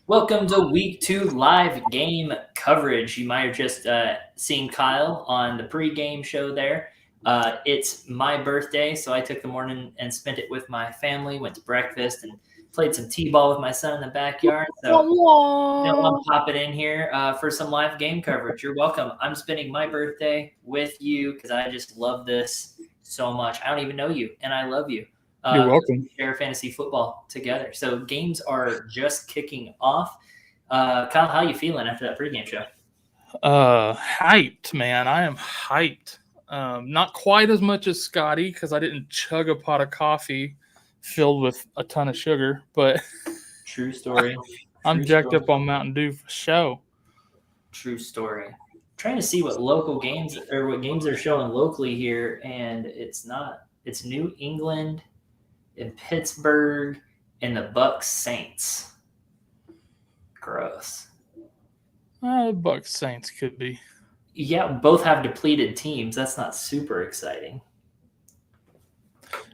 Welcome to week 2 live game coverage. You might have just seen Kyle on the pregame show there. It's my birthday, so I took the morning and spent it with my family, went to breakfast, and played some t-ball with my son in the backyard. So, I'm popping in here for some live game coverage. You're welcome. I'm spending my birthday with you because I just love this so much. I don't even know you, and I love you. You're welcome. We share fantasy football together. So games are just kicking off. Kyle, how you feeling after that pregame show? Hyped, man. I am hyped. Not quite as much as Scotty because I didn't chug a pot of coffee filled with a ton of sugar, but True story. I'm jacked up on Mountain Dew for show. True story. Trying to see what local games or what games they're showing locally here, and it's not. It's New England and Pittsburgh and the Bucks Saints. Gross. Bucks Saints could be. Yeah, both have depleted teams. That's not super exciting.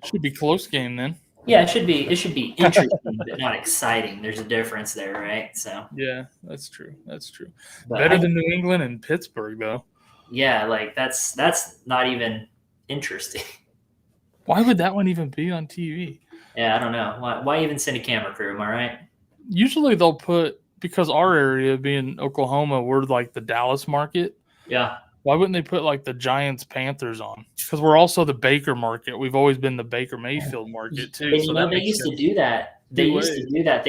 Should be close game then. Yeah, it should be interesting, but not exciting. There's a difference there, right? So yeah, that's true. That's true. But better than New England and Pittsburgh, though. Yeah, like that's not even interesting. Why would that one even be on TV? Yeah, I don't know. Why even send a camera crew? Am I right? Usually they'll put, because our area being Oklahoma, we're like the Dallas market. Yeah. Why wouldn't they put like the Giants Panthers on? Because we're also the Baker market. We've always been the Baker Mayfield market too. And so they used to do that. They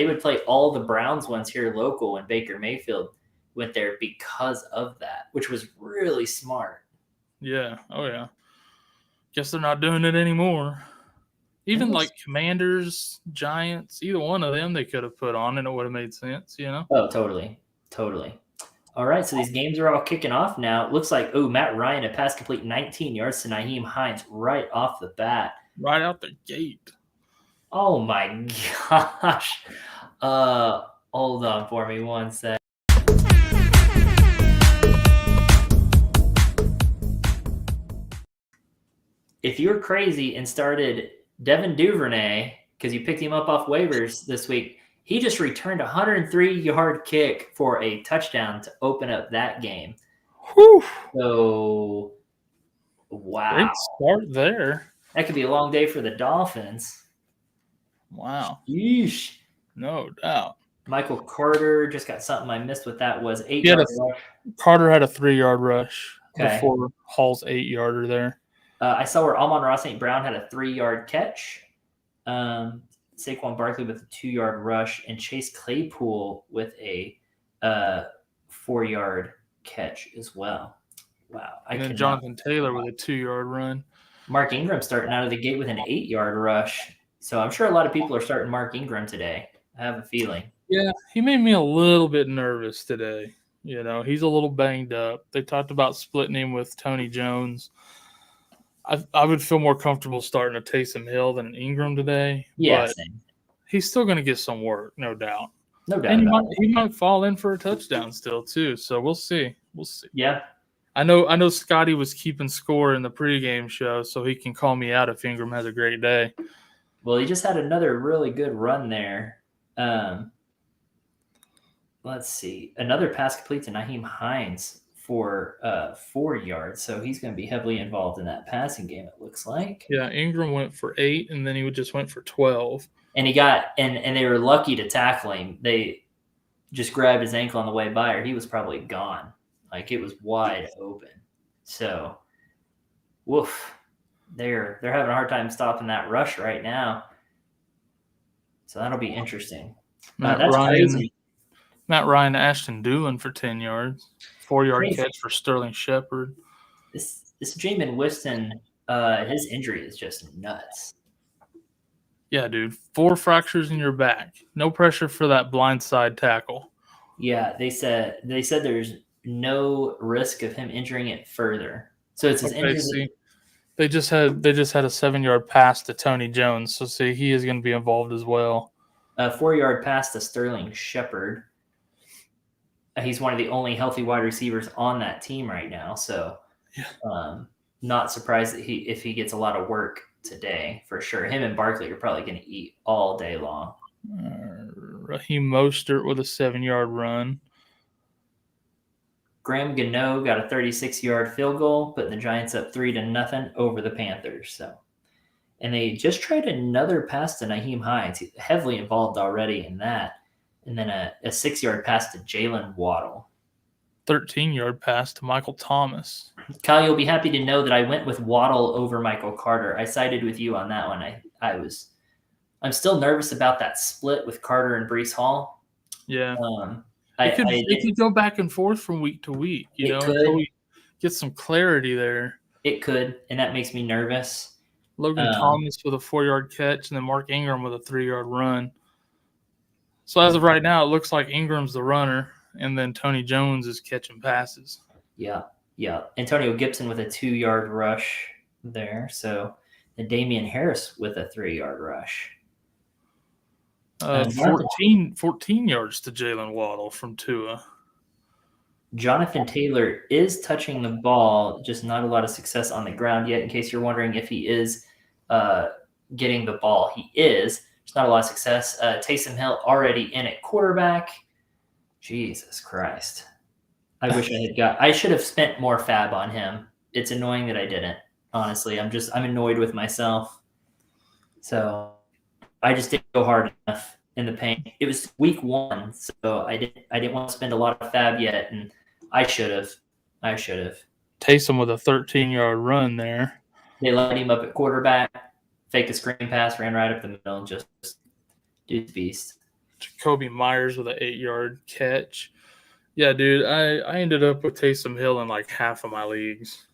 would play all the Browns ones here local when Baker Mayfield went there because of that, which was really smart. Yeah. Oh yeah. Guess they're not doing it anymore. Even like Commanders, Giants, either one of them they could have put on and it would have made sense, you know? Oh, totally. Totally. All right, so these games are all kicking off now. It looks like, Matt Ryan, a pass complete 19 yards to Nyheim Hines right off the bat. Right out the gate. Oh, my gosh. Hold on for me one sec. If you're crazy and started Devin Duvernay because you picked him up off waivers this week, he just returned a 103-yard kick for a touchdown to open up that game. Whew. So, wow. Great start there. That could be a long day for the Dolphins. Wow. Yeesh. No doubt. Michael Carter just got something I missed with that was 8-yard rush. Carter had a 3-yard rush before Hall's 8-yarder there. I saw where Amon-Ra St. Brown had a 3-yard catch. Saquon Barkley with a 2-yard rush, and Chase Claypool with a 4-yard catch as well. Wow. And then Jonathan Taylor with a 2-yard run. Mark Ingram starting out of the gate with an 8-yard rush. So I'm sure a lot of people are starting Mark Ingram today. I have a feeling. Yeah, he made me a little bit nervous today. You know, he's a little banged up. They talked about splitting him with Tony Jones. I would feel more comfortable starting a Taysom Hill than an Ingram today. Yeah, but same. He's still going to get some work, no doubt. No doubt. And he might fall in for a touchdown still too. So we'll see. We'll see. Yeah. I know Scotty was keeping score in the pregame show, so he can call me out if Ingram has a great day. Well, he just had another really good run there. Let's see. Another pass complete to Nyheim Hines for 4 yards. So he's going to be heavily involved in that passing game, it looks like. Yeah, Ingram went for 8, and then he just went for 12. And he got and they were lucky to tackle him. They just grabbed his ankle on the way by, or he was probably gone. Like it was wide open. So, woof. They're having a hard time stopping that rush right now. So that'll be interesting. That's crazy. Matt Ryan to Ashton Doolin for 10 yards. 4-yard catch for Sterling Shepard. This Jamin Winston, his injury is just nuts. Yeah, dude. 4 fractures in your back. No pressure for that blindside tackle. Yeah, they said there's no risk of him injuring it further. So it's his injury. They just had a 7-yard pass to Tony Jones. So see, he is going to be involved as well. A 4-yard pass to Sterling Shepard. He's one of the only healthy wide receivers on that team right now. So not surprised that if he gets a lot of work today, for sure. Him and Barkley are probably going to eat all day long. Raheem Mostert with a 7-yard run. Graham Gano got a 36-yard field goal, putting the Giants up 3-0 over the Panthers. So, and they just tried another pass to Naheem Hines. He's heavily involved already in that. And then a 6-yard pass to Jalen Waddle. 13-yard pass to Michael Thomas. Kyle, you'll be happy to know that I went with Waddle over Michael Carter. I sided with you on that one. I'm still nervous about that split with Carter and Breece Hall. Yeah. It could go back and forth from week to week, until we get some clarity there. It could, and that makes me nervous. Logan Thomas with a 4-yard catch, and then Mark Ingram with a 3-yard run. So as of right now, it looks like Ingram's the runner, and then Tony Jones is catching passes. Yeah. Antonio Gibson with a 2-yard rush there. So, and Damian Harris with a 3-yard rush. 14 yards to Jalen Waddle from Tua. Jonathan Taylor is touching the ball, just not a lot of success on the ground yet. In case you're wondering if he is getting the ball, he is. There's not a lot of success. Taysom Hill already in at quarterback. Jesus Christ. I wish I should have spent more fab on him. It's annoying that I didn't. Honestly, I'm annoyed with myself. So I just didn't go hard enough in the paint. It was week 1, so I didn't want to spend a lot of fab yet, and I should have. Taysom with a 13-yard run there. They lined him up at quarterback, faked a screen pass, ran right up the middle, and just dude's beast. Jacoby Myers with an 8-yard catch. Yeah, dude, I ended up with Taysom Hill in like half of my leagues.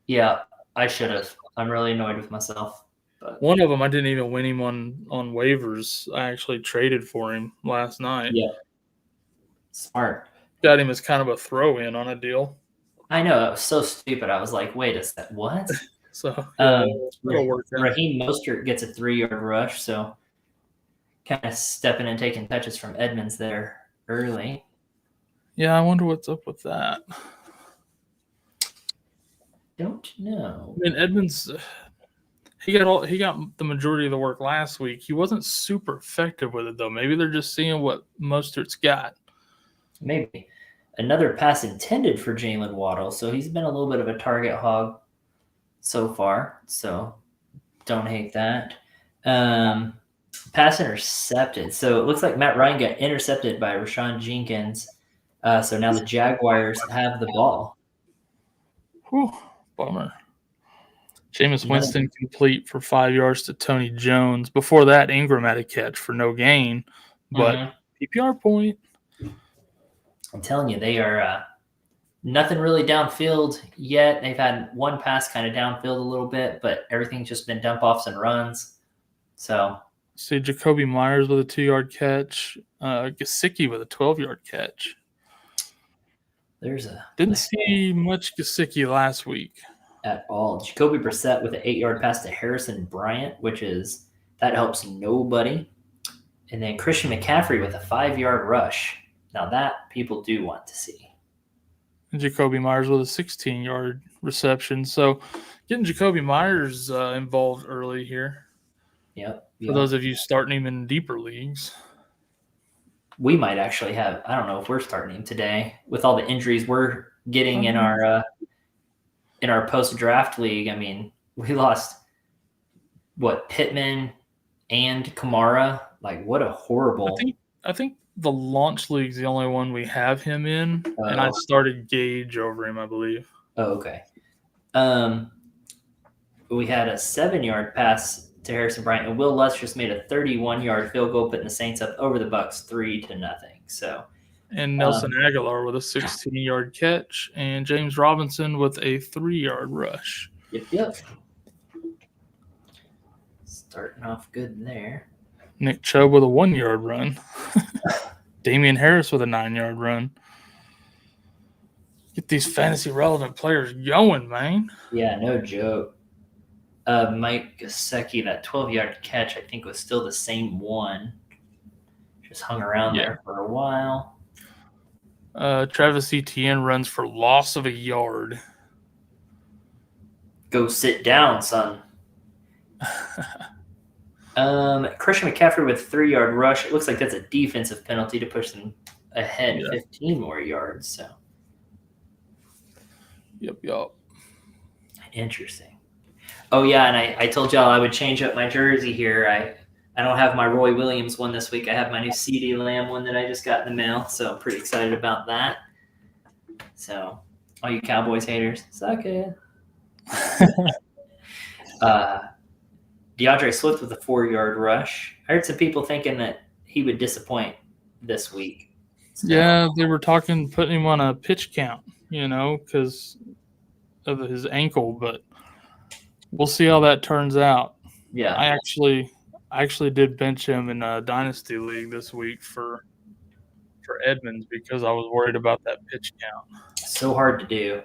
Yeah, I should have. I'm really annoyed with myself. But one of them, I didn't even win him on waivers. I actually traded for him last night. Yeah. Smart. Got him as kind of a throw-in on a deal. I know. It was so stupid. I was like, wait a second, what? So, Raheem Mostert gets a 3-yard rush, so kind of stepping and taking touches from Edmonds there early. Yeah, I wonder what's up with that. Don't know. I mean, Edmonds, he got the majority of the work last week. He wasn't super effective with it, though. Maybe they're just seeing what Mostert's got. Maybe. Another pass intended for Jalen Waddle, so he's been a little bit of a target hog so far, so don't hate that. Pass intercepted. So it looks like Matt Ryan got intercepted by Rashawn Jenkins. So now the Jaguars have the ball. Whew, bummer. Jameis Winston complete for 5 yards to Tony Jones. Before that, Ingram had a catch for no gain, but PPR point. I'm telling you, they are nothing really downfield yet. They've had one pass kind of downfield a little bit, but everything's just been dump offs and runs. So see Jacoby Myers with a 2-yard catch, Gesicki with a 12-yard catch. Didn't see much Gesicki last week at all. Jacoby Brissett with an 8-yard pass to Harrison Bryant, that helps nobody. And then Christian McCaffrey with a 5-yard rush. Now that people do want to see. And Jacoby Myers with a 16-yard reception. So getting Jacoby Myers involved early here. Yep. For those of you starting him in deeper leagues. We might actually have, I don't know if we're starting him today with all the injuries we're getting in our post-draft league. I mean, we lost Pittman and Kamara. Like, what a horrible. I think the launch league's the only one we have him in, and I started Gage over him, I believe. Oh, okay. We had a 7-yard pass to Harrison Bryant, and Will Lutz just made a 31-yard field goal, putting the Saints up over the Bucs 3-0. So, and Nelson Aguilar with a 16-yard catch, and James Robinson with a 3-yard rush. Yep. Starting off good there. Nick Chubb with a 1-yard run. Damian Harris with a 9-yard run. Get these fantasy relevant players going, man. Yeah, no joke. Mike Gesicki, that 12-yard catch, I think was still the same one. Just hung around there for a while. Travis Etienne runs for loss of a yard. Go sit down, son. Christian McCaffrey with a 3-yard rush. It looks like that's a defensive penalty to push them ahead Yeah. 15 more yards. So Yep. interesting. Oh yeah, and I told y'all I would change up my jersey here. I don't have my Roy Williams one this week. I have my new CD Lamb one that I just got in the mail, so I'm pretty excited about that. So, all you Cowboys haters, suck it. DeAndre Swift with a 4-yard rush. I heard some people thinking that he would disappoint this week. So, Yeah, they were putting him on a pitch count, because of his ankle, but we'll see how that turns out. yeah. I actually did bench him in a dynasty league this week for Edmonds because I was worried about that pitch count. So hard to do.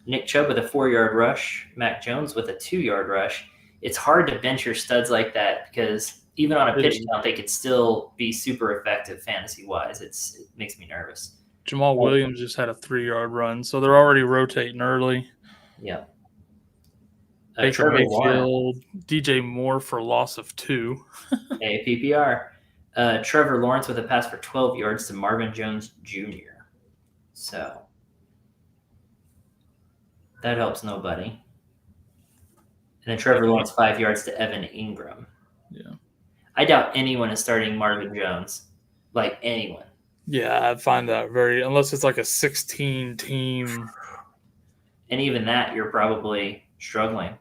Nick Chubb with a 4-yard rush. Mac Jones with a 2-yard rush. It's hard to bench your studs like that because even on a pitch count, they could still be super effective fantasy-wise. It makes me nervous. Jamal Williams just had a 3-yard run, so they're already rotating early. Yeah. Baker Mayfield, DJ Moore for a loss of 2. Hey, PPR. Trevor Lawrence with a pass for 12 yards to Marvin Jones Jr. So that helps nobody. And then Trevor Lawrence 5 yards to Evan Ingram. Yeah. I doubt anyone is starting Marvin Jones. Like anyone. Yeah, I find that unless it's like a 16 team. And even that, you're probably struggling.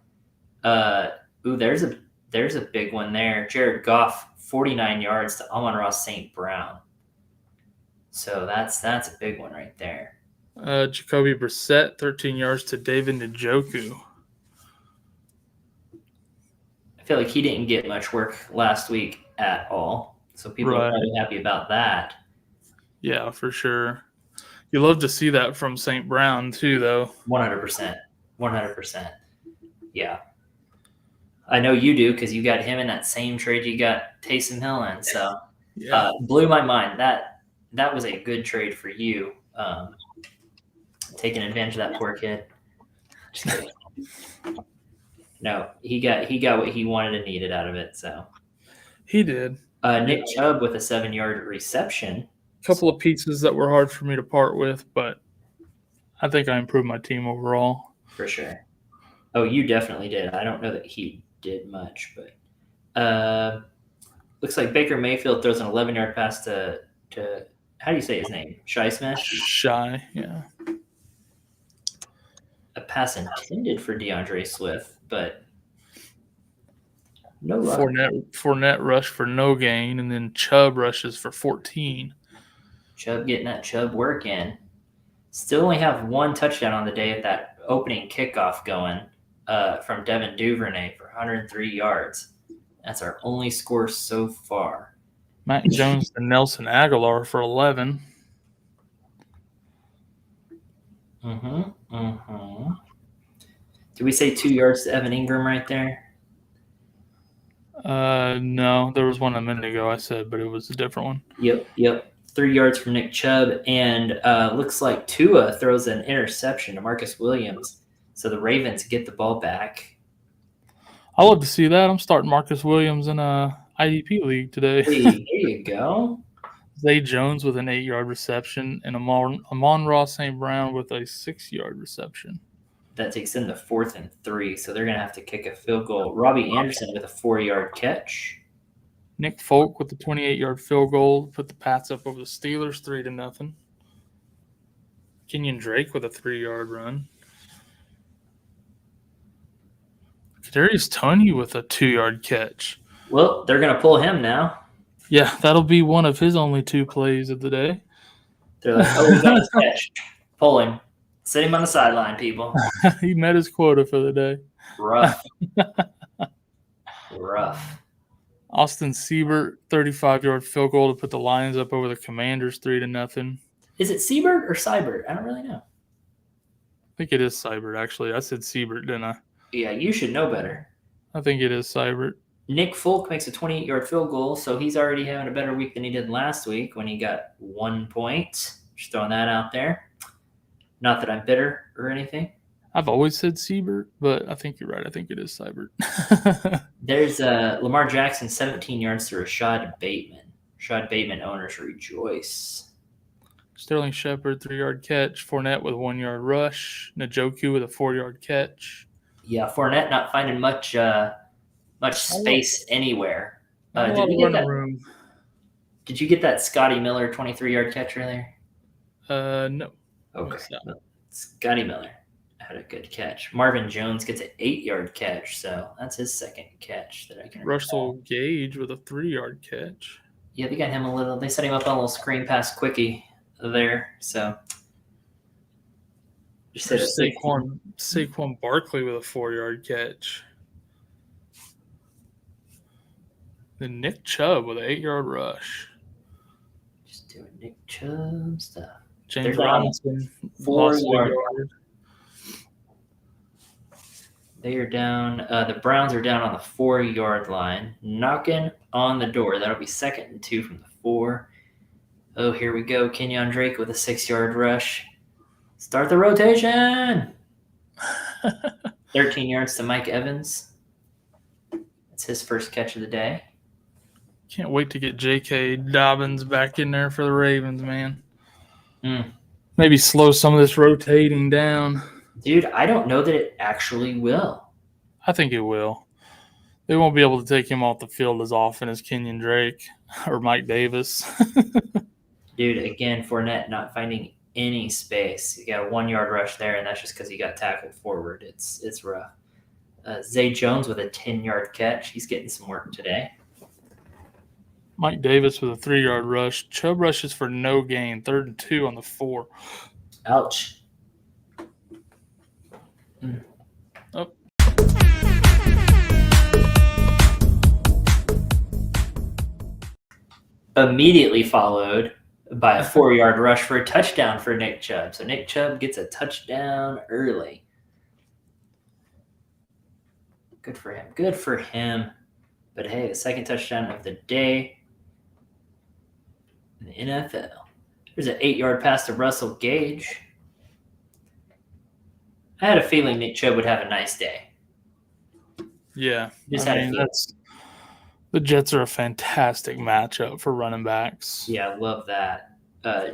There's a big one there. Jared Goff, 49 yards to Amon-Ra St. Brown. So that's a big one right there. Jacoby Brissett, 13 yards to David Njoku. I feel like he didn't get much work last week at all. So people are probably happy about that. Yeah, for sure. You love to see that from St. Brown too, though. 100%. 100%. Yeah. I know you do because you got him in that same trade you got Taysom Hill in. So blew my mind. That was a good trade for you. Taking advantage of that poor kid. Just kidding. No, he got what he wanted and needed out of it. So he did. Nick Chubb with a 7-yard reception. A couple of pieces that were hard for me to part with, but I think I improved my team overall. For sure. Oh, you definitely did. I don't know that he did much, but looks like Baker Mayfield throws an 11-yard pass to how do you say his name? Shi Smith? Shy, yeah. A pass intended for DeAndre Swift, but no luck. Fournette rush for no gain, and then Chubb rushes for 14. Chubb getting that Chubb work in. Still only have one touchdown on the day at that opening kickoff going from Devin Duvernay for 103 yards. That's our only score so far. Mac Jones to Nelson Aguilar for 11. Did we say 2 yards to Evan Ingram right there? No, there was one a minute ago I said, but it was a different one. Yep. 3 yards from Nick Chubb, and looks like Tua throws an interception to Marcus Williams. So the Ravens get the ball back. I love to see that. I'm starting Marcus Williams in a IDP league today. Hey, there you go. Zay Jones with an 8-yard reception, and Amon-Ra St. Brown with a 6-yard reception. That takes them to 4th and 3, so they're going to have to kick a field goal. Robbie Anderson with a 4-yard catch. Nick Folk with a 28-yard field goal, put the Pats up over the Steelers 3-0. Kenyon Drake with a 3-yard run. Kadarius Toney with a 2-yard catch. Well, they're going to pull him now. Yeah, that'll be one of his only 2 plays of the day. They're like, oh, we got his catch. Pull him. Sit him on the sideline, people. He met his quota for the day. Rough. Austin Siebert, 35-yard field goal to put the Lions up over the Commanders 3-0. Is it Siebert or Seibert? I don't really know. I think it is Seibert, actually. I said Siebert, didn't I? Yeah, you should know better. I think it is Seibert. Nick Folk makes a 28-yard field goal, so he's already having a better week than he did last week when he got 1 point. Just throwing that out there. Not that I'm bitter or anything. I've always said Siebert, but I think you're right. I think it is Seibert. There's Lamar Jackson, 17 yards to Rashad Bateman. Rashad Bateman owners rejoice. Sterling Shepard, 3-yard catch. Fournette with a 1-yard rush. Njoku with a 4-yard catch. Yeah, Fournette not finding much space anywhere. Not a lot of running room. Did you get that Scotty Miller 23-yard catch earlier? No. Okay. Scotty Miller had a good catch. Marvin Jones gets an 8-yard catch, so that's his second catch that I can Russell Gage with a 3-yard catch. Yeah, they got him a little. They set him up on a little screen pass quickie there. So Saquon Barkley with a 4-yard catch. Then Nick Chubb with an 8-yard rush. Just doing Nick Chubb stuff. James Robinson, 4-yard. They are down. The Browns are down on the 4-yard line, knocking on the door. That'll be 2nd and 2 from the 4. Oh, here we go. Kenyon Drake with a 6-yard rush. Start the rotation. 13 yards to Mike Evans. That's his first catch of the day. Can't wait to get J.K. Dobbins back in there for the Ravens, man. Maybe slow some of this rotating down. Dude, I don't know that it actually will. I think it will. They won't be able to take him off the field as often as Kenyon Drake or Mike Davis. Dude, again, Fournette not finding any space. He got a 1-yard rush there, and that's just because he got tackled forward. It's rough. Zay Jones with a 10-yard catch. He's getting some work today. Mike Davis with a 3-yard rush. Chubb rushes for no gain. 3rd and 2 on the 4. Ouch. Oh. Immediately followed by a 4-yard rush for a touchdown for Nick Chubb. So Nick Chubb gets a touchdown early. Good for him. Good for him. But hey, the second touchdown of the day in the NFL. There's an 8-yard pass to Russell Gage. I had a feeling Nick Chubb would have a nice day. Yeah. The Jets are a fantastic matchup for running backs. Yeah, I love that.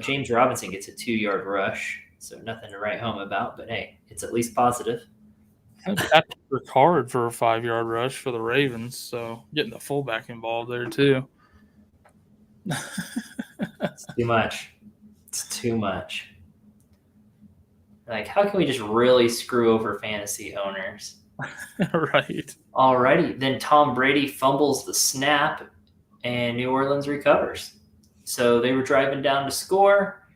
James Robinson gets a 2-yard rush, so nothing to write home about, but hey, it's at least positive. Patrick Ricard for a 5-yard rush for the Ravens, so getting the fullback involved there too. It's too much. It's too much. Like, how can we just really screw over fantasy owners? Right. Alrighty. Then Tom Brady fumbles the snap, and New Orleans recovers. So they were driving down to score,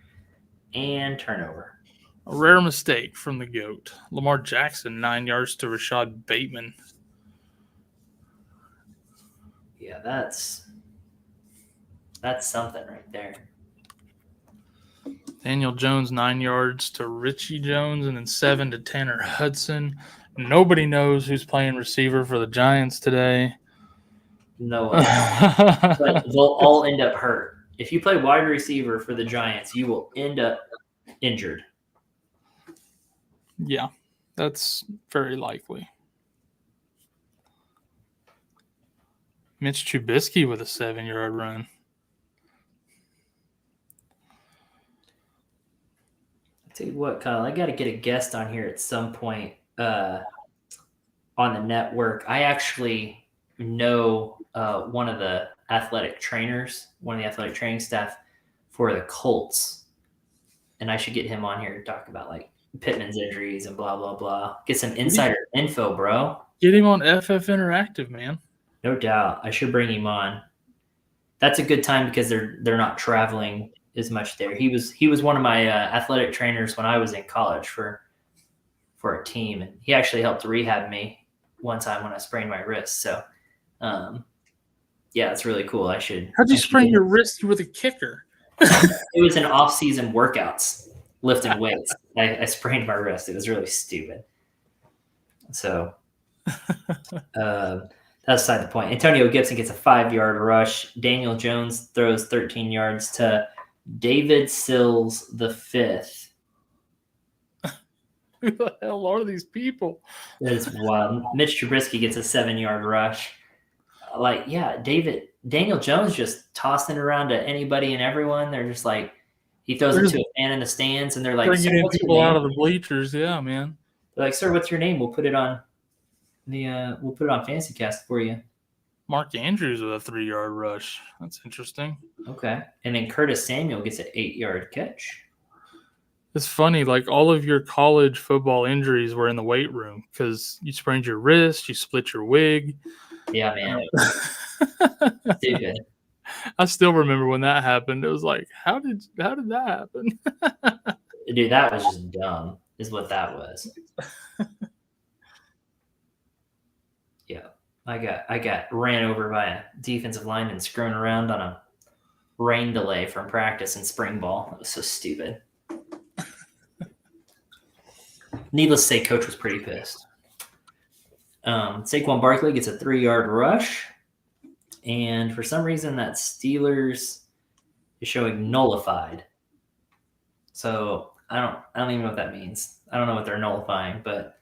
and turnover. A rare mistake from the GOAT. Lamar Jackson, 9 yards to Rashad Bateman. Yeah, that's something right there. Daniel Jones, 9 yards to Richie Jones, and then 7 to Tanner Hudson. Nobody knows who's playing receiver for the Giants today. No one. But they'll all end up hurt. If you play wide receiver for the Giants, you will end up injured. Yeah, that's very likely. Mitch Trubisky with a 7-yard run. Tell you what, Kyle, I got to get a guest on here at some point on the network. I actually know one of the athletic trainers, one of the athletic training staff for the Colts, and I should get him on here to talk about like Pittman's injuries and blah blah blah. Get some insider info, bro. Get him on FF Interactive, man. No doubt, I should bring him on. That's a good time because they're not traveling as much there. He was one of my athletic trainers when I was in college for a team, and he actually helped rehab me one time when I sprained my wrist. So, yeah, it's really cool. How'd you sprain your wrist with a kicker? It was in off-season workouts, lifting weights. I sprained my wrist. It was really stupid. So, that's beside the point. Antonio Gibson gets a 5-yard rush. Daniel Jones throws 13 yards to David Sills the 5th. Who the hell are these people? That is wild. Mitch Trubisky gets a 7-yard rush. Daniel Jones just tossing it around to anybody and everyone. They're just like, he throws it to a fan in the stands, and they're like, "Sir, Bringing in what's your people out name?" of the bleachers. Yeah, man. They're like, "Sir, what's your name? We'll put it on Fantasy Cast for you." Mark Andrews with a 3-yard rush. That's interesting. Okay. And then Curtis Samuel gets an 8-yard catch. It's funny, like all of your college football injuries were in the weight room because you sprained your wrist, you split your wig. Yeah, man. Stupid. I still remember when that happened. It was like, how did that happen? Dude, that was just dumb, is what that was. Yeah. I got ran over by a defensive lineman screwing around on a rain delay from practice in spring ball. It was so stupid. Needless to say, coach was pretty pissed. Saquon Barkley gets a 3-yard rush, and for some reason that Steelers is showing nullified. So I don't even know what that means. I don't know what they're nullifying, but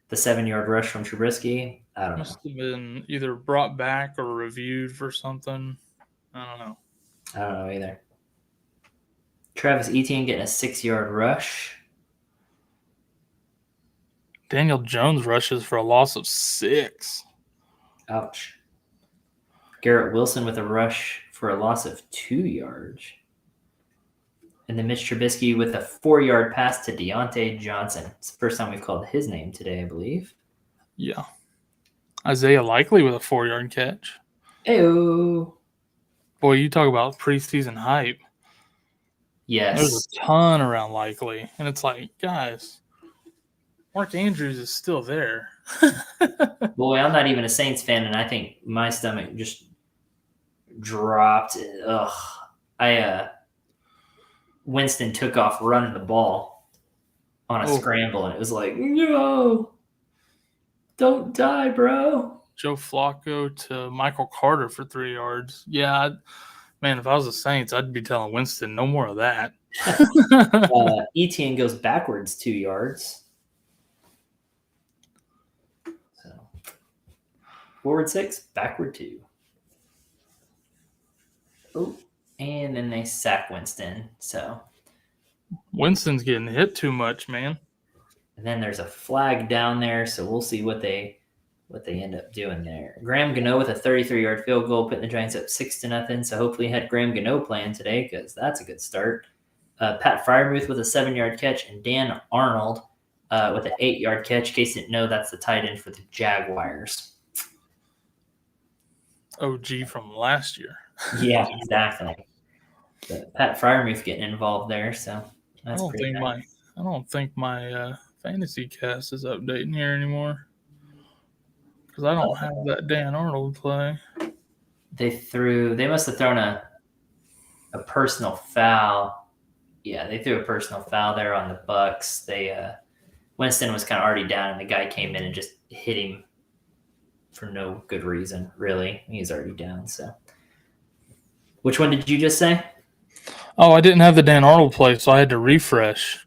the 7-yard rush from Trubisky, I don't know. Must have been either brought back or reviewed for something. I don't know. I don't know either. Travis Etienne getting a 6-yard rush. Daniel Jones rushes for a loss of 6. Ouch. Garrett Wilson with a rush for a loss of 2 yards. And then Mitch Trubisky with a 4-yard pass to Deontay Johnson. It's the first time we've called his name today, I believe. Yeah. Isaiah Likely with a 4-yard catch. Ew. Boy, you talk about preseason hype. Yes. There's a ton around Likely. And it's like, guys, Mark Andrews is still there. Boy, I'm not even a Saints fan, and I think my stomach just dropped. Ugh. Winston took off running the ball on a scramble, and it was like, no, don't die, bro. Joe Flacco to Michael Carter for 3 yards. Yeah, man, if I was the Saints, I'd be telling Winston, no more of that. Etienne goes backwards 2 yards. So, forward 6, backward 2. Oh, and then they sack Winston. So Winston's getting hit too much, man. And then there's a flag down there, so we'll see what they end up doing there. Graham Gano with a 33-yard field goal, putting the Giants up 6-0. So hopefully, he had Graham Gano playing today because that's a good start. Pat Freiermuth with a 7-yard catch, and Dan Arnold with an 8-yard catch. In case you didn't know, that's the tight end for the Jaguars. OG from last year. Yeah, exactly. But Pat Freiermuth getting involved there, so that's pretty nice. I don't think my fantasy cast is updating here anymore because I don't have that Dan Arnold play. They must have thrown a personal foul. Yeah, they threw a personal foul there on the Bucks. Winston was kind of already down, and the guy came in and just hit him for no good reason, really. He's already down. So, which one did you just say? Oh, I didn't have the Dan Arnold play, so I had to refresh.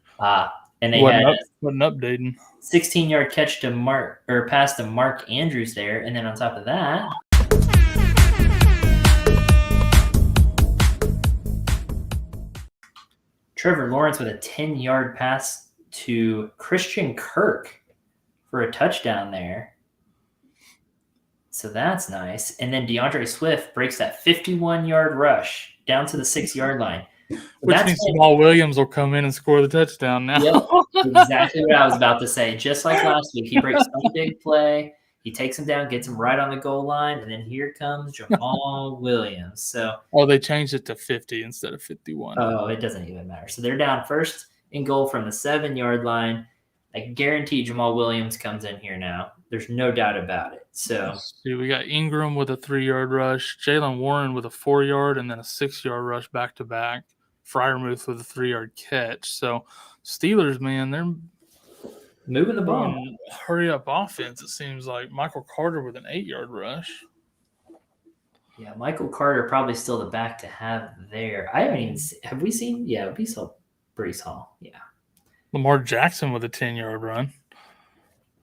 And they wasn't updating. 16-yard catch to pass to Mark Andrews there, and then on top of that, Trevor Lawrence with a 10-yard pass to Christian Kirk for a touchdown there. So that's nice. And then DeAndre Swift breaks that 51-yard rush down to the 6-yard line. Which means Jamal Williams will come in and score the touchdown now. Yep, exactly what I was about to say. Just like last week, he breaks some big play. He takes him down, gets him right on the goal line, and then here comes Jamal Williams. So, they changed it to 50 instead of 51. Oh, it doesn't even matter. So they're down first and goal from the 7-yard line. I guarantee Jamal Williams comes in here now. There's no doubt about it. So we got Ingram with a 3-yard rush, Jaylen Warren with a 4-yard, and then a 6-yard rush back to back. Freiermuth with a 3-yard catch. So Steelers, man, they're moving the ball. Hurry up offense. It seems like Michael Carter with an 8-yard rush. Yeah, Michael Carter probably still the back to have there. I haven't even have we seen? Yeah, we saw Breece Hall. Yeah. Lamar Jackson with a 10-yard run.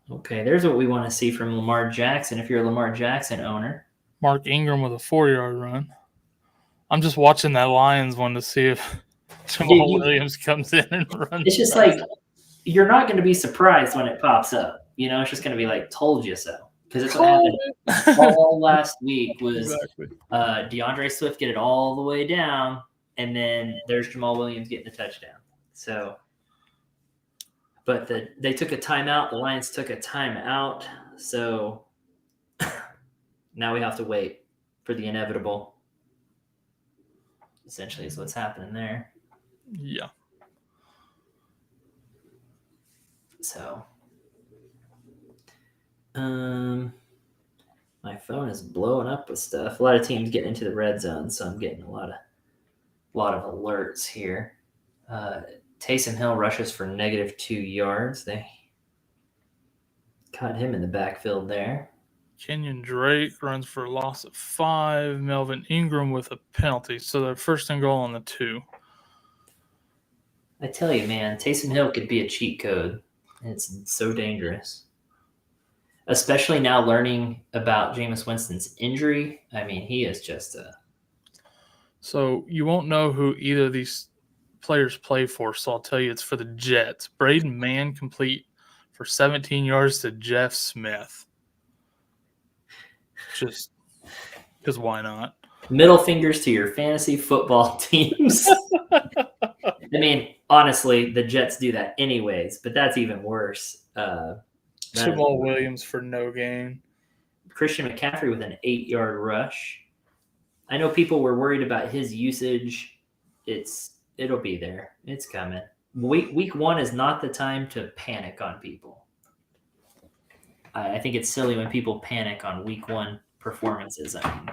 Okay, there's what we want to see from Lamar Jackson if you're a Lamar Jackson owner. Mark Ingram with a 4-yard run. I'm just watching that Lions one to see if Jamal Williams comes in and runs. It's just like you're not going to be surprised when it pops up. It's just going to be like, told you so. Because it's what happened all last week was Exactly. DeAndre Swift get it all the way down, and then there's Jamal Williams getting a touchdown. So, but they took a timeout. The Lions took a timeout. So now we have to wait for the inevitable. Essentially is what's happening there. Yeah. So, my phone is blowing up with stuff. A lot of teams getting into the red zone, so I'm getting a lot of alerts here. Taysom Hill rushes for -2 yards. They caught him in the backfield there. Kenyon Drake runs for a loss of 5. Melvin Ingram with a penalty. So they're 1st and goal on the 2. I tell you, man, Taysom Hill could be a cheat code. It's so dangerous. Especially now learning about Jameis Winston's injury. I mean, he is just a... So you won't know who either of these players play for, so I'll tell you it's for the Jets. Braden Mann complete for 17 yards to Jeff Smith. Just because why not? Middle fingers to your fantasy football teams. I mean, honestly, the Jets do that anyways, but that's even worse. Jamal Williams for no gain. Christian McCaffrey with an 8-yard rush. I know people were worried about his usage. It'll be there. It's coming. Week 1 is not the time to panic on people. I think it's silly when people panic on week 1 performances. I mean,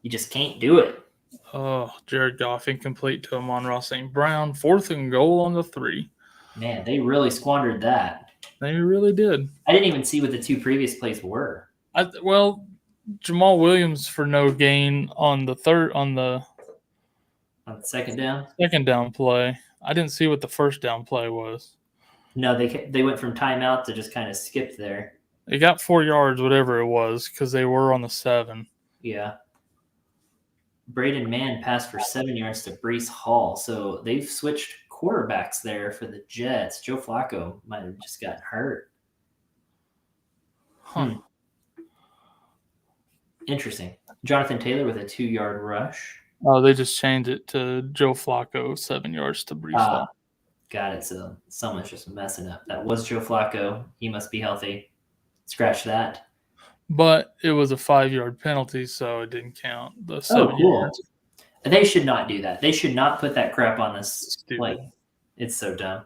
you just can't do it. Oh, Jared Goff incomplete to Amon-Ra St. Brown. 4th and goal on the 3. Man, they really squandered that. They really did. I didn't even see what the 2 previous plays were. Jamal Williams for no gain on the second down. Second down play. I didn't see what the first down play was. No, they went from timeout to just kind of skip there. It got 4 yards, whatever it was, because they were on the 7. Yeah. Braden Mann passed for 7 yards to Breece Hall. So they've switched quarterbacks there for the Jets. Joe Flacco might have just gotten hurt. Interesting. Jonathan Taylor with a 2-yard rush. Oh, they just changed it to Joe Flacco, 7 yards to Breece Hall. Got it. So someone's just messing up. That was Joe Flacco. He must be healthy. Scratch that. But it was a 5-yard penalty, so it didn't count. The 7 yards. They should not do that. They should not put that crap on this. Stupid. Like, it's so dumb.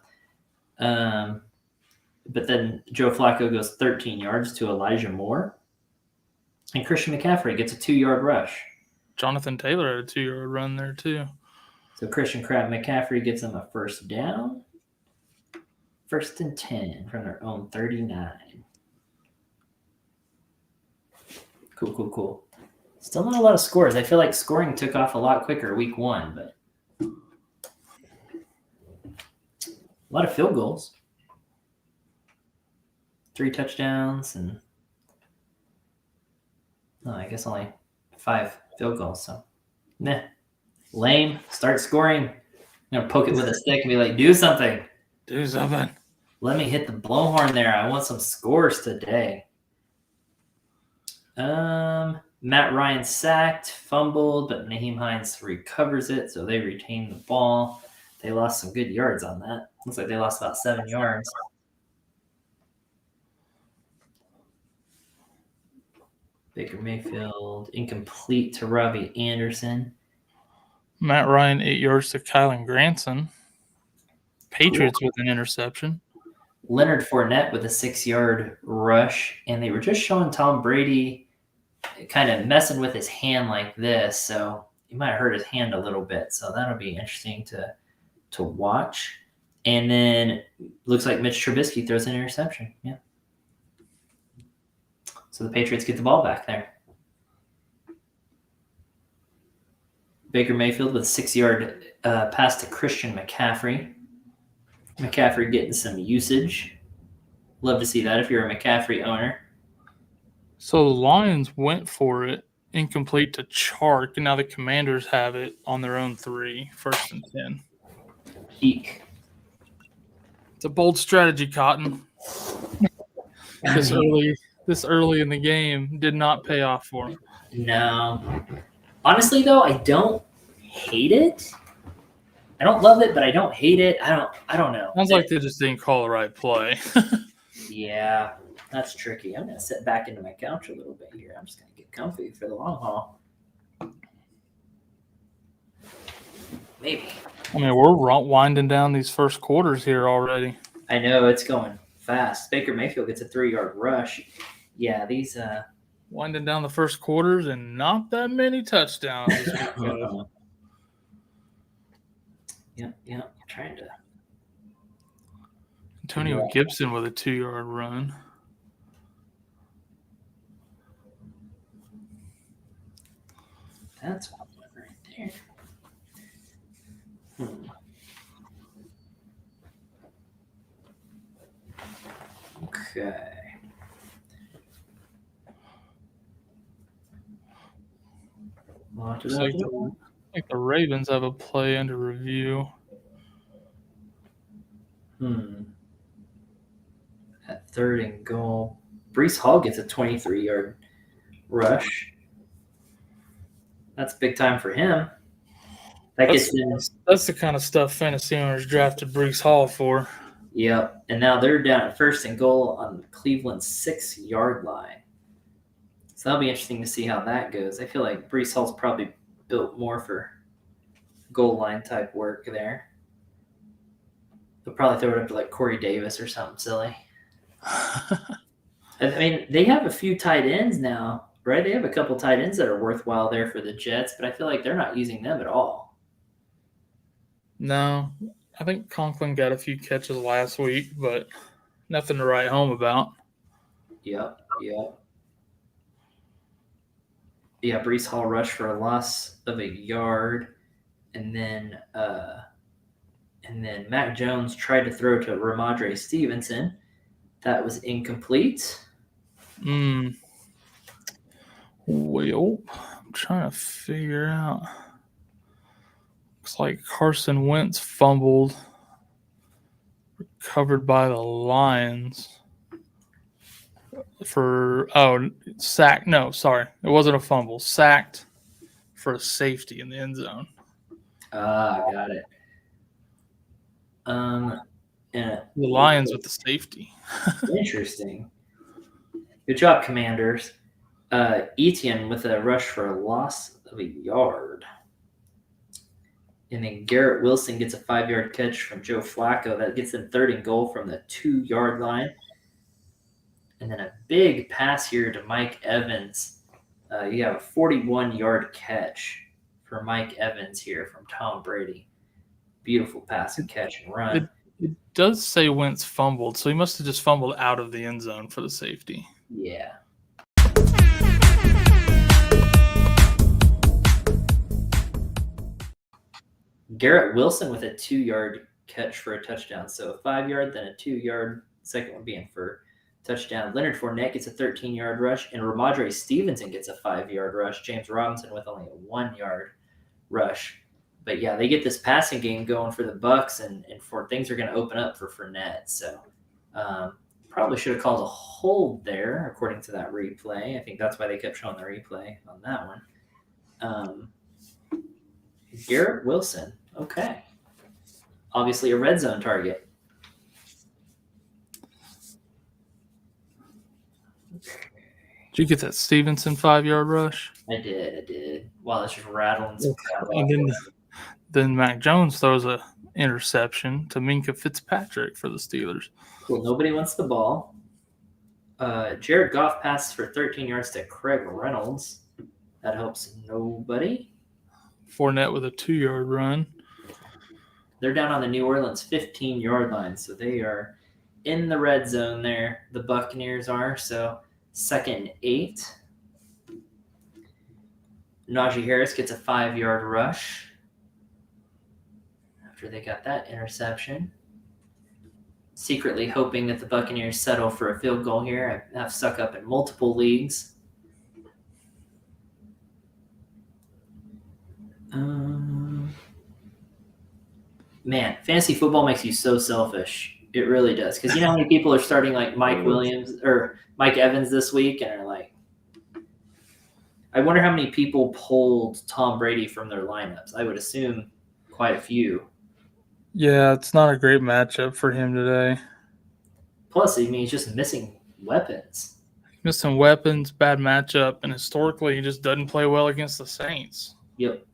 But then Joe Flacco goes 13 yards to Elijah Moore. And Christian McCaffrey gets a 2-yard rush. Jonathan Taylor had a 2-yard run there, too. So Christian McCaffrey gets them a 1st down. 1st and 10 from their own 39. Cool. Still not a lot of scores. I feel like scoring took off a lot quicker week 1, but a lot of field goals. 3 touchdowns and I guess only 5 field goals. So, lame. Start scoring. I'm going to poke it with a stick and be like, do something. Do something. Let me hit the blowhorn there. I want some scores today. Matt Ryan sacked, fumbled, but Naheem Hines recovers it, so they retain the ball. They lost some good yards on that. Looks like they lost about 7 yards. Baker Mayfield, incomplete to Robbie Anderson. Matt Ryan, 8 yards to Kylan Granson. Patriots with an interception. Leonard Fournette with a 6-yard rush, and they were just showing Tom Brady kind of messing with his hand like this, so he might have hurt his hand a little bit. So that'll be interesting to watch. And then looks like Mitch Trubisky throws an interception. Yeah. So the Patriots get the ball back there. Baker Mayfield with a 6-yard pass to Christian McCaffrey. McCaffrey getting some usage. Love to see that if you're a McCaffrey owner. So the Lions went for it, incomplete to Chark, and now the Commanders have it on their own 3, 1st and 10. Eek. It's a bold strategy, Cotton. This early in the game did not pay off for him. No. Honestly, though, I don't hate it. I don't love it, but I don't hate it. I don't know. Sounds like they just didn't call the right play. Yeah, that's tricky. I'm gonna sit back into my couch a little bit here. I'm just gonna get comfy for the long haul. Maybe. I mean, we're winding down these first quarters here already. I know it's going fast. Baker Mayfield gets a 3-yard rush. Yeah, these winding down the first quarters and not that many touchdowns. Yeah. Trying to. Antonio Gibson with a 2-yard run. That's one right there. Okay. Looks like the Ravens have a play under review. At 3rd and goal, Breece Hall gets a 23-yard rush. That's big time for him. That's the kind of stuff fantasy owners drafted Breece Hall for. Yep. And now they're down at 1st and goal on Cleveland's 6-yard line. So that'll be interesting to see how that goes. I feel like Breece Hall's probably built more for goal line type work there. They'll probably throw it up to like Corey Davis or something silly. I mean, they have a few tight ends now, right? They have a couple tight ends that are worthwhile there for the Jets, but I feel like they're not using them at all. No, I think Conklin got a few catches last week, but nothing to write home about. Yep. Yeah, Breece Hall rushed for a loss of 1 yard, and then Mac Jones tried to throw to Ramondre Stevenson. That was incomplete. Well, I'm trying to figure out. Looks like Carson Wentz fumbled, recovered by the Lions sack. No, sorry. It wasn't a fumble. Sacked for a safety in the end zone. Got it. The Lions with the safety. Interesting. Good job, Commanders. Etienne with a rush for a loss of 1 yard. And then Garrett Wilson gets a 5-yard catch from Joe Flacco. That gets them 3rd and goal from the 2-yard line. And then a big pass here to Mike Evans. You have a 41-yard catch for Mike Evans here from Tom Brady. Beautiful pass and catch and run. It does say Wentz fumbled, so he must have just fumbled out of the end zone for the safety. Yeah. Garrett Wilson with a 2-yard catch for a touchdown. So a 5-yard, then a 2-yard, second one being for touchdown. Leonard Fournette gets a 13-yard rush, and Ramondre Stevenson gets a 5-yard rush. James Robinson with only a 1-yard rush. But yeah, they get this passing game going for the Bucs, and for things are going to open up for Fournette. So probably should have called a hold there, according to that replay. I think that's why they kept showing the replay on that one. Garrett Wilson, okay. Obviously a red zone target. Did you get that Stevenson 5-yard rush? I did. Wow, that's just rattling. And then Mac Jones throws a interception to Minkah Fitzpatrick for the Steelers. Cool. Nobody wants the ball. Jared Goff passes for 13 yards to Craig Reynolds. That helps nobody. Fournette with a 2-yard run. They're down on the New Orleans 15-yard line, so they are in the red zone there. The Buccaneers are, so 2nd and 8. Najee Harris gets a 5-yard rush after they got that interception. secretly hoping that the Buccaneers settle for a field goal here. I've stuck up in multiple leagues. Man, fantasy football makes you so selfish. It really does. Because you know how many people are starting like Mike Williams or Mike Evans this week and are like, I wonder how many people pulled Tom Brady from their lineups. I would assume quite a few. Yeah, it's not a great matchup for him today. Plus, I mean, he's just missing weapons. Missing weapons, bad matchup, and historically he just doesn't play well against the Saints. Yep.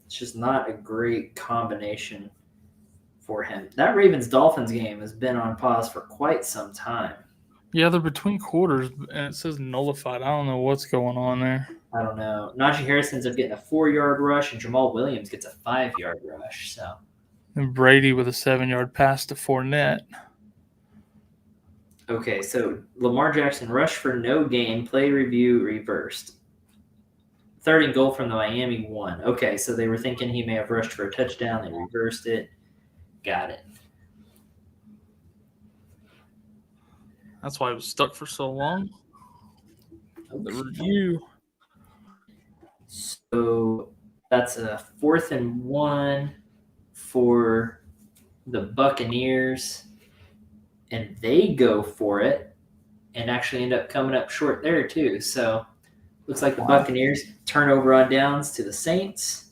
It's just not a great combination for him. That Ravens-Dolphins game has been on pause for quite some time. Yeah, they're between quarters, and it says nullified. I don't know what's going on there. I don't know. Najee Harris ends up getting a 4-yard rush, and Jamal Williams gets a 5-yard rush. So, and Brady with a 7-yard pass to Fournette. Okay, so Lamar Jackson rushed for no gain, play review reversed. 3rd and goal from the Miami 1. Okay, so they were thinking he may have rushed for a touchdown. They reversed it. Got it. That's why he was stuck for so long. The review. So that's a 4th and 1 for the Buccaneers. And they go for it and actually end up coming up short there too. So looks like the Buccaneers turnover on downs to the Saints.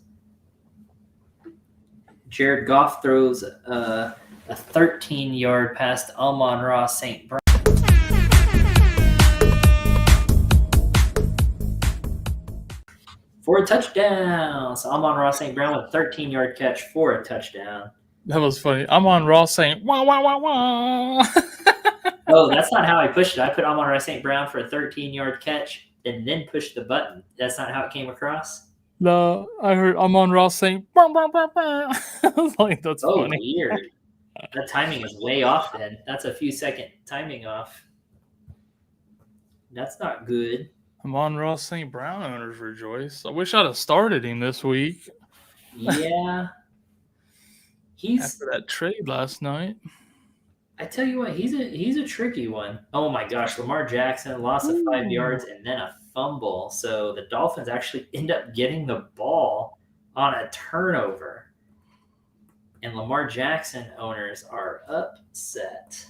Jared Goff throws a 13-yard pass to Amon-Ra St. Brown. For a touchdown. So Amon-Ra St. Brown with a 13-yard catch for a touchdown. That was funny. Amon-Ra saying, wah, wah, wah, wah. Oh, that's not how I pushed it. I put Amon-Ra St. Brown for a 13-yard catch and then pushed the button. That's not how it came across? No, I heard Amon-Ra saying, bah, bah, bah, bah. I was like, that's funny. Weird. That timing is way off then. That's a few second timing off. That's not good. Amon-Ra St. Brown owners rejoice. I wish I'd have started him this week. Yeah. After that trade last night. I tell you what, he's a tricky one. Oh my gosh, Lamar Jackson lost of 5 yards and then a fumble. So the Dolphins actually end up getting the ball on a turnover. And Lamar Jackson owners are upset.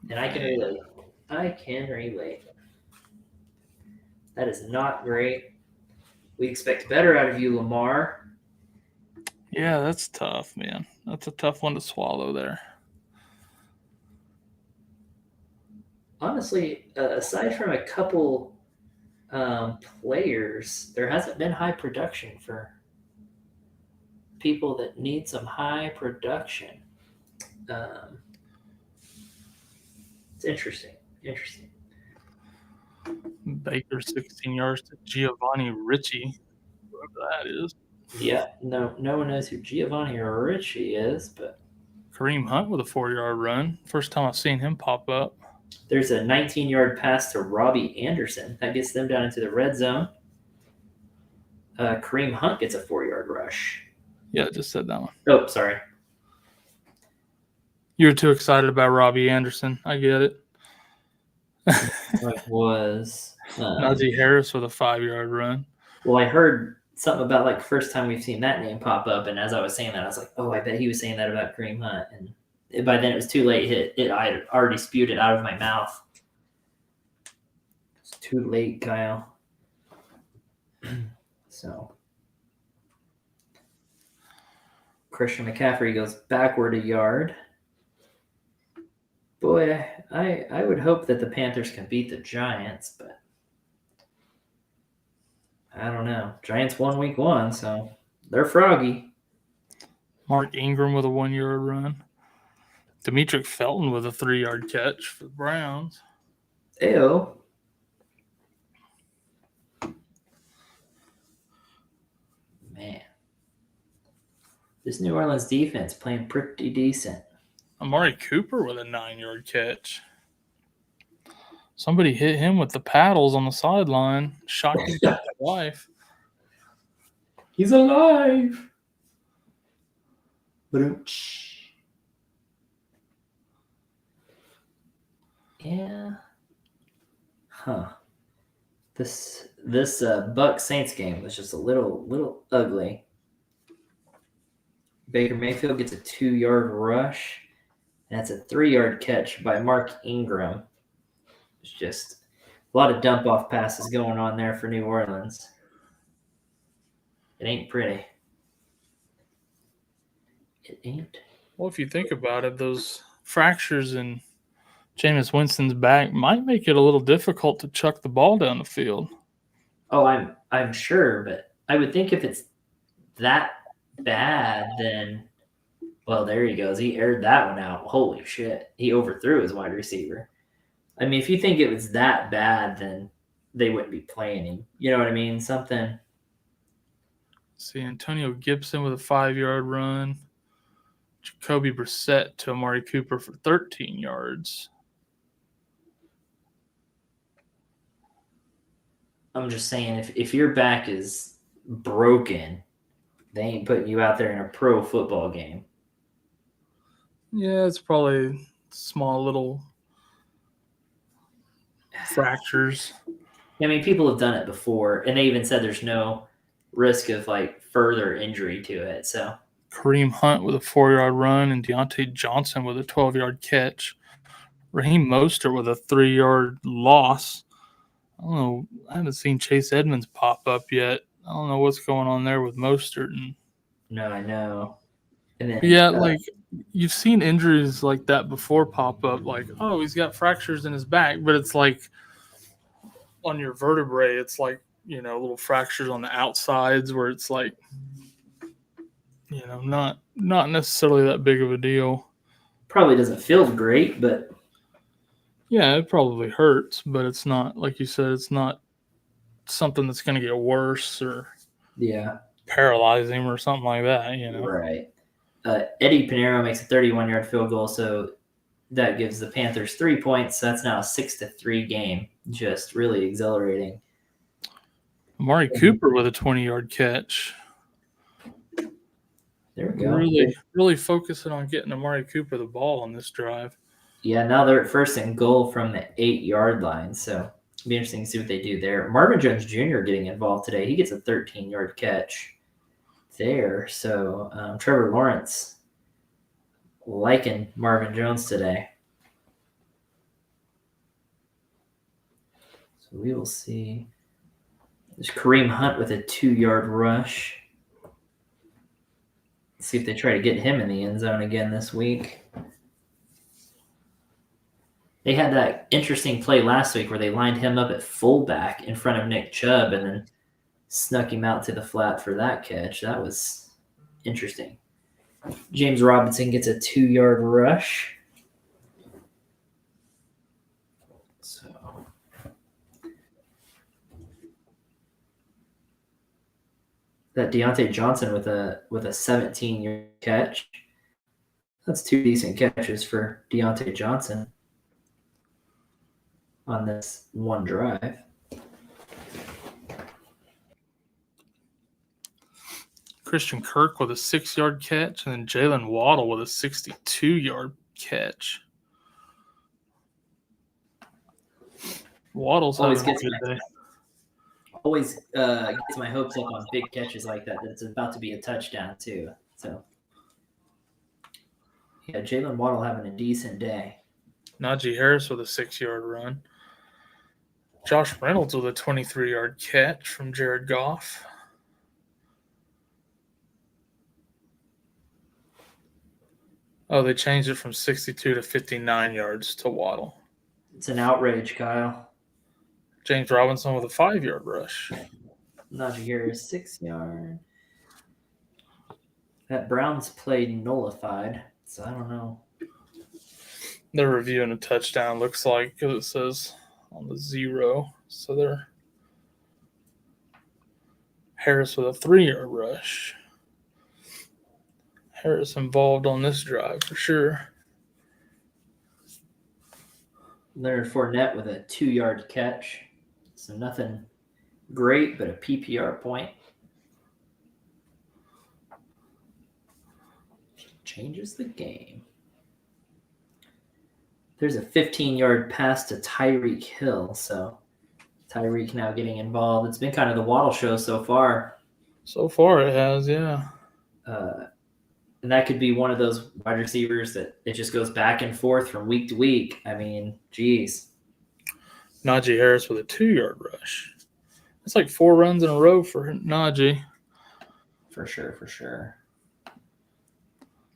And I can relate. That is not great. We expect better out of you, Lamar. Yeah, that's tough, man. That's a tough one to swallow there. Honestly, aside from a couple players, there hasn't been high production for people that need some high production. It's interesting. Baker 16 yards to Giovanni Ricci, whoever that is. Yeah, no one knows who Giovanni Ricci is, but Kareem Hunt with a 4-yard run. First time I've seen him pop up. There's a 19-yard pass to Robbie Anderson. That gets them down into the red zone. Kareem Hunt gets a 4-yard rush. Yeah, I just said that one. Oh, sorry. You were too excited about Robbie Anderson. I get it. What was Najee Harris with a 5-yard run. Well, I heard something about like first time we've seen that name pop up, and as I was saying that, I was like, oh, I bet he was saying that about Kareem Hunt, and by then it was too late. I had already spewed it out of my mouth. It's too late, Kyle. So Christian McCaffrey goes backward a yard. Boy, I would hope that the Panthers can beat the Giants, but I don't know. Giants won week 1, so they're froggy. Mark Ingram with a 1-yard run. Demetric Felton with a 3-yard catch for the Browns. Ew. Man. This New Orleans defense playing pretty decent. Amari Cooper with a 9-yard catch. Somebody hit him with the paddles on the sideline. Shocked him to life. He's alive. Yeah. Huh. This Buck Saints game was just a little ugly. Baker Mayfield gets a 2-yard rush. And that's a 3-yard catch by Mark Ingram. It's just a lot of dump off passes going on there for New Orleans. It ain't pretty. It ain't. Well, if you think about it, those fractures in Jameis Winston's back might make it a little difficult to chuck the ball down the field. Oh, I'm sure, but I would think if it's that bad, then well, there he goes. He aired that one out. Holy shit. He overthrew his wide receiver. I mean, if you think it was that bad, then they wouldn't be playing him. You know what I mean? Something. See Antonio Gibson with a 5-yard run. Jacoby Brissett to Amari Cooper for 13 yards. I'm just saying, if your back is broken, they ain't putting you out there in a pro football game. Yeah, it's probably small little fractures. I mean, people have done it before, and they even said there's no risk of like further injury to it. So Kareem Hunt with a 4-yard run and Deontay Johnson with a 12-yard catch. Raheem Mostert with a 3-yard loss. I don't know. I haven't seen Chase Edmonds pop up yet. I don't know what's going on there with Mostert. no, I know. And then Yeah, like you've seen injuries like that before pop up. Like, oh, he's got fractures in his back, but it's like on your vertebrae, it's like little fractures on the outsides where it's like not necessarily that big of a deal. probably doesn't feel great, but Yeah, it probably hurts, but it's not, like you said, it's not something that's going to get worse or yeah, paralyze him or something like that. Right. Eddie Pinheiro makes a 31-yard field goal, so that gives the Panthers 3 points. So that's now a 6-3 game. Just really exhilarating. Amari Cooper with a 20-yard catch. There we go. Really focusing on getting Amari Cooper the ball on this drive. Yeah, now they're at 1st and goal from the 8-yard line. So it'll be interesting to see what they do there. Marvin Jones Jr. getting involved today. He gets a 13-yard catch there. So Trevor Lawrence liking Marvin Jones today. So we will see. There's Kareem Hunt with a 2-yard rush. Let's see if they try to get him in the end zone again this week. They had that interesting play last week where they lined him up at fullback in front of Nick Chubb and then snuck him out to the flat for that catch. That was interesting. James Robinson gets a 2-yard rush. So that Deontay Johnson with a 17-yard catch. That's 2 decent catches for Deontay Johnson on this one drive. Christian Kirk with a 6-yard catch, and then Jalen Waddle with a 62-yard catch. Waddle's always having a gets good day. Always gets my hopes up on big catches like that. That it's about to be a touchdown too. So yeah, Jalen Waddle having a decent day. Najee Harris with a 6-yard run. Josh Reynolds with a 23-yard catch from Jared Goff. Oh, they changed it from 62 to 59 yards to Waddle. It's an outrage, Kyle. James Robinson with a 5-yard rush. Najee Harris 6-yard. That Browns play nullified, so I don't know. They're reviewing a touchdown, looks like, because it says on the 0. So they're Harris with a 3-yard rush. Harris involved on this drive for sure. Leonard Fournette with a 2-yard catch. So nothing great, but a PPR point. changes the game. There's a 15-yard pass to Tyreek Hill, so Tyreek now getting involved. It's been kind of the Waddle show so far. So far it has, yeah. And that could be one of those wide receivers that it just goes back and forth from week to week. I mean, geez. Najee Harris with a 2-yard rush. It's like 4 runs in a row for Najee. For sure.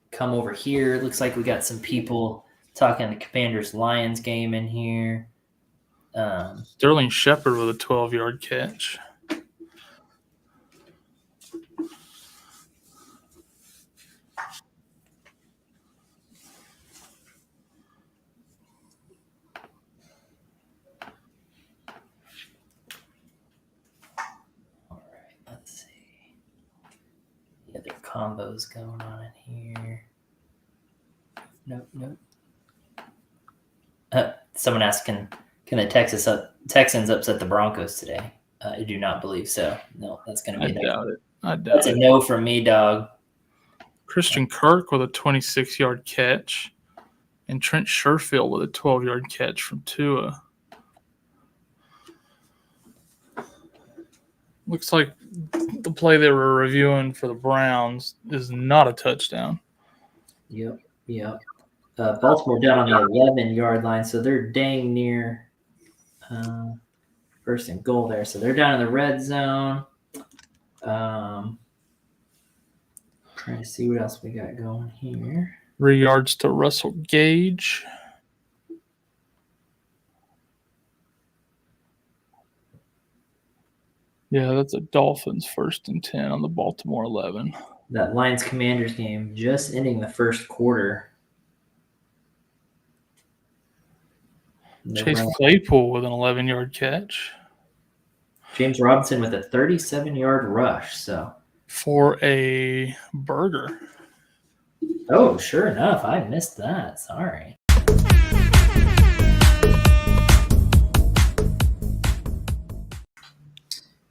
Come over here. It looks like we got some people talking the Commanders-Lions game in here. Sterling Shepard with a 12-yard catch. All right, let's see. The other combos going on in here. Nope. Someone asked, can the Texans upset the Broncos today? I do not believe so. No, that's going to be That's a no from me, dog. Christian Kirk with a 26-yard catch, and Trent Sherfield with a 12-yard catch from Tua. Looks like the play they were reviewing for the Browns is not a touchdown. Yep. Baltimore down on the 11-yard line, so they're dang near first and goal there. So they're down in the red zone. Trying to see what else we got going here. 3 yards to Russell Gage. Yeah, that's a Dolphins 1st and 10 on the Baltimore 11. That Lions-Commanders game just ending the first quarter. Chase Claypool with an 11-yard catch. James Robinson with a 37-yard rush. So for a burger. Oh, sure enough. I missed that. Sorry.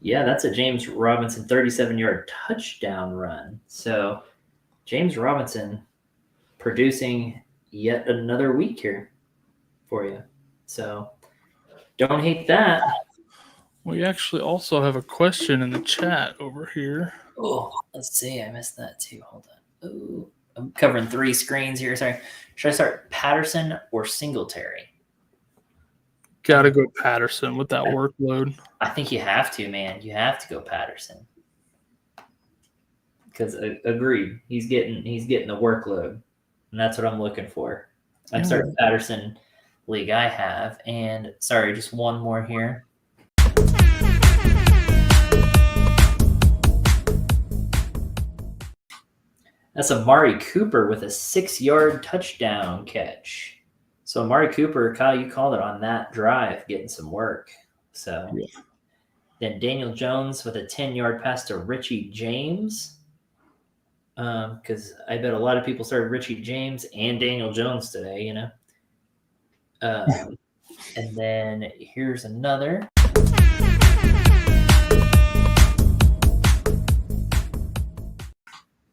Yeah, that's a James Robinson 37-yard touchdown run. So James Robinson producing yet another week here for you. So don't hate that. We actually also have a question in the chat over here. Oh, let's see. I missed that too. Hold on. Oh, I'm covering 3 screens here. Sorry. Should I start Patterson or Singletary? Got to go Patterson with that workload. I think you have to, man. You have to go Patterson. Because agreed, he's getting the workload, and that's what I'm looking for. I'm starting Patterson league I have, and sorry, just one more here. That's Amari Cooper with a 6-yard touchdown catch. So Amari Cooper, Kyle, you called it on that drive, getting some work. So then Daniel Jones with a 10-yard pass to Richie James. Because I bet a lot of people started Richie James and Daniel Jones today, you know. And then here's another.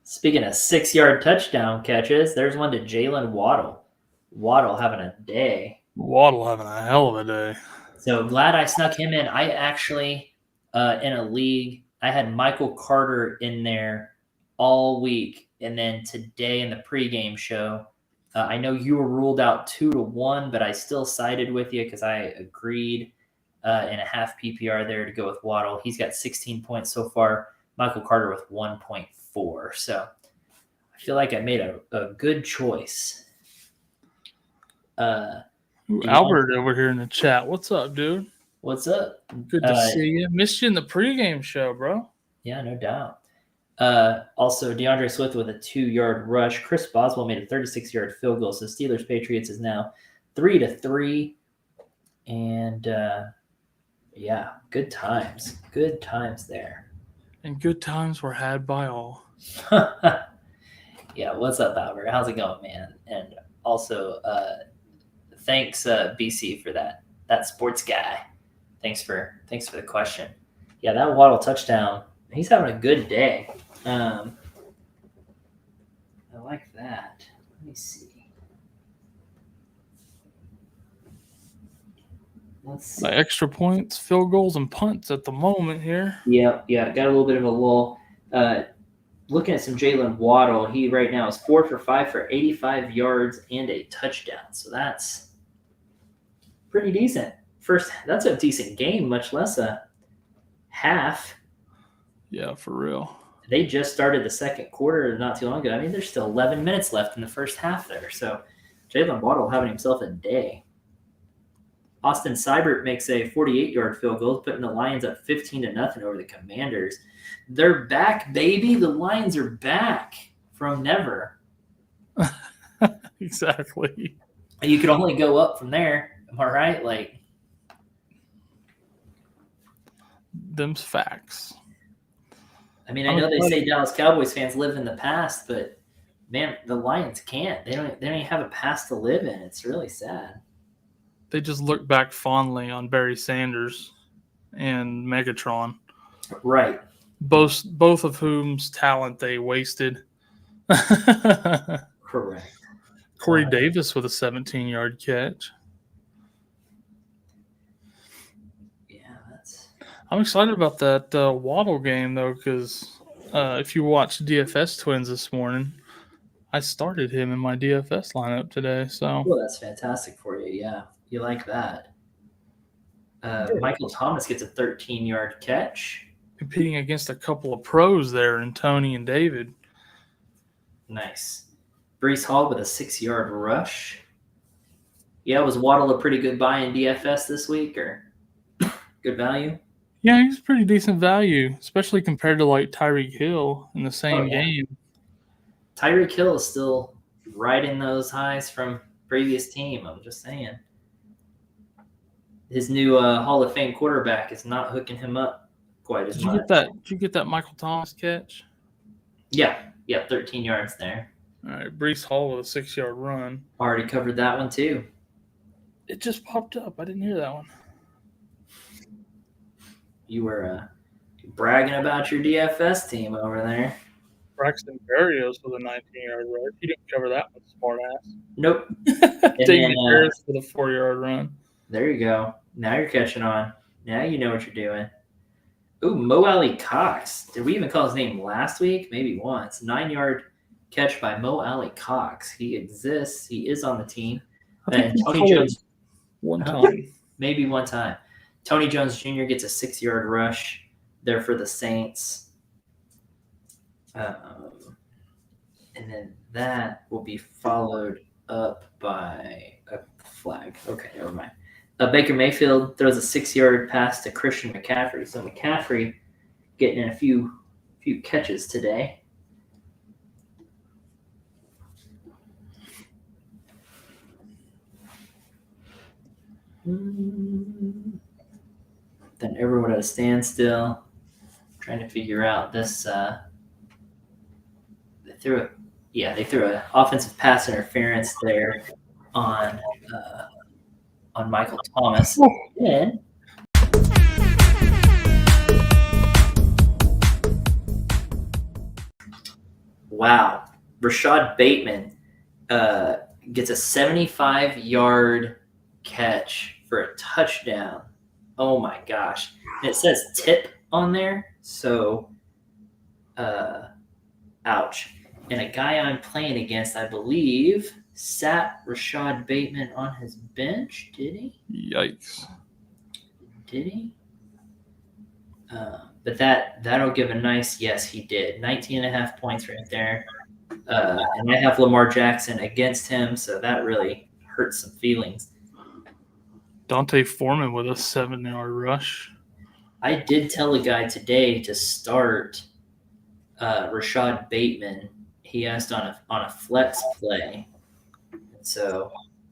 Speaking of 6-yard touchdown catches, there's one to Jalen Waddle. Waddle having a day. Waddle having a hell of a day. So glad I snuck him in. I actually, in a league, I had Michael Carter in there all week. And then today in the pregame show, I know you were ruled out 2-1, but I still sided with you because I agreed in a half PPR there to go with Waddle. He's got 16 points so far. Michael Carter with 1.4. So I feel like I made a good choice. Albert over here in the chat. What's up, dude? What's up? Good to see you. Missed you in the pregame show, bro. Yeah, no doubt. Also, DeAndre Swift with a 2-yard rush. Chris Boswell made a 36-yard field goal. So Steelers Patriots is now 3-3. And yeah, good times. Good times there. And good times were had by all. Yeah, what's up, Albert? How's it going, man? And also, thanks, BC, for that sports guy. Thanks for the question. Yeah, that Waddle touchdown. He's having a good day. I like that. Let me see. Let's see. The extra points, field goals, and punts at the moment here. Yeah, got a little bit of a lull. Looking at some Jalen Waddle, he right now is 4 for 5 for 85 yards and a touchdown. So that's pretty decent. That's a decent game, much less a half. Yeah, for real. They just started the second quarter not too long ago. I mean, there's still 11 minutes left in the first half there. So Jalen Waddle having himself a day. Austin Seibert makes a 48-yard field goal, putting the Lions up 15-0 over the Commanders. They're back, baby. The Lions are back from never. Exactly. You could only go up from there. Am I right? Like, them's facts. I mean, I know they say Dallas Cowboys fans live in the past, but man, the Lions can't. They don't even have a past to live in. It's really sad. They just look back fondly on Barry Sanders and Megatron. Right. Both of whom's talent they wasted. Correct. Corey Davis with a 17-yard catch. Yeah, I'm excited about that Waddle game, though, because if you watched DFS Twins this morning, I started him in my DFS lineup today. So, well, that's fantastic for you. Yeah, you like that. Michael Thomas gets a 13-yard catch. Competing against a couple of pros there in Tony and David. Nice. Brees Hall with a 6-yard rush. Yeah, was Waddle a pretty good buy in DFS this week, or good value? Yeah, he's pretty decent value, especially compared to like Tyreek Hill in the same game. Tyreek Hill is still riding those highs from previous team. I'm just saying. His new Hall of Fame quarterback is not hooking him up quite as much. Did you get that Michael Thomas catch? Yeah, 13 yards there. All right, Brees Hall with a 6-yard run. Already covered that one too. It just popped up. I didn't hear that one. You were bragging about your DFS team over there. Braxton Berrios with a 19-yard run. You didn't cover that one, smart ass. Nope. David Harris with a 4-yard run. There you go. Now you're catching on. Now you know what you're doing. Ooh, Mo Alley Cox. Did we even call his name last week? Maybe once. 9-yard catch by Mo Alley Cox. He exists. He is on the team. And Tony Jones. One time. Maybe one time. Tony Jones Jr. gets a 6-yard rush there for the Saints. And then that will be followed up by a flag. Okay, never mind. Baker Mayfield throws a 6-yard pass to Christian McCaffrey. So McCaffrey getting in a few catches today. Then everyone at a standstill, trying to figure out this. They threw an offensive pass interference there on Michael Thomas. And wow, Rashad Bateman gets a 75-yard catch for a touchdown. Oh my gosh. And it says tip on there. So, ouch. And a guy I'm playing against, I believe, sat Rashad Bateman on his bench. Did he? Yikes. Did he? But that'll give a nice, yes, he did. 19.5 points right there. And I have Lamar Jackson against him, so that really hurts some feelings. Dante Foreman with a 7-yard rush. I did tell a guy today to start Rashad Bateman. He asked on a flex play. So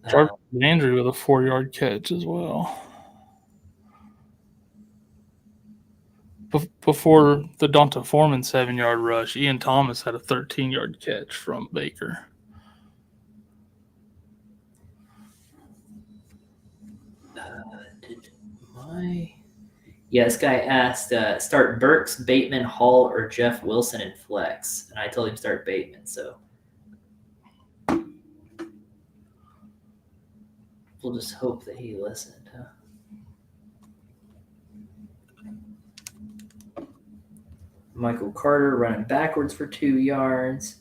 Jarvis Landry with a 4-yard catch as well. Before the Dante Foreman 7-yard rush, Ian Thomas had a 13-yard catch from Baker. This guy asked start Burks, Bateman, Hall, or Jeff Wilson in flex, and I told him start Bateman. So We'll just hope that he listened, huh? Michael Carter running backwards for 2 yards.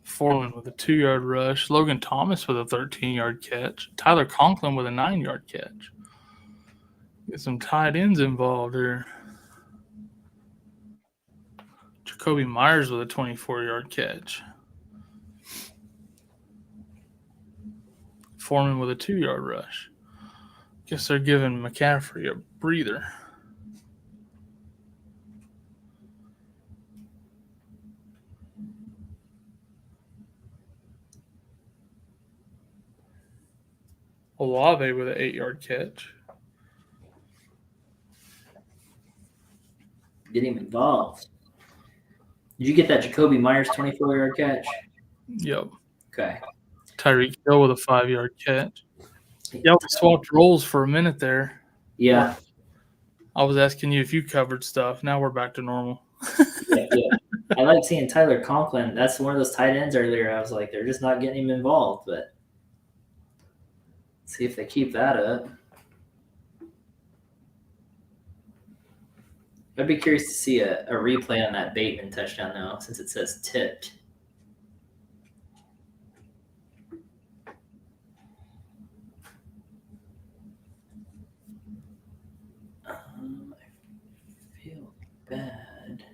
Foreman with a 2-yard rush. Logan Thomas with a 13-yard catch. Tyler Conklin with a 9-yard catch. Get some tight ends involved here. Jacoby Myers with a 24-yard catch. Foreman with a 2-yard rush. Guess they're giving McCaffrey a breather. Olave with an 8-yard catch. Get him involved. Did you get that Jacoby Myers 24-yard catch? Yep. Okay. Tyreek Hill with a 5-yard catch. Yeah, we swapped roles for a minute there. Yeah. I was asking you if you covered stuff. Now we're back to normal. Yeah. I like seeing Tyler Conklin. That's one of those tight ends earlier. I was like, they're just not getting him involved, but see if they keep that up. I'd be curious to see a replay on that Bateman touchdown, though, since it says tipped. I feel bad.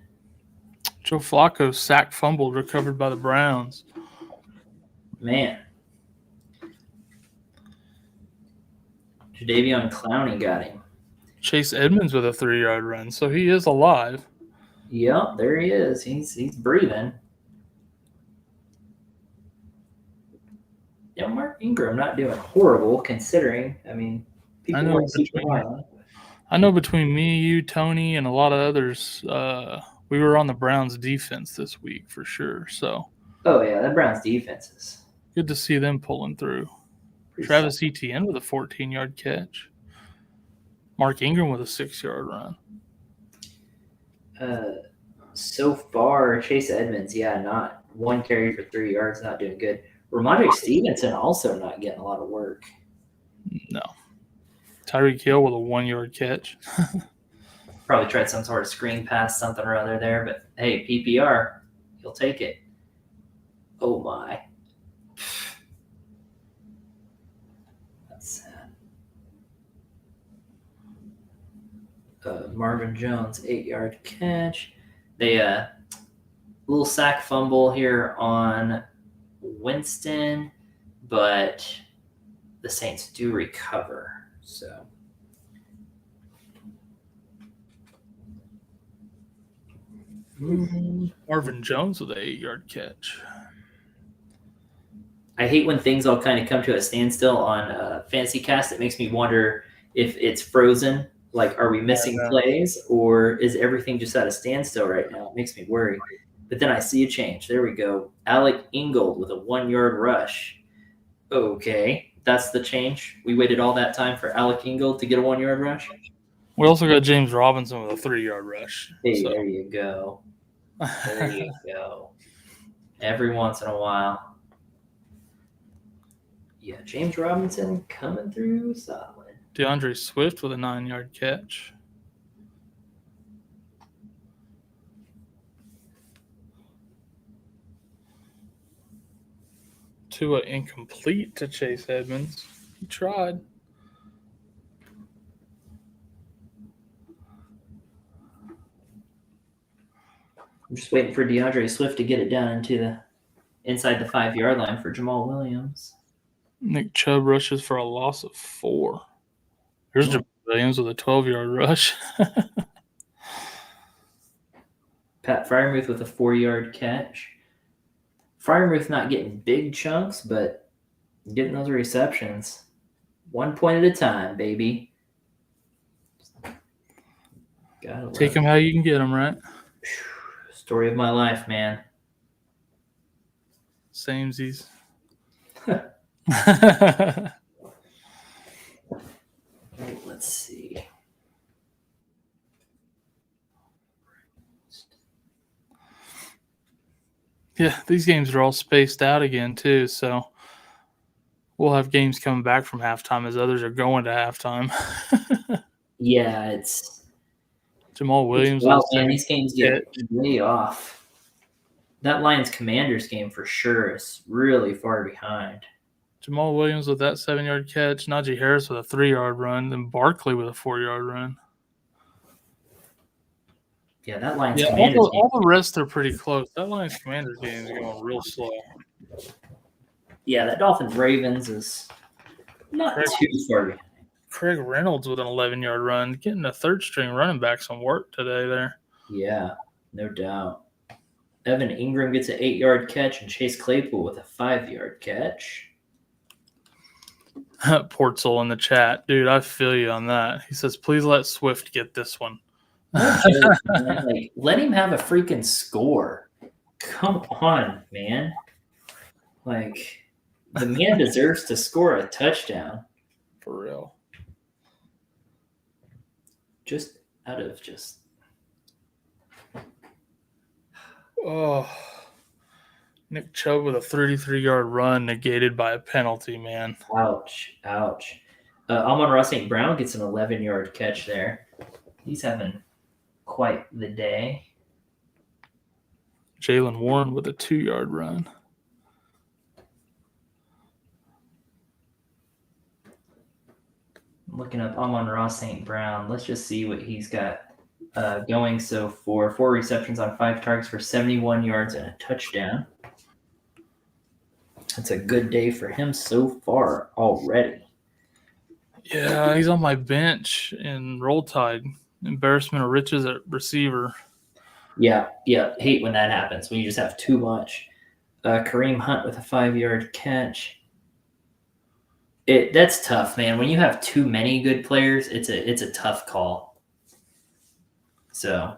Joe Flacco sack fumbled recovered by the Browns. Man. Jadeveon Clowney got him. Chase Edmonds with a 3-yard run, so he is alive. Yep, there he is. He's breathing. Yeah, Mark Ingram not doing horrible considering. I mean, people were super high on it. I know between me, you, Tony, and a lot of others, we were on the Browns defense this week for sure. So. Oh yeah, that Browns defense is good to see them pulling through. Travis Etienne with a 14-yard catch. Mark Ingram with a 6-yard run. So far, Chase Edmonds, not 1 carry for 3 yards, not doing good. Ramondre Stevenson also not getting a lot of work. No. Tyreek Hill with a 1-yard catch. Probably tried some sort of screen pass, something or other there, but hey, PPR, he'll take it. Oh my. That's sad. Marvin Jones, 8-yard catch. They little sack fumble here on Winston, but the Saints do recover. So Marvin Jones with an 8-yard catch. I hate when things all kind of come to a standstill on Fantasy Cast. It makes me wonder if it's frozen. Like, are we missing plays, or is everything just at a standstill right now? It makes me worry. But then I see a change. There we go. Alec Ingold with a 1-yard rush. Okay, that's the change. We waited all that time for Alec Ingold to get a 1-yard rush. We also got James Robinson with a 3-yard rush. Hey, there you go. There you go. Every once in a while. Yeah, James Robinson coming through solid. DeAndre Swift with a 9-yard catch. Tua incomplete to Chase Edmonds. He tried. I'm just waiting for DeAndre Swift to get it down into the inside the 5-yard line for Jamal Williams. Nick Chubb rushes for a loss of 4. Here's Jamal Williams with a 12-yard rush. Pat Freiermuth with a 4-yard catch. Freiermuth not getting big chunks, but getting those receptions. 1 point at a time, baby. Take them how you can get them, right? Story of my life, man. Samesies. Let's see. Yeah, these games are all spaced out again, too. So we'll have games coming back from halftime as others are going to halftime. Yeah, it's Jamal Williams with wow, a man. 7 These games catch. get way off. That Lions Commanders game for sure is really far behind. Jamal Williams with that 7-yard catch. Najee Harris with a 3-yard run. Then Barkley with a 4-yard run. Yeah, that Lions Yeah, Commanders game. all the rest are pretty close. That Lions Commanders game is going real slow. Yeah, that Dolphins Ravens is not too far behind. Craig Reynolds with an 11-yard run, getting the third string running back some work today there. Yeah, no doubt. Evan Ingram gets an 8-yard catch, and Chase Claypool with a 5-yard catch. Portzel in the chat, dude, I feel you on that. He says, "Please let Swift get this one." No joke, man. Like, let him have a freaking score. Come on, man. Like, the man deserves to score a touchdown. For real. Just out of just. Oh, Nick Chubb with a 33-yard run negated by a penalty, man. Ouch, ouch. Amon-Ra St. Brown gets an 11-yard catch there. He's having quite the day. Jalen Warren with a 2-yard run. I'm looking up Amon-Ra St. Brown. Let's just see what he's got going so far. 4 receptions on 5 targets for 71 yards and a touchdown. That's a good day for him so far already. Yeah, he's on my bench in Roll Tide. Embarrassment of riches at receiver. Yeah. Hate when that happens, when you just have too much. Kareem Hunt with a 5-yard catch. That's tough, man. When you have too many good players, it's a tough call. So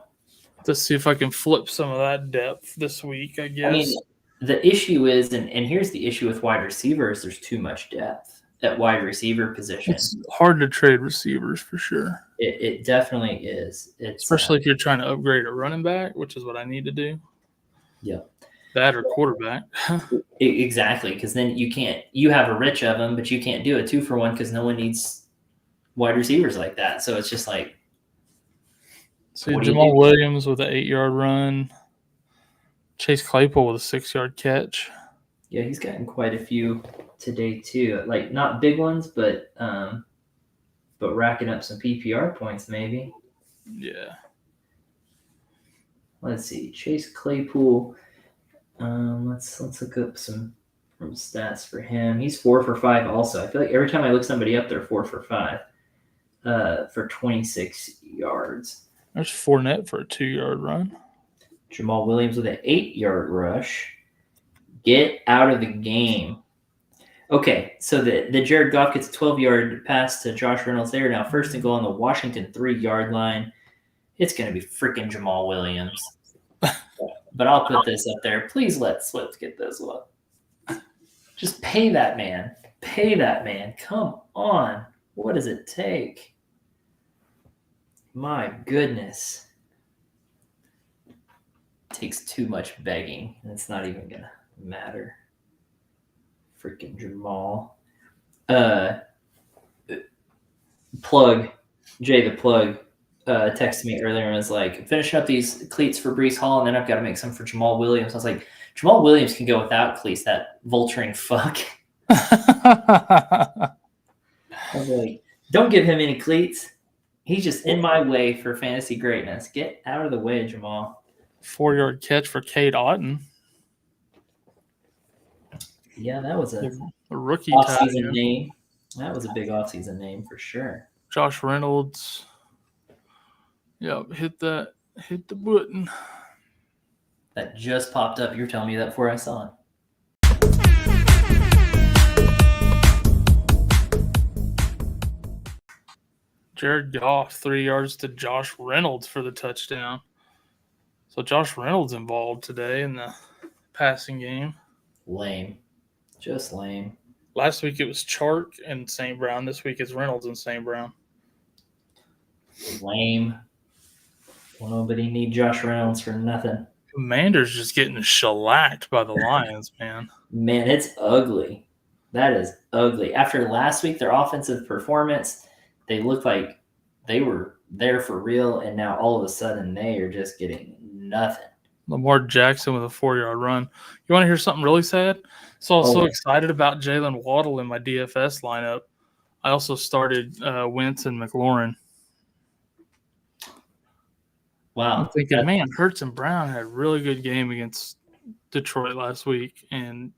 let's see if I can flip some of that depth this week, I guess. I mean, the issue is, and here's the issue with wide receivers, there's too much depth at wide receiver position. It's hard to trade receivers for sure. It definitely is. Especially if you're trying to upgrade a running back, which is what I need to do. Yeah. That or quarterback. Exactly, because then you have a rich of them, but you can't do a 2-for-1 because no one needs wide receivers like that. So it's just like. See, Jamal Williams with an 8-yard run. Chase Claypool with a 6-yard catch. Yeah, he's gotten quite a few today too. Like not big ones, but racking up some PPR points maybe. Yeah. Let's see, Chase Claypool. Let's look up some stats for him. He's 4 for 5 also. I feel like every time I look somebody up, they're 4 for 5 for 26 yards. There's Fournette for a 2-yard run. Jamal Williams with an 8-yard rush. Get out of the game. Okay, so the Jared Goff gets a 12-yard pass to Josh Reynolds there. Now 1st and goal on the Washington 3-yard line. It's going to be freaking Jamal Williams. But I'll put this up there. Please let Swift get this one. Just pay that man. Pay that man. Come on. What does it take? My goodness. It takes too much begging, and it's not even going to matter. Freaking Jamal. Plug. Jay the Plug. Texted me earlier and was like, finishing up these cleats for Breece Hall, and then I've got to make some for Jamal Williams. I was like, Jamal Williams can go without cleats, that vulturing fuck. I was like, don't give him any cleats. He's just in my way for fantasy greatness. Get out of the way, Jamal. 4-yard catch for Cade Otton. Yeah, that was a rookie offseason name. That was a big offseason name for sure. Josh Reynolds. Yep, hit the button. That just popped up. You're telling me that before I saw it. Jared Goff, 3 yards to Josh Reynolds for the touchdown. So Josh Reynolds involved today in the passing game. Lame. Just lame. Last week it was Chark and St. Brown. This week it's Reynolds and St. Brown. Lame. Nobody need Josh Reynolds for nothing. Commanders just getting shellacked by the Lions, man. Man, it's ugly. That is ugly. After last week, their offensive performance, they looked like they were there for real, and now all of a sudden they are just getting nothing. Lamar Jackson with a 4-yard run. You want to hear something really sad? So I was so Oh. excited about Jalen Waddle in my DFS lineup. I also started Wentz and McLaurin. Wow. I'm thinking, man, Hurts and Brown had a really good game against Detroit last week, and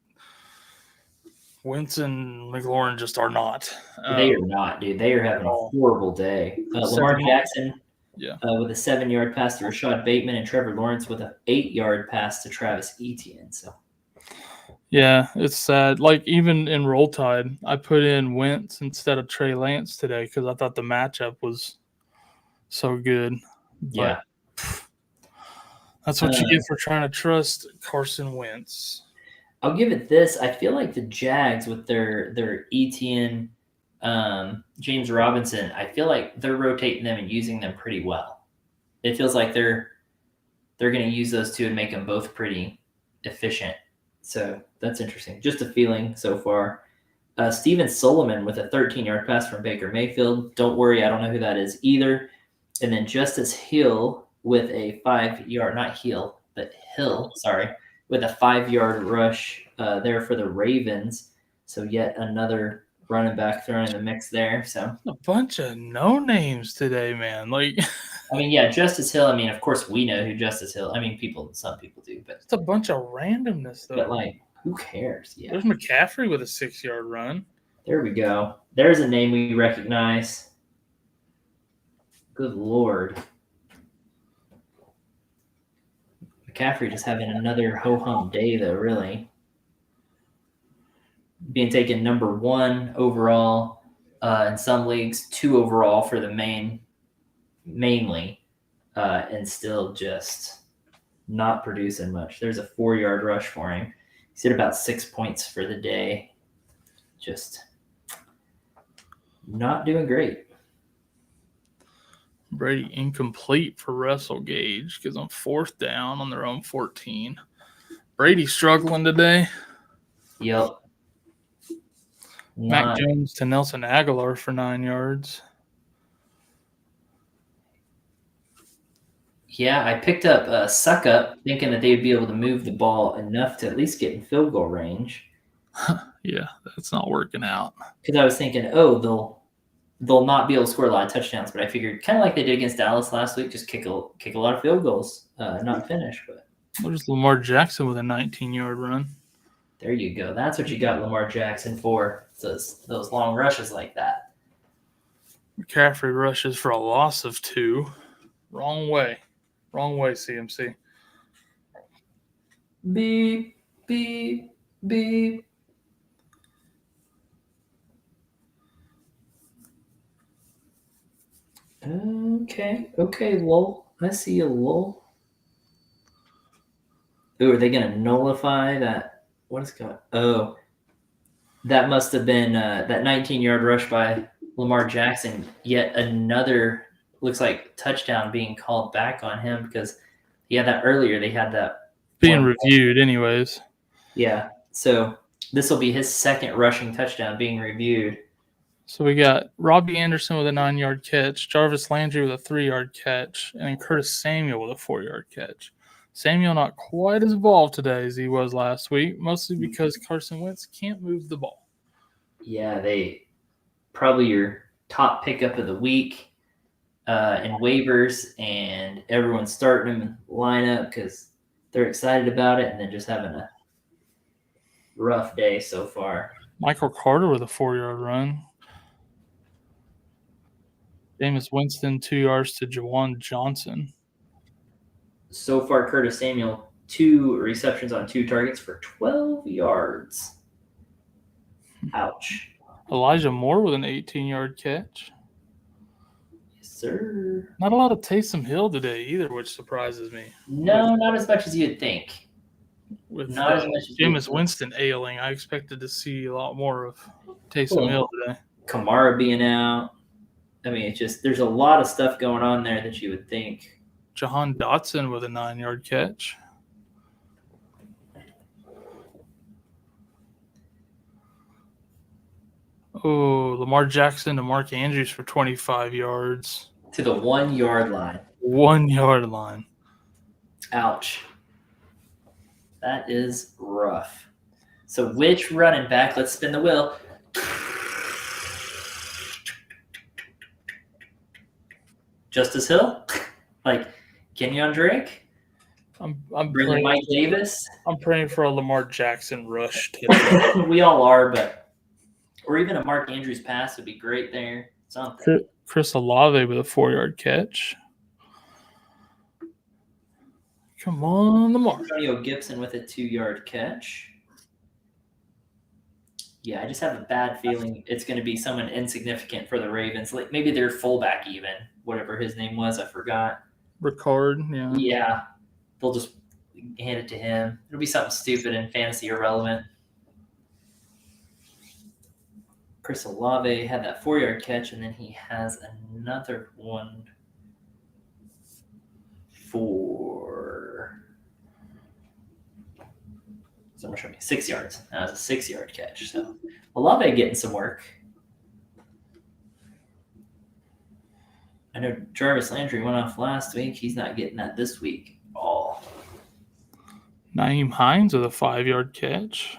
Wentz and McLaurin just are not. They are not, dude. They are having a horrible day. Lamar Jackson with a 7-yard pass to Rashad Bateman, and Trevor Lawrence with an 8-yard pass to Travis Etienne. So, yeah, it's sad. Like, even in Roll Tide, I put in Wentz instead of Trey Lance today because I thought the matchup was so good. Yeah. But that's what you get for trying to trust Carson Wentz. I'll give it this. I feel like the Jags with their Etienne, James Robinson, I feel like they're rotating them and using them pretty well. It feels like they're going to use those two and make them both pretty efficient. So that's interesting. Just a feeling so far. Steven Solomon with a 13-yard pass from Baker Mayfield. Don't worry, I don't know who that is either. And then Justice Hill with a 5-yard, not Hill, but Hill, sorry, with a 5-yard rush there for the Ravens. So yet another running back thrown in the mix there. So a bunch of no names today, man. Like, I mean, yeah, Justice Hill. I mean, of course we know who Justice Hill. I mean, some people do, but it's a bunch of randomness though. But like, who cares? Yeah. There's McCaffrey with a 6-yard run. There we go. There's a name we recognize. Good Lord. McCaffrey just having another ho-hum day, though, really. Being taken number 1 overall in some leagues, 2 overall for the mainly, and still just not producing much. There's a 4-yard rush for him. He's at about 6 points for the day. Just not doing great. Brady incomplete for Russell Gage because on 4th down on their own 14. Brady struggling today. Yep. Mac Jones to Nelson Aguilar for 9 yards. Yeah, I picked up Suck Up thinking that they'd be able to move the ball enough to at least get in field goal range. Yeah, that's not working out. Because I was thinking, oh, they'll not be able to score a lot of touchdowns, but I figured kind of like they did against Dallas last week, just kick a lot of field goals, not finish. But there's Lamar Jackson with a 19-yard run. There you go. That's what you got Lamar Jackson for. Those long rushes like that. McCaffrey rushes for a loss of 2. Wrong way, CMC. Beep, beep, beep. Okay, lol. I see you, lol. Ooh, are they going to nullify that? What is going on? Oh, that must have been that 19-yard rush by Lamar Jackson. Yet another, looks like, touchdown being called back on him because he had that earlier. They had that. Being reviewed anyways. Yeah, so this will be his second rushing touchdown being reviewed. So we got Robbie Anderson with a 9-yard catch, Jarvis Landry with a 3-yard catch, and then Curtis Samuel with a 4-yard catch. Samuel not quite as involved today as he was last week, mostly because Carson Wentz can't move the ball. Yeah, they probably your top pickup of the week in waivers, and everyone's starting him in the lineup because they're excited about it, and then just having a rough day so far. Michael Carter with a 4-yard run. Jameis Winston, 2 yards to Jawan Johnson. So far, Curtis Samuel, 2 receptions on 2 targets for 12 yards. Ouch. Elijah Moore with an 18-yard catch. Yes, sir. Not a lot of Taysom Hill today either, which surprises me. No, not as much as you'd think. With not as much as Jameis Winston ailing, I expected to see a lot more of Taysom Hill today. Kamara being out. I mean, it's just there's a lot of stuff going on there that you would think. Jahan Dotson with a 9-yard catch. Oh, Lamar Jackson to Mark Andrews for 25 yards. To the 1 yard line. 1 yard line. Ouch. That is rough. So which running back? Let's spin the wheel. Justice Hill? Like Kenyon Drake? I'm Bringing praying, Mike Davis? I'm praying for a Lamar Jackson rush today. We all are, but or even a Mark Andrews pass would be great there. Something. Chris Olave with a 4-yard catch. Come on, Lamar. Antonio Gibson with a 2-yard catch. Yeah, I just have a bad feeling it's going to be someone insignificant for the Ravens. Like maybe their fullback even, whatever his name was, I forgot. Ricard, yeah. Yeah, they'll just hand it to him. It'll be something stupid and fantasy irrelevant. Chris Olave had that 4-yard catch, and then he has another one for someone showed me 6 yards. That was a 6-yard catch. So Olave getting some work. I know Jarvis Landry went off last week. He's not getting that this week at all. Naeem Hines with a 5-yard catch.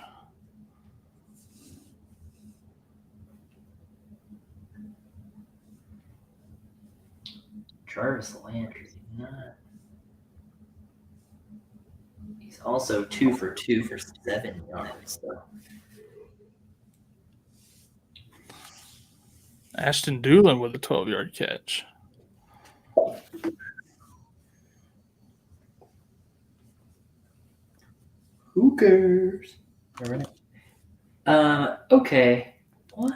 Jarvis Landry, not. He's also 2 for 2 for 7 yards. So. Ashton Doolin with a 12-yard catch. Who cares? Okay. What?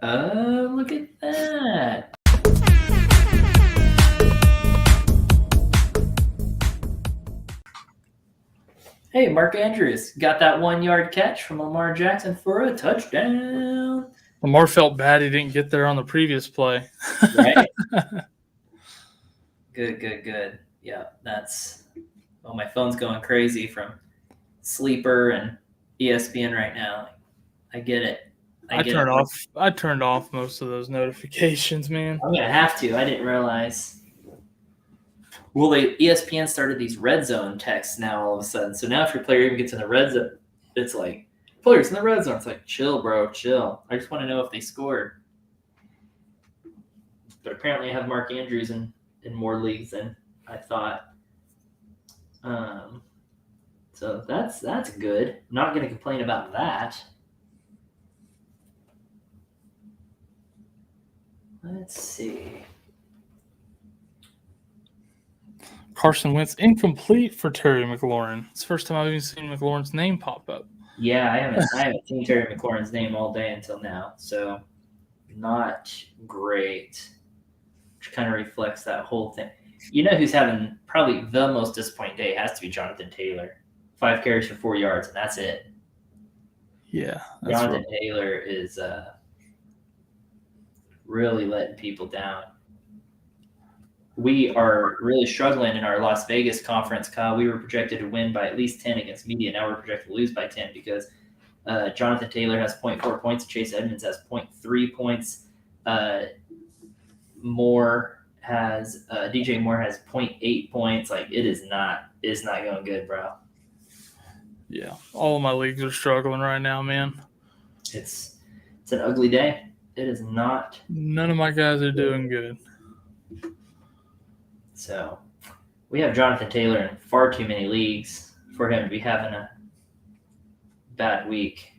Look at that. Hey, Mark Andrews got that 1-yard catch from Lamar Jackson for a touchdown. Lamar felt bad he didn't get there on the previous play. Right? Good. Yeah, that's. Well, my phone's going crazy from Sleeper and ESPN right now. I get it. I turned off most of those notifications, man. I'm gonna have to. I didn't realize. Well, ESPN started these red zone texts now all of a sudden. So now if your player even gets in the red zone, it's like players in the red zone. It's like chill, bro, chill. I just want to know if they scored. But apparently, I have Mark Andrews in more leagues than I thought. So that's good. Not going to complain about that. Let's see. Carson Wentz incomplete for Terry McLaurin. It's the first time I've even seen McLaurin's name pop up. Yeah, I haven't seen Terry McLaurin's name all day until now. So not great. Which kind of reflects that whole thing. You know who's having probably the most disappointing day has to be Jonathan Taylor. 5 carries for 4 yards, and that's it. Yeah. Jonathan Taylor is really letting people down. We are really struggling in our Las Vegas conference, Kyle. We were projected to win by at least 10 against media. Now we're projected to lose by 10 because Jonathan Taylor has 0.4 points. Chase Edmonds has 0.3 points. DJ Moore has 0.8 points. Like it's not going good, bro. Yeah, all of my leagues are struggling right now, man. It's an ugly day. It is not. None of my guys are doing good. So we have Jonathan Taylor in far too many leagues for him to be having a bad week.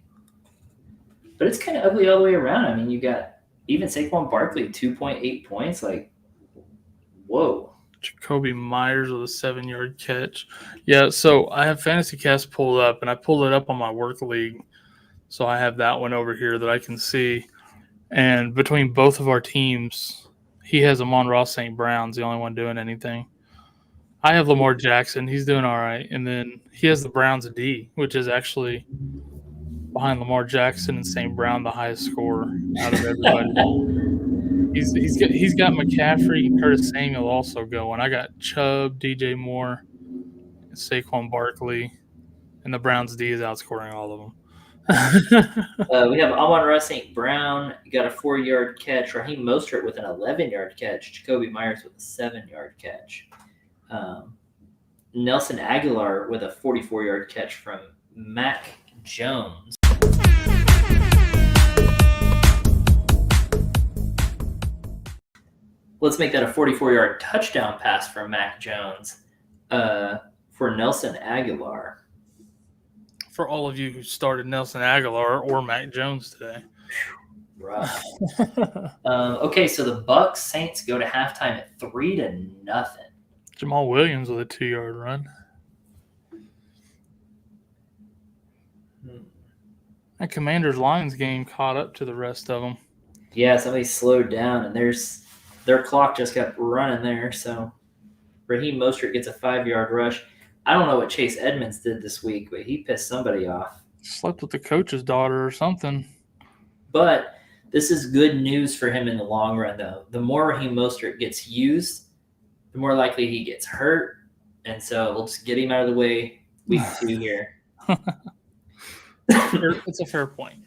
But it's kind of ugly all the way around. I mean, you got even Saquon Barkley, 2.8 points. Like, whoa. Jacoby Myers with a 7-yard catch. Yeah, so I have Fantasy Cast pulled up, and I pulled it up on my work league. So I have that one over here that I can see. And between both of our teams, he has Amon-Ra St. Brown's the only one doing anything. I have Lamar Jackson. He's doing all right. And then he has the Browns D, which is actually behind Lamar Jackson and St. Brown, the highest scorer out of everybody. He's got McCaffrey and Curtis Samuel also going. I got Chubb, DJ Moore, and Saquon Barkley, and the Browns D is outscoring all of them. We have Amon-Ra St. Brown got a 4-yard catch. Raheem Mostert with an 11-yard catch. Jacoby Myers with a 7-yard catch. Nelson Aguilar with a 44-yard catch from Mac Jones. Let's make that a 44-yard touchdown pass from Mac Jones for Nelson Aguilar. For all of you who started Nelson Aguilar or Mac Jones today. Rough. Okay, so the Bucks Saints go to halftime at 3-0. Jamal Williams with a 2-yard run. That Commanders Lions game caught up to the rest of them. Yeah, somebody slowed down, and their clock just kept running there. So Raheem Mostert gets a 5-yard rush. I don't know what Chase Edmonds did this week, but he pissed somebody off. Slept with the coach's daughter or something. But this is good news for him in the long run, though. The more Raheem Mostert gets used, the more likely he gets hurt. And so we'll just get him out of the way week 2 here. It's a fair point.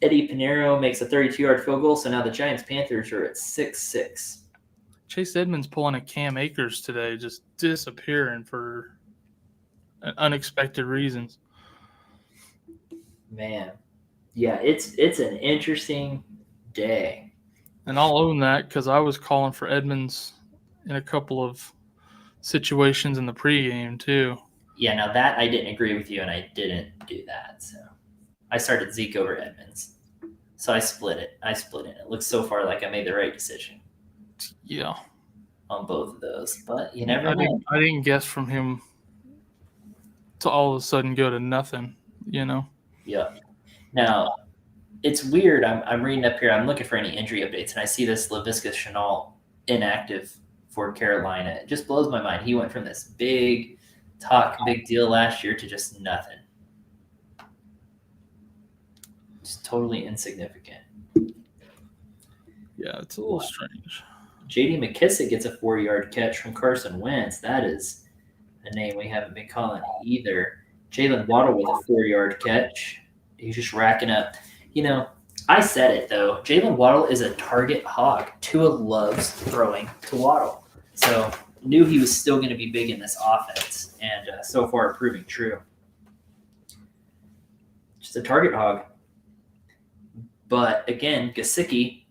Eddie Pinheiro makes a 32-yard field goal, so now the Giants-Panthers are at 6-6. Chase Edmonds pulling a Cam Akers today, just disappearing for unexpected reasons. Man, yeah, it's an interesting day. And I'll own that because I was calling for Edmonds in a couple of situations in the pregame too. Yeah, now that I didn't agree with you, and I didn't do that. So I started Zeke over Edmonds. So I split it. It looks so far like I made the right decision. Yeah. On both of those. But you never know. I didn't guess from him to all of a sudden go to nothing, you know? Yeah. Now, it's weird. I'm reading up here. I'm looking for any injury updates, and I see this Laviska Shenault inactive for Carolina. It just blows my mind. He went from this big deal last year to just nothing. Just totally insignificant. Yeah, it's a little strange. J.D. McKissick gets a 4-yard catch from Carson Wentz. That is a name we haven't been calling either. Jalen Waddle with a 4-yard catch. He's just racking up. You know, I said it, though. Jalen Waddle is a target hog. Tua loves throwing to Waddle. So knew he was still going to be big in this offense, and so far proving true. Just a target hog. But, again, Gesicki,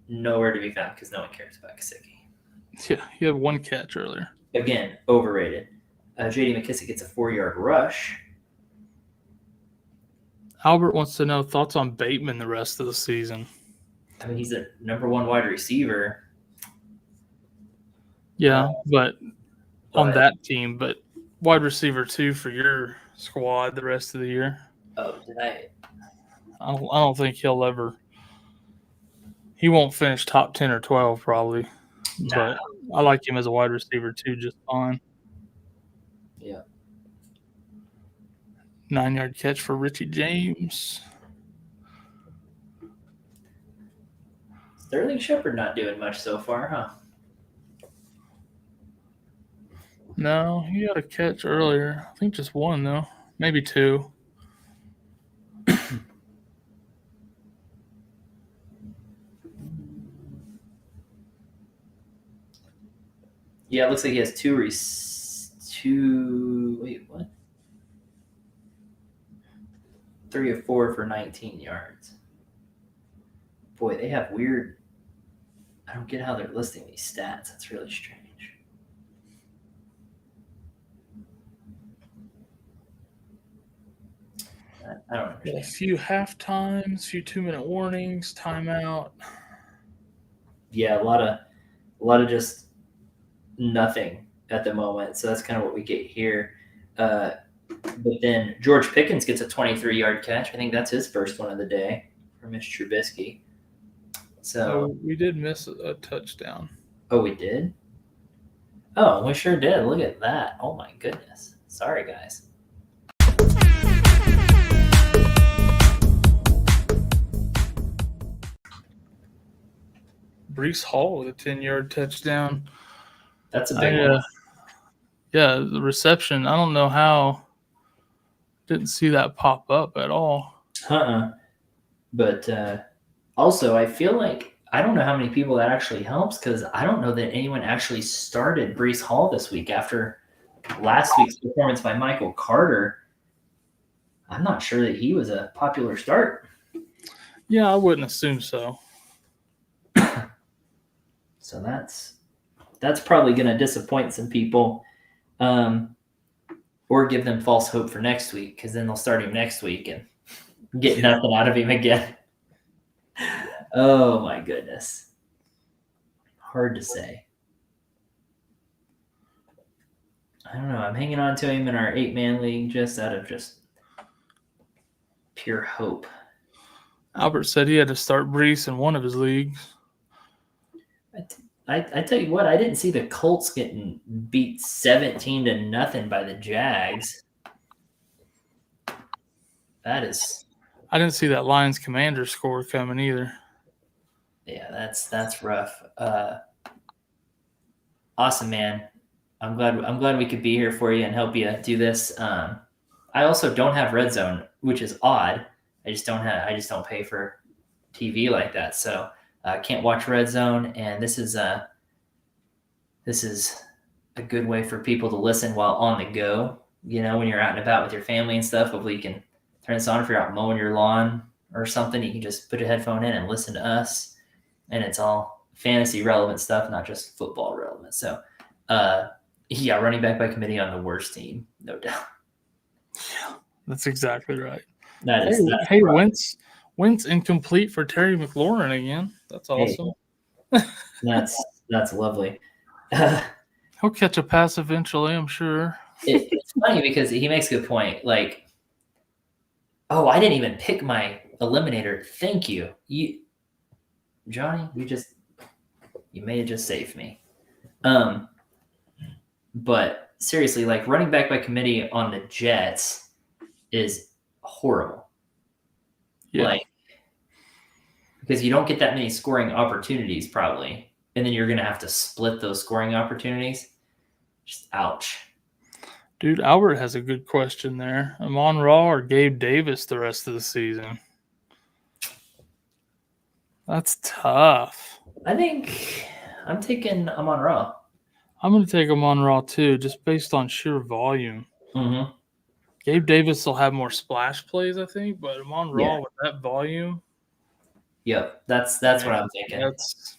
nowhere to be found because no one cares about Gesicki. Yeah, he had 1 catch earlier. Again, overrated. J.D. McKissick gets a 4-yard rush. Albert wants to know thoughts on Bateman the rest of the season. I mean, he's a number 1 wide receiver. Yeah, but on that team, but wide receiver 2 for your squad the rest of the year. Oh, did I? I don't think he'll ever. He won't finish top 10 or 12 probably, but I like him as a wide receiver too, just fine. Yeah. 9-yard catch for Richie James. Sterling Shepard not doing much so far, huh? No, he had a catch earlier. I think just 1 though, maybe 2. Yeah, it looks like he has 2. Wait, what? 3 or 4 for 19 yards. Boy, they have weird. I don't get how they're listing these stats. That's really strange. I don't understand. A few half times, a few 2-minute warnings, timeout. Yeah, a lot of just nothing at the moment. So that's kind of what we get here. But then George Pickens gets a 23-yard catch. I think that's his first one of the day for Mitch Trubisky. So we did miss a touchdown. Oh, we did? Oh, we sure did. Look at that. Oh my goodness. Sorry, guys. Breece Hall with a 10-yard touchdown. That's a big one. Yeah, the reception. I don't know how Didn't see that pop up at all. But also, I feel like I don't know how many people that actually helps because I don't know that anyone actually started Brees Hall this week after last week's performance by Michael Carter. I'm not sure that he was a popular start. Yeah, I wouldn't assume so. So that's probably going to disappoint some people, or give them false hope for next week because then they'll start him next week and get nothing out of him again. Oh my goodness. Hard to say. I don't know. I'm hanging on to him in our 8-man league just out of just pure hope. Albert said he had to start Brees in one of his leagues. I tell you what, I didn't see the Colts getting beat 17-0 by the Jags. That is. I didn't see that Lions Commander score coming either. Yeah, that's rough. Awesome, man. I'm glad we could be here for you and help you do this. I also don't have Red Zone, which is odd. I just don't pay for TV like that, so I can't watch Red Zone. And this is a good way for people to listen while on the go. You know, when you're out and about with your family and stuff. Hopefully, you can turn this on if you're out mowing your lawn or something. You can just put a headphone in and listen to us, and it's all fantasy relevant stuff, not just football relevant. So, yeah, running back by committee on the worst team, no doubt. Yeah, that's exactly right. That's Wentz incomplete for Terry McLaurin again. That's awesome. That's lovely. He'll catch a pass eventually, I'm sure. It's funny because he makes a good point. Like, oh, I didn't even pick my eliminator. Thank you. Johnny, you may have just saved me. But seriously, like running back by committee on the Jets is horrible. Yeah. Like, because you don't get that many scoring opportunities probably, and then you're going to have to split those scoring opportunities. Just ouch. Dude, Albert has a good question there. Amon-Ra or Gabe Davis the rest of the season? That's tough. I think I'm taking Amon-Ra. I'm going to take Amon-Ra too, just based on sheer volume. Mm-hmm. Gabe Davis will have more splash plays, I think, but Amon-Ra with that volume. Yep, that's what I'm thinking. That's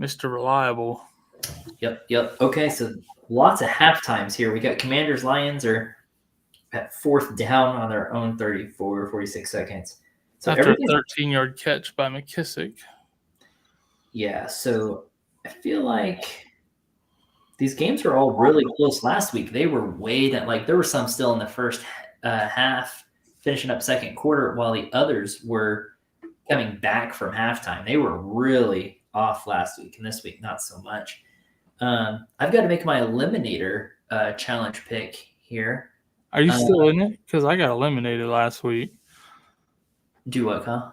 Mr. Reliable. Yep. Okay, so lots of halftimes here. We got Commanders. Lions are at fourth down on their own 34 or 46 seconds. So after a 13-yard catch by McKissick. Yeah, so I feel like these games were all really close last week. They were way down. Like there were some still in the first half, finishing up second quarter, while the others were coming back from halftime. They were really off last week, and this week not so much. I've got to make my eliminator challenge pick here. Are you still in it? Because I got eliminated last week. Do what, huh?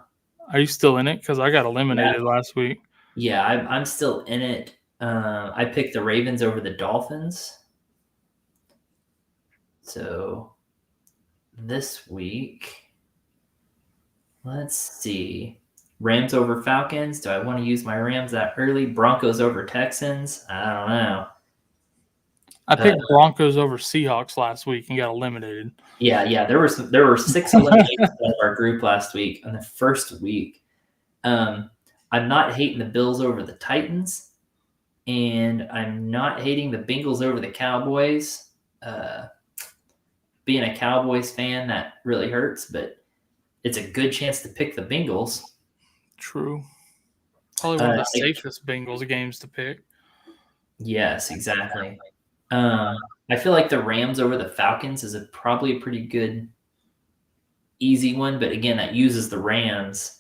Are you still in it? Because I got eliminated last week. Yeah, I'm still in it. I picked the Ravens over the Dolphins. So this week, let's see. Rams over Falcons. Do I want to use my Rams that early? Broncos over Texans. I don't know. I picked Broncos over Seahawks last week and got eliminated. Yeah. There were 6 eliminations of our group last week on the first week. I'm not hating the Bills over the Titans, and I'm not hating the Bengals over the Cowboys. Being a Cowboys fan, that really hurts, but it's a good chance to pick the Bengals. True. Probably one of the safest Bengals games to pick. Yes, exactly. I feel like the Rams over the Falcons is probably a pretty good, easy one, but again, that uses the Rams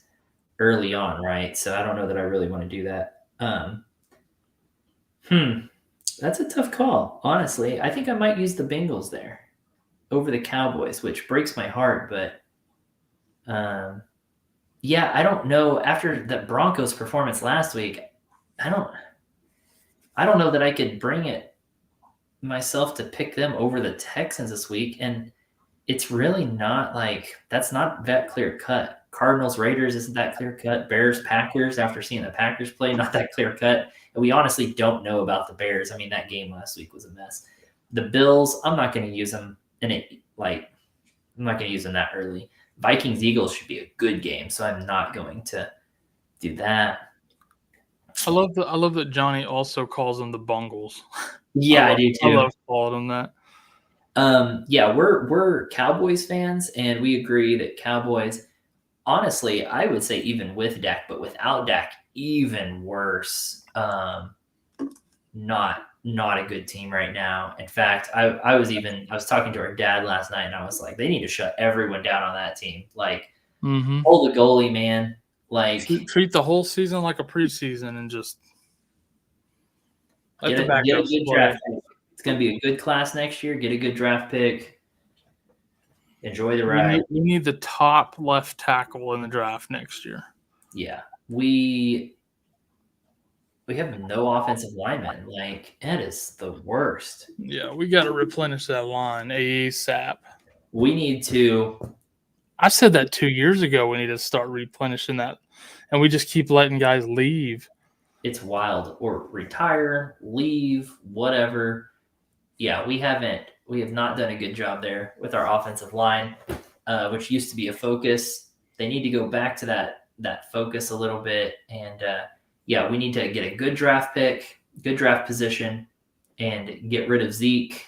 early on, right? So I don't know that I really want to do that. That's a tough call, honestly. I think I might use the Bengals there over the Cowboys, which breaks my heart, but yeah, I don't know. After the Broncos performance last week, I don't know that I could bring it myself to pick them over the Texans this week. And it's really not like that's not that clear cut. Cardinals Raiders isn't that clear cut. Bears Packers, after seeing the Packers play, not that clear cut. And we honestly don't know about the Bears. I mean, that game last week was a mess. The Bills, I'm not going to use them, and I'm not going to use them that early. Vikings Eagles should be a good game, so I'm not going to do that. I love that Johnny also calls them the Bungles. Yeah, I do I too. love calling them that. Yeah, we're Cowboys fans, and we agree that Cowboys. Honestly, I would say even with Dak, but without Dak, even worse. Not a good team right now. In fact, I was talking to our dad last night, and I was like, they need to shut everyone down on that team. Like, hold the goalie, man. Like, treat the whole season like a preseason and just let the get a backups good play. draft pick. It's going to be a good class next year. Get a good draft pick. Enjoy the ride. We need the top left tackle in the draft next year. Yeah, we have no offensive linemen. Like, that is the worst. Yeah, we got to replenish that line ASAP. We need to. I said that 2 years ago. We need to start replenishing that, and we just keep letting guys leave. It's wild, or retire, leave, whatever. Yeah, we have not done a good job there with our offensive line, which used to be a focus. They need to go back to that focus a little bit, and yeah, we need to get a good draft pick, good draft position, and get rid of Zeke,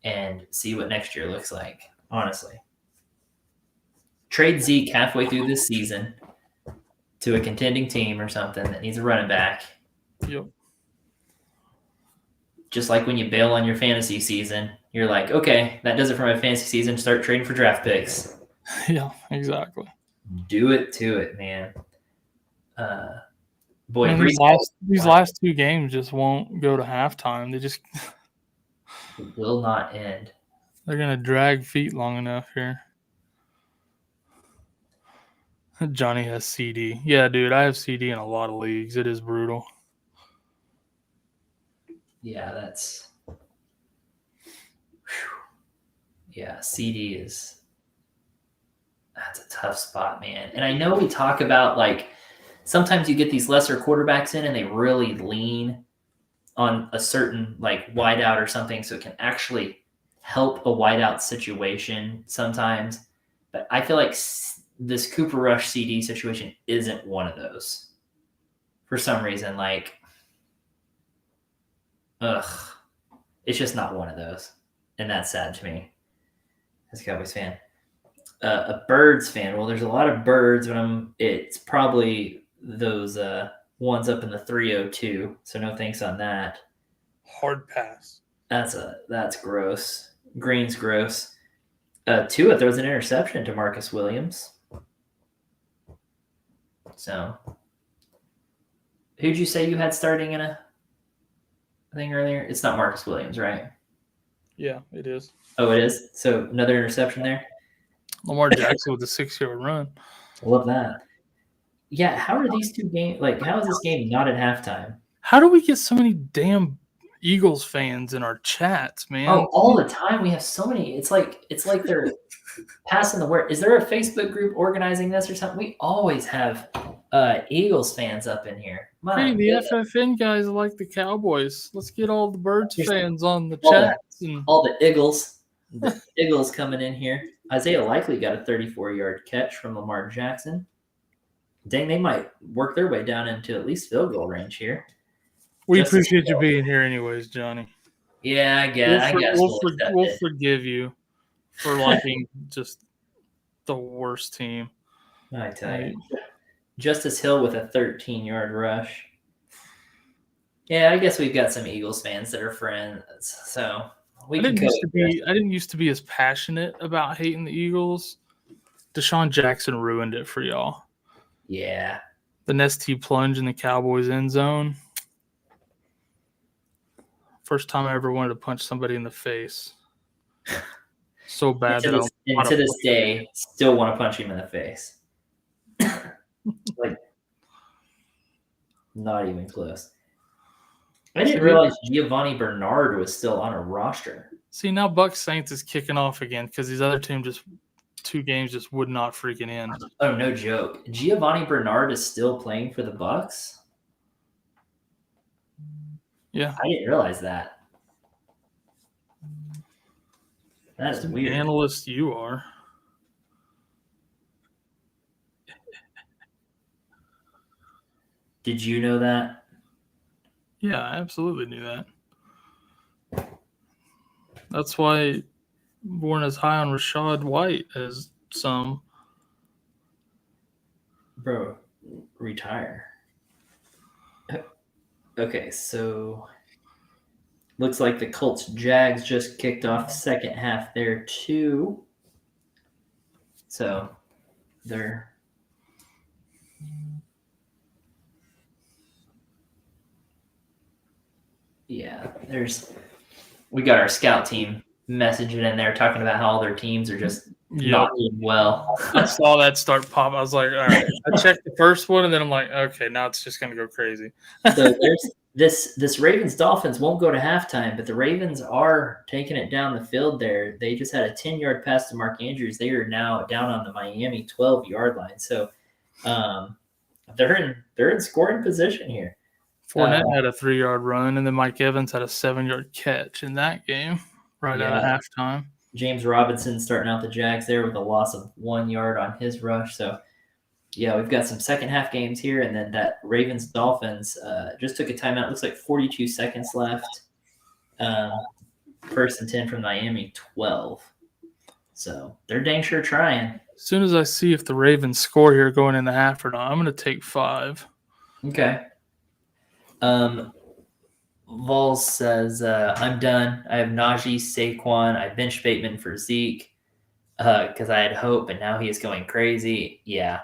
and see what next year looks like. Honestly, trade Zeke halfway through this season to a contending team or something that needs a running back. Yep. Just like when you bail on your fantasy season, you're like, okay, that does it for my fantasy season. Start trading for draft picks. Yeah, exactly. Do it to it, man. Boy, Man, these last two games just won't go to halftime. They just will not end. They're gonna drag feet long enough here. Johnny has CD. Yeah, dude, I have CD in a lot of leagues. It is brutal. Yeah, that's. Yeah, CD is. That's a tough spot, man. And I know we talk about like sometimes you get these lesser quarterbacks in and they really lean on a certain like wideout or something, so it can actually help a wideout situation sometimes. But I feel like this Cooper Rush CD situation isn't one of those for some reason. Like, it's just not one of those, and that's sad to me as a Cowboys fan. A Birds fan. Well, there's a lot of Birds, but it's probably those ones up in the 302. So no thanks on that. Hard pass. That's gross. Green's gross. Tua throws an interception to Marcus Williams. So, who'd you say you had starting in a thing earlier? It's not Marcus Williams, right? Yeah, it is. Oh, it is? So, another interception there? Lamar Jackson with a 6-yard run. I love that. Yeah, how are these two games, like, how is this game not at halftime? How do we get so many damn Eagles fans in our chats, man? Oh, all the time. We have so many. It's like they're passing the word. Is there a Facebook group organizing this or something? We always have Eagles fans up in here. Hey, the FFN guys like the Cowboys. Let's get all the Birds fans on the chats. All the Eagles. The Eagles coming in here. Isaiah Likely got a 34-yard catch from Lamar Jackson. Dang, they might work their way down into at least field goal range here. We appreciate you being here anyways, Johnny. Yeah, I guess. We'll forgive you for liking just the worst team. I tell you. Justice Hill with a 13-yard rush. Yeah, I guess we've got some Eagles fans that are friends, so we can I didn't used to be as passionate about hating the Eagles. Deshaun Jackson ruined it for y'all. Yeah. The Nesty plunge in the Cowboys end zone. First time I ever wanted to punch somebody in the face. So bad to this day, still want to punch him in the face. Like, not even close. I didn't realize Giovanni Bernard was still on a roster. See, now Bucks Saints is kicking off again because these other two games just would not freaking end. Oh, no joke. Giovanni Bernard is still playing for the Bucks? Yeah. I didn't realize that. That is weird. Analyst you are. Did you know that? Yeah, I absolutely knew that. That's why born as high on Rashad White as some. Bro, retire. Okay, so looks like the Colts Jags just kicked off the second half there too. So they're we got our scout team messaging in there talking about how all their teams are just not doing well. I saw that start pop. I was like, all right. I checked the first one, and then I'm like, okay, now it's just going to go crazy. So there's this Ravens-Dolphins won't go to halftime, but the Ravens are taking it down the field there. They just had a 10-yard pass to Mark Andrews. They are now down on the Miami 12-yard line. So they're in scoring position here. Fournette had a 3-yard run, and then Mike Evans had a 7-yard catch in that game out of halftime. James Robinson starting out the Jags there with a loss of 1 yard on his rush. So, yeah, we've got some second half games here, and then that Ravens-Dolphins just took a timeout. Looks like 42 seconds left. First and 10 from Miami, 12. So they're dang sure trying. As soon as I see if the Ravens score here going in the half or not, I'm going to take 5. Okay. Vols says, I'm done. I have Najee, Saquon. I benched Bateman for Zeke because I had hope, and now he is going crazy. Yeah.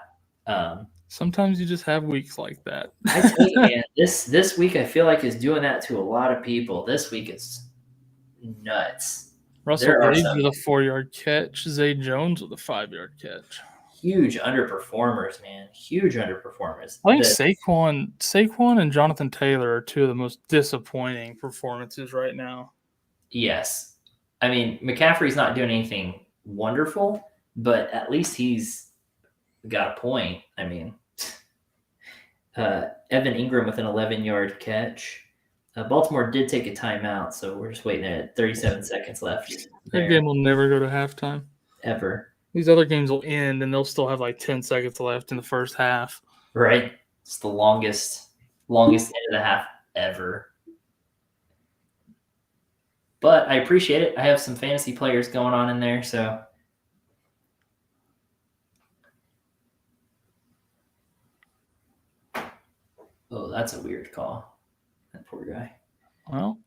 Sometimes you just have weeks like that. I tell you, man, this week I feel like is doing that to a lot of people. This week is nuts. Russell Gage with a 4-yard catch. Zay Jones with a 5-yard catch. Huge underperformers, man. Huge underperformers. I think Saquon and Jonathan Taylor are two of the most disappointing performances right now. Yes. I mean, McCaffrey's not doing anything wonderful, but at least he's got a point. I mean, Evan Ingram with an 11-yard catch. Baltimore did take a timeout, so we're just waiting at 37 seconds left. That game will never go to halftime. Ever. These other games will end, and they'll still have like 10 seconds left in the first half. Right. It's the longest end of the half ever. But I appreciate it. I have some fantasy players going on in there, so. Oh, that's a weird call. That poor guy. Well,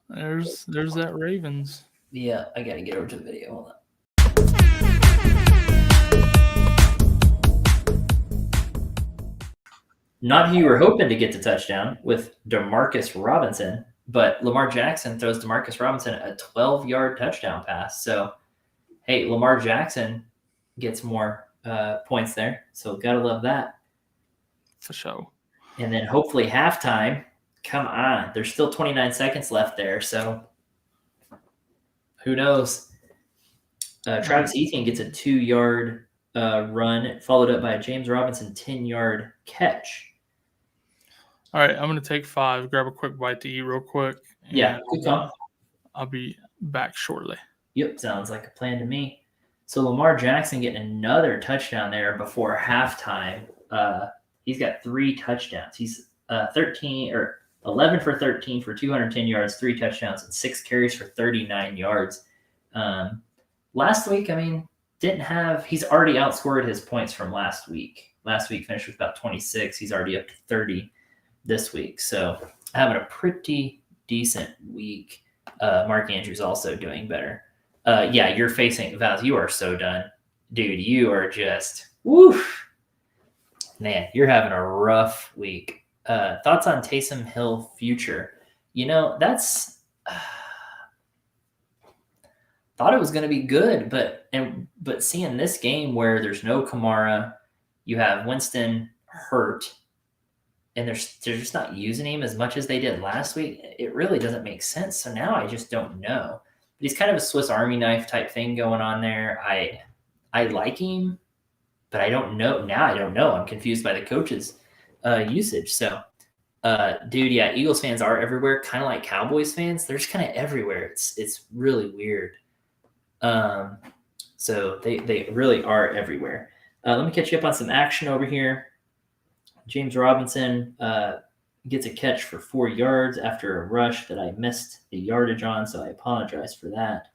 there's that Ravens. Yeah, I got to get over to the video. Hold on. Not who you were hoping to get the touchdown with Demarcus Robinson, but Lamar Jackson throws Demarcus Robinson a 12-yard touchdown pass. So, hey, Lamar Jackson gets more points there. So, got to love that. For sure. And then hopefully halftime. Come on. There's still 29 seconds left there. So, who knows? Travis Etienne gets a 2-yard run, followed up by a James Robinson 10-yard catch. All right, I'm going to take 5, grab a quick bite to eat real quick. Yeah, good call. I'll be back shortly. Yep, sounds like a plan to me. So Lamar Jackson getting another touchdown there before halftime. He's got 3 touchdowns. He's 11 for 13 for 210 yards, 3 touchdowns, and 6 carries for 39 yards. Last week, I mean, he's already outscored his points from last week. Last week finished with about 26. He's already up to 30 this week. So having a pretty decent week. Mark Andrews also doing better. Yeah, you're facing Vals. You are so done. Dude, you are just woof. Man, you're having a rough week. Thoughts on Taysom Hill future? You know, that's thought it was going to be good, but seeing this game where there's no Kamara, you have Winston hurt, and they're just not using him as much as they did last week. It really doesn't make sense. So now I just don't know. But he's kind of a Swiss Army knife type thing going on there. I like him, but I don't know. Now I don't know. I'm confused by the coach's usage. So, dude, yeah, Eagles fans are everywhere, kind of like Cowboys fans. They're just kind of everywhere. It's really weird. So they really are everywhere. Let me catch you up on some action over here. James Robinson gets a catch for 4 yards after a rush that I missed the yardage on, so I apologize for that.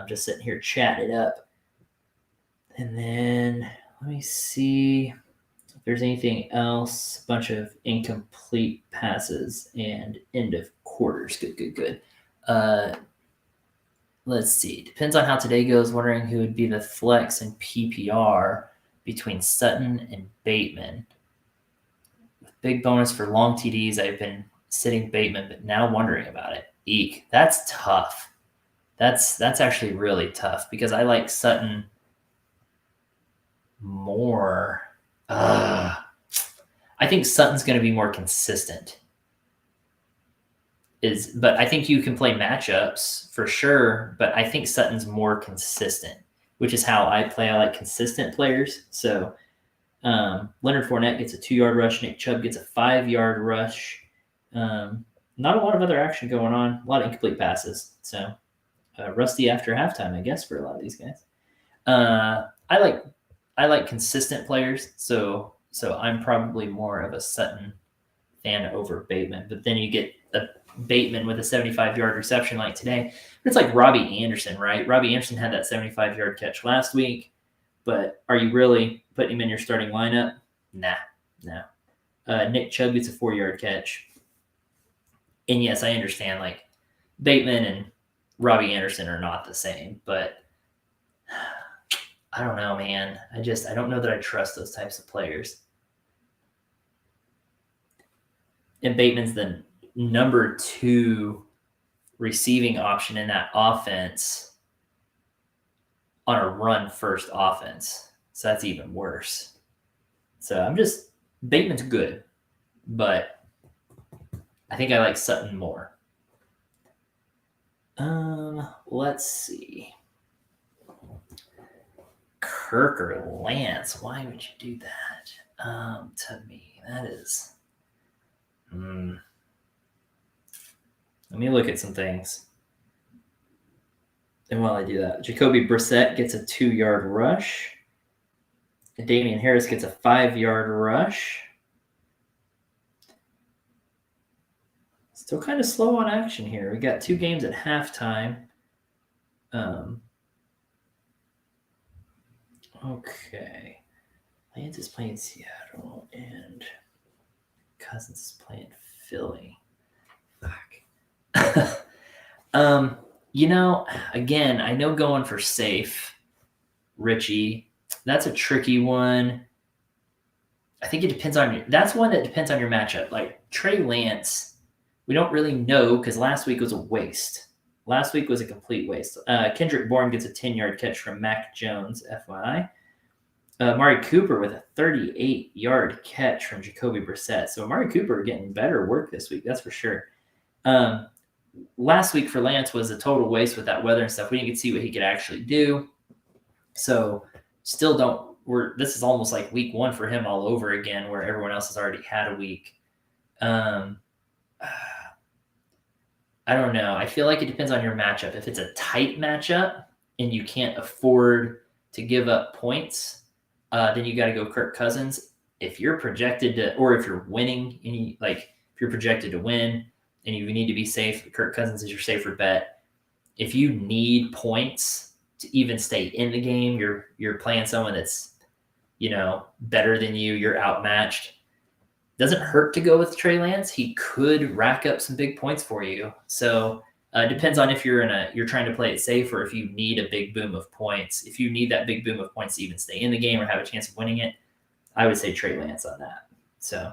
Just sitting here chatting it up. And then let me see if there's anything else. A bunch of incomplete passes and end of quarters. Good. Let's see. Depends on how today goes. Wondering who would be the flex and PPR between Sutton and Bateman. With big bonus for long TDs, I've been sitting Bateman, but now wondering about it. Eek. That's tough. That's actually really tough because I like Sutton more. I think Sutton's going to be more consistent. But I think you can play matchups for sure, but I think Sutton's more consistent, which is how I play. I like consistent players. So Leonard Fournette gets a 2-yard rush. Nick Chubb gets a 5-yard rush. Not a lot of other action going on. A lot of incomplete passes. So rusty after halftime, I guess, for a lot of these guys. I like consistent players, so I'm probably more of a Sutton fan over Bateman. But then you get a Bateman with a 75-yard reception like today. It's like Robbie Anderson, right? Robbie Anderson had that 75-yard catch last week, but are you really putting him in your starting lineup? Nah. Nick Chubb gets a 4-yard catch. And yes, I understand, like, Bateman and Robbie Anderson are not the same, but I don't know, man. I don't know that I trust those types of players. And Bateman's the number 2 receiving option in that offense on a run-first offense. So that's even worse. So Bateman's good, but I think I like Sutton more. Let's see. Kirk or Lance, why would you do that? To me, that is. Let me look at some things. And while I do that, Jacoby Brissett gets a 2-yard rush. And Damian Harris gets a 5-yard rush. Still kind of slow on action here. We got 2 games at halftime. Okay. Lance is playing Seattle and Cousins is playing Philly. Fuck. Again, I know going for safe, Richie, that's a tricky one. I think it depends on that's one that depends on your matchup. Like Trey Lance, we don't really know because last week was a waste. Last week was a complete waste. Kendrick Bourne gets a 10-yard catch from Mac Jones, FYI. Amari Cooper with a 38-yard catch from Jacoby Brissett. So Amari Cooper getting better work this week, that's for sure. Last week for Lance was a total waste with that weather and stuff. We didn't get to see what he could actually do. So this is almost like week 1 for him all over again, where everyone else has already had a week. I don't know. I feel like it depends on your matchup. If it's a tight matchup and you can't afford to give up points, then you got to go Kirk Cousins. If you're projected to, or if you're winning, if you're projected to win and you need to be safe, Kirk Cousins is your safer bet. If you need points to even stay in the game, you're playing someone that's, better than you, you're outmatched. Doesn't hurt to go with Trey Lance. He could rack up some big points for you. So it depends on if you're trying to play it safe or if you need a big boom of points. If you need that big boom of points to even stay in the game or have a chance of winning it, I would say Trey Lance on that. So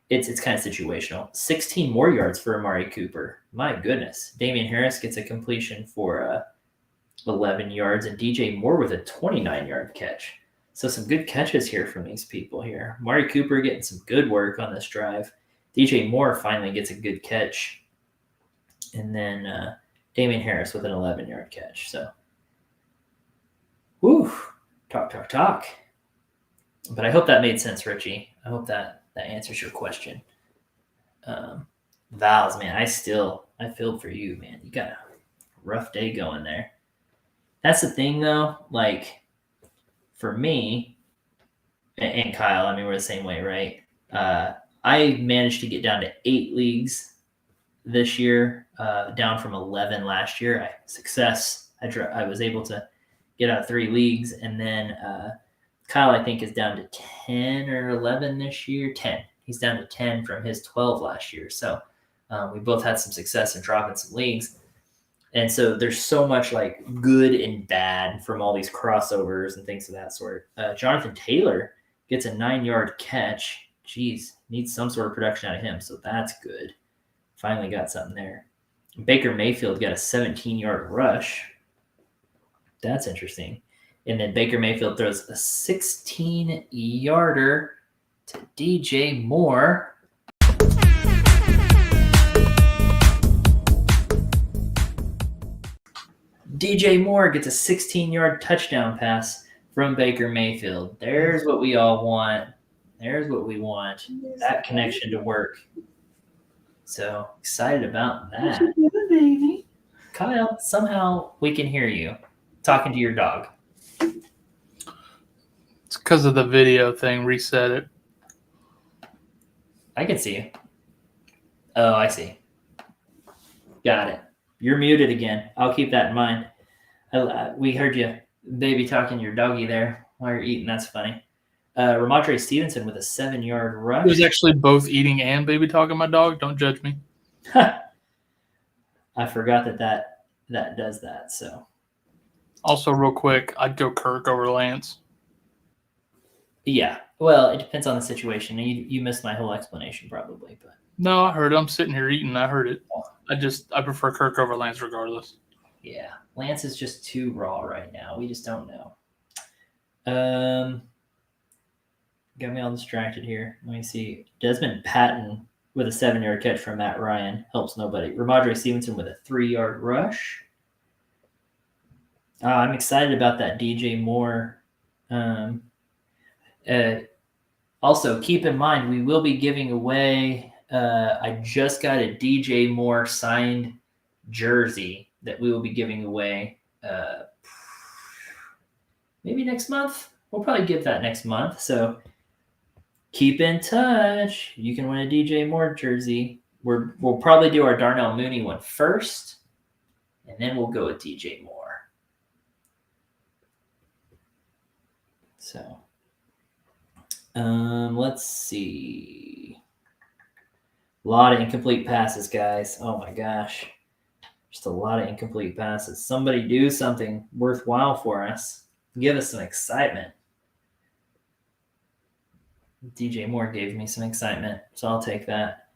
it's kind of situational. 16 more yards for Amari Cooper. My goodness. Damian Harris gets a completion for 11 yards and DJ Moore with a 29-yard catch. So some good catches here from these people here. Mari Cooper getting some good work on this drive. DJ Moore finally gets a good catch. And then Damian Harris with an 11-yard catch. So, whew, talk. But I hope that made sense, Richie. I hope that answers your question. Val's, man, I feel for you, man. You got a rough day going there. That's the thing, though. Like, for me and Kyle, I mean, we're the same way, right? I managed to get down to 8 leagues this year, down from 11 last year. Success. I was able to get out of 3 leagues, and then Kyle, I think, is down to 10 or 11 this year. 10. He's down to 10 from his 12 last year. So we both had some success in dropping some leagues. And so there's so much like good and bad from all these crossovers and things of that sort. Jonathan Taylor gets a 9-yard catch. Jeez, needs some sort of production out of him. So that's good. Finally got something there. Baker Mayfield got a 17-yard rush. That's interesting. And then Baker Mayfield throws a 16-yarder to DJ Moore. DJ Moore gets a 16-yard touchdown pass from Baker Mayfield. There's what we all want. There's what we want. That connection to work. So excited about that. Baby. Kyle, somehow we can hear you talking to your dog. It's because of the video thing. Reset it. I can see you. Oh, I see. Got it. You're muted again. I'll keep that in mind. We heard you, baby, talking to your doggy there while you're eating. That's funny. Ramondre Stevenson with a 7-yard rush. It was actually both eating and baby talking my dog. Don't judge me. I forgot that does that. So. Also, real quick, I'd go Kirk over Lance. Yeah. Well, it depends on the situation. You missed my whole explanation probably, but. No, I heard it. I'm sitting here eating. I heard it. I prefer Kirk over Lance regardless. Yeah. Lance is just too raw right now. We just don't know. Got me all distracted here. Let me see. Desmond Patton with a 7-yard catch from Matt Ryan. Helps nobody. Ramondre Stevenson with a 3-yard rush. I'm excited about that DJ Moore. Also, keep in mind, we will be giving away I just got a DJ Moore signed jersey that we will be giving away maybe next month. We'll probably give that next month. So keep in touch. You can win a DJ Moore jersey. We'll probably do our Darnell Mooney one first, and then we'll go with DJ Moore. So let's see. A lot of incomplete passes, guys. Oh my gosh. Just a lot of incomplete passes. Somebody do something worthwhile for us. Give us some excitement. DJ Moore gave me some excitement, so I'll take that.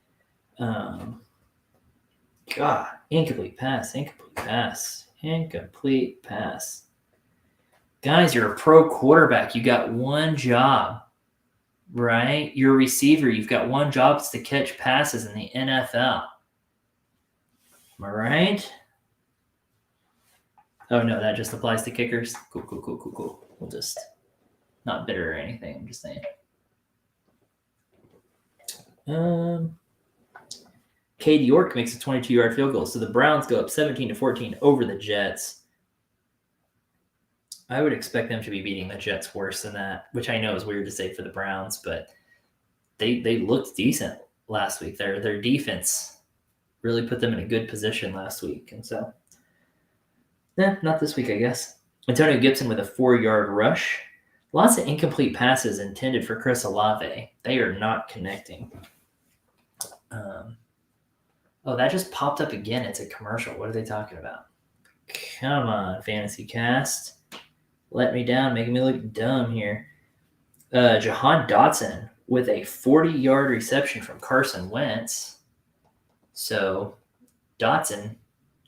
God, incomplete pass. Guys, you're a pro quarterback. You got one job. Right? You're a receiver. You've got one job. It's to catch passes in the NFL. Am I right? Oh, no, that just applies to kickers. Cool. We'll just, not bitter or anything. I'm just saying. Cade York makes a 22-yard field goal. So the Browns go up 17-14 over the Jets. I would expect them to be beating the Jets worse than that, which I know is weird to say for the Browns, but they looked decent last week. Their defense really put them in a good position last week. And so, not this week, I guess. Antonio Gibson with a 4-yard rush. Lots of incomplete passes intended for Chris Olave. They are not connecting. That just popped up again. It's a commercial. What are they talking about? Come on, Fantasy Cast. Let me down, making me look dumb here. Jahan Dotson with a 40-yard reception from Carson Wentz. So Dotson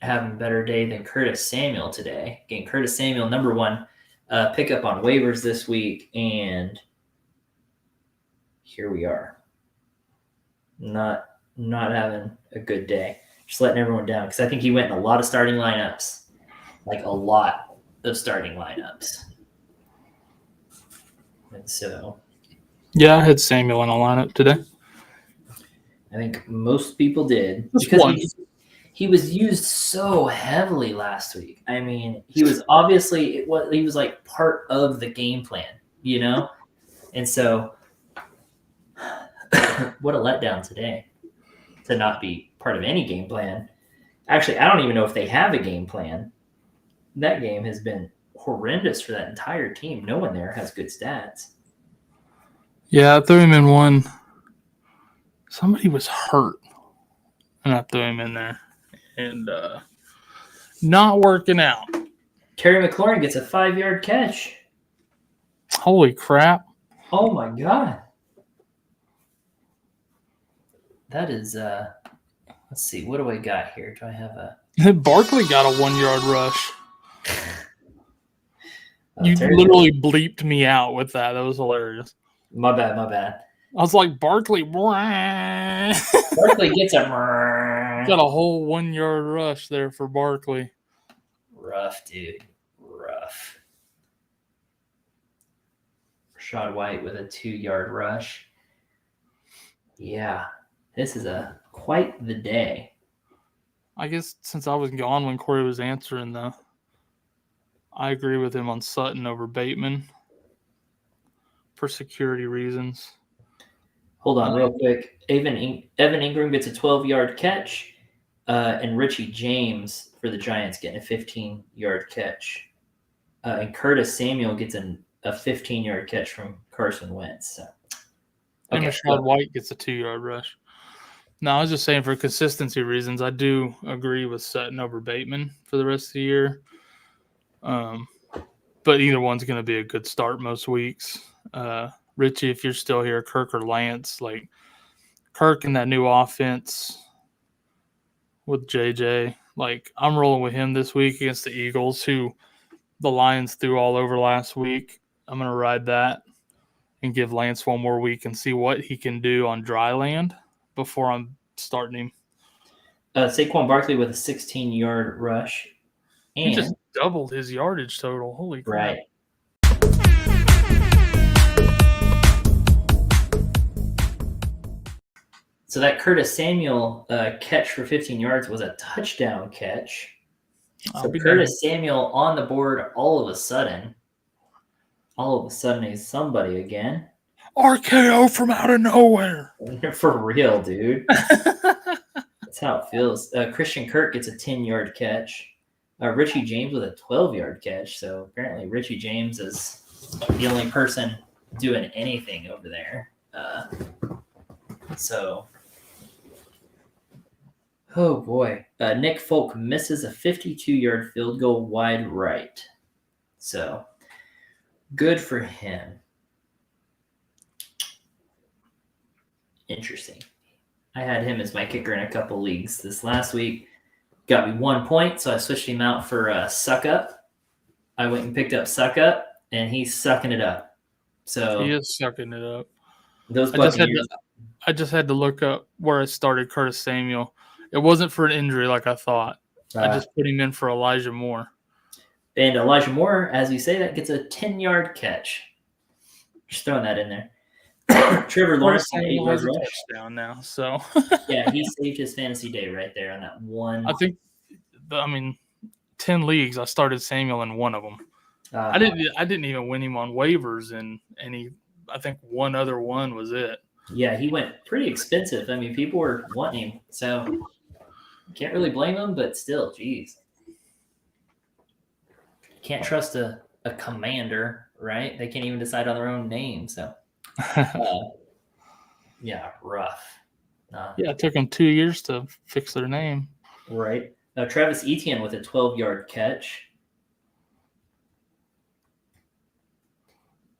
having a better day than Curtis Samuel today. Again, Curtis Samuel, number one pick up on waivers this week, and here we are. Not having a good day. Just letting everyone down because I think he went in a lot of starting lineups, like a lot of starting lineups. And so, yeah, I had Samuel in a lineup today. I think most people did Just because one. he was used so heavily last week. I mean, he was obviously he was like part of the game plan, you know? And so what a letdown today to not be part of any game plan. Actually, I don't even know if they have a game plan. That game has been horrendous for that entire team. No one there has good stats. Yeah, I threw him in one. Somebody was hurt, and I threw him in there. And not working out. Terry McLaurin gets a 5-yard catch. Holy crap. Oh my God. That is, let's see, what do I got here? Do I have a... Barkley got a 1-yard rush. You Terry literally bleeped me out with that. That was hilarious. My bad. I was like, Barkley. Barkley gets a... Got a whole 1-yard rush there for Barkley. Rough, dude. Rough. Rashad White with a 2-yard rush. Yeah, this is quite the day. I guess since I was gone when Corey was answering, though, I agree with him on Sutton over Bateman for security reasons. Hold on real quick. Evan Ingram gets a 12-yard catch, and Richie James for the Giants getting a 15-yard catch. And Curtis Samuel gets a 15-yard catch from Carson Wentz. So. And Rashad White gets a 2-yard rush. No, I was just saying for consistency reasons, I do agree with Sutton over Bateman for the rest of the year. But either one's going to be a good start most weeks. Richie, if you're still here, Kirk or Lance, like Kirk in that new offense with JJ, like I'm rolling with him this week against the Eagles, who the Lions threw all over last week. I'm going to ride that and give Lance one more week and see what he can do on dry land before I'm starting him. Saquon Barkley with a 16-yard rush. And he just doubled his yardage total. Holy crap. Right. So that Curtis Samuel catch for 15 yards was a touchdown catch. So Curtis Samuel on the board all of a sudden. All of a sudden he's somebody again. RKO from out of nowhere. For real, dude. That's how it feels. Christian Kirk gets a 10-yard catch. Richie James with a 12-yard catch. So apparently Richie James is the only person doing anything over there. Oh boy. Nick Folk misses a 52-yard field goal wide right. So good for him. Interesting. I had him as my kicker in a couple leagues this last week. Got me 1 point, so I switched him out for Suck Up. I went and picked up Suck Up, and he's sucking it up. So he is sucking it up. Those I just had to look up where I started Curtis Samuel. It wasn't for an injury like I thought. I just put him in for Elijah Moore. And Elijah Moore, as we say, that gets a 10-yard catch. Just throwing that in there. Trevor Lawrence has a touchdown now, so yeah, he saved his fantasy day right there on that one. I think, 10 leagues. I started Samuel in one of them. I didn't even win him on waivers, and I think one other one was it. Yeah, he went pretty expensive. I mean, people were wanting him, so can't really blame him. But still, geez, can't trust a commander, right? They can't even decide on their own name, so. Yeah, rough. Yeah, it took them 2 years to fix their name. Right. Travis Etienne with a 12-yard catch.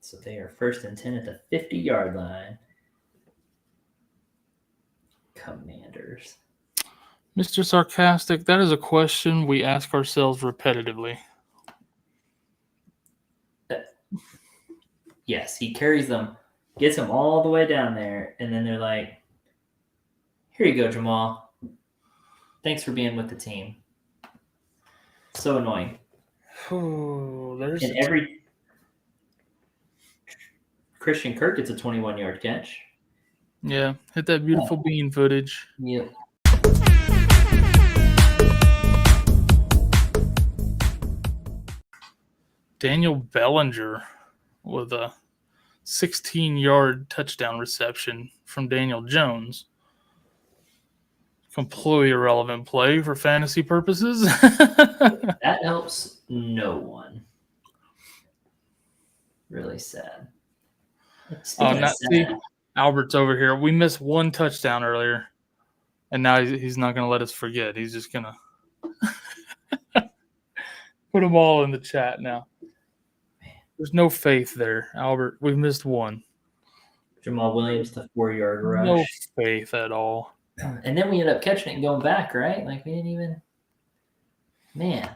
So they are 1st and 10 at the 50-yard line. Commanders. Mr. Sarcastic, that is a question we ask ourselves repetitively. Yes, he carries them, gets them all the way down there, and then they're like, "Here you go, Jamal. Thanks for being with the team." So annoying. Oh, there's And every Christian Kirk gets a 21-yard catch. yeah, hit that beautiful bean footage. Yep. Daniel Bellinger with a 16-yard touchdown reception from Daniel Jones. Completely irrelevant play for fantasy purposes. That helps no one. Really sad. Speaking of sad, Albert's over here. We missed one touchdown earlier, and now he's not going to let us forget. He's just going to put them all in the chat now. There's no faith there, Albert. We missed one. Jamal Williams, the 4-yard rush. No faith at all. And then we ended up catching it and going back, right? Like we didn't even. Man.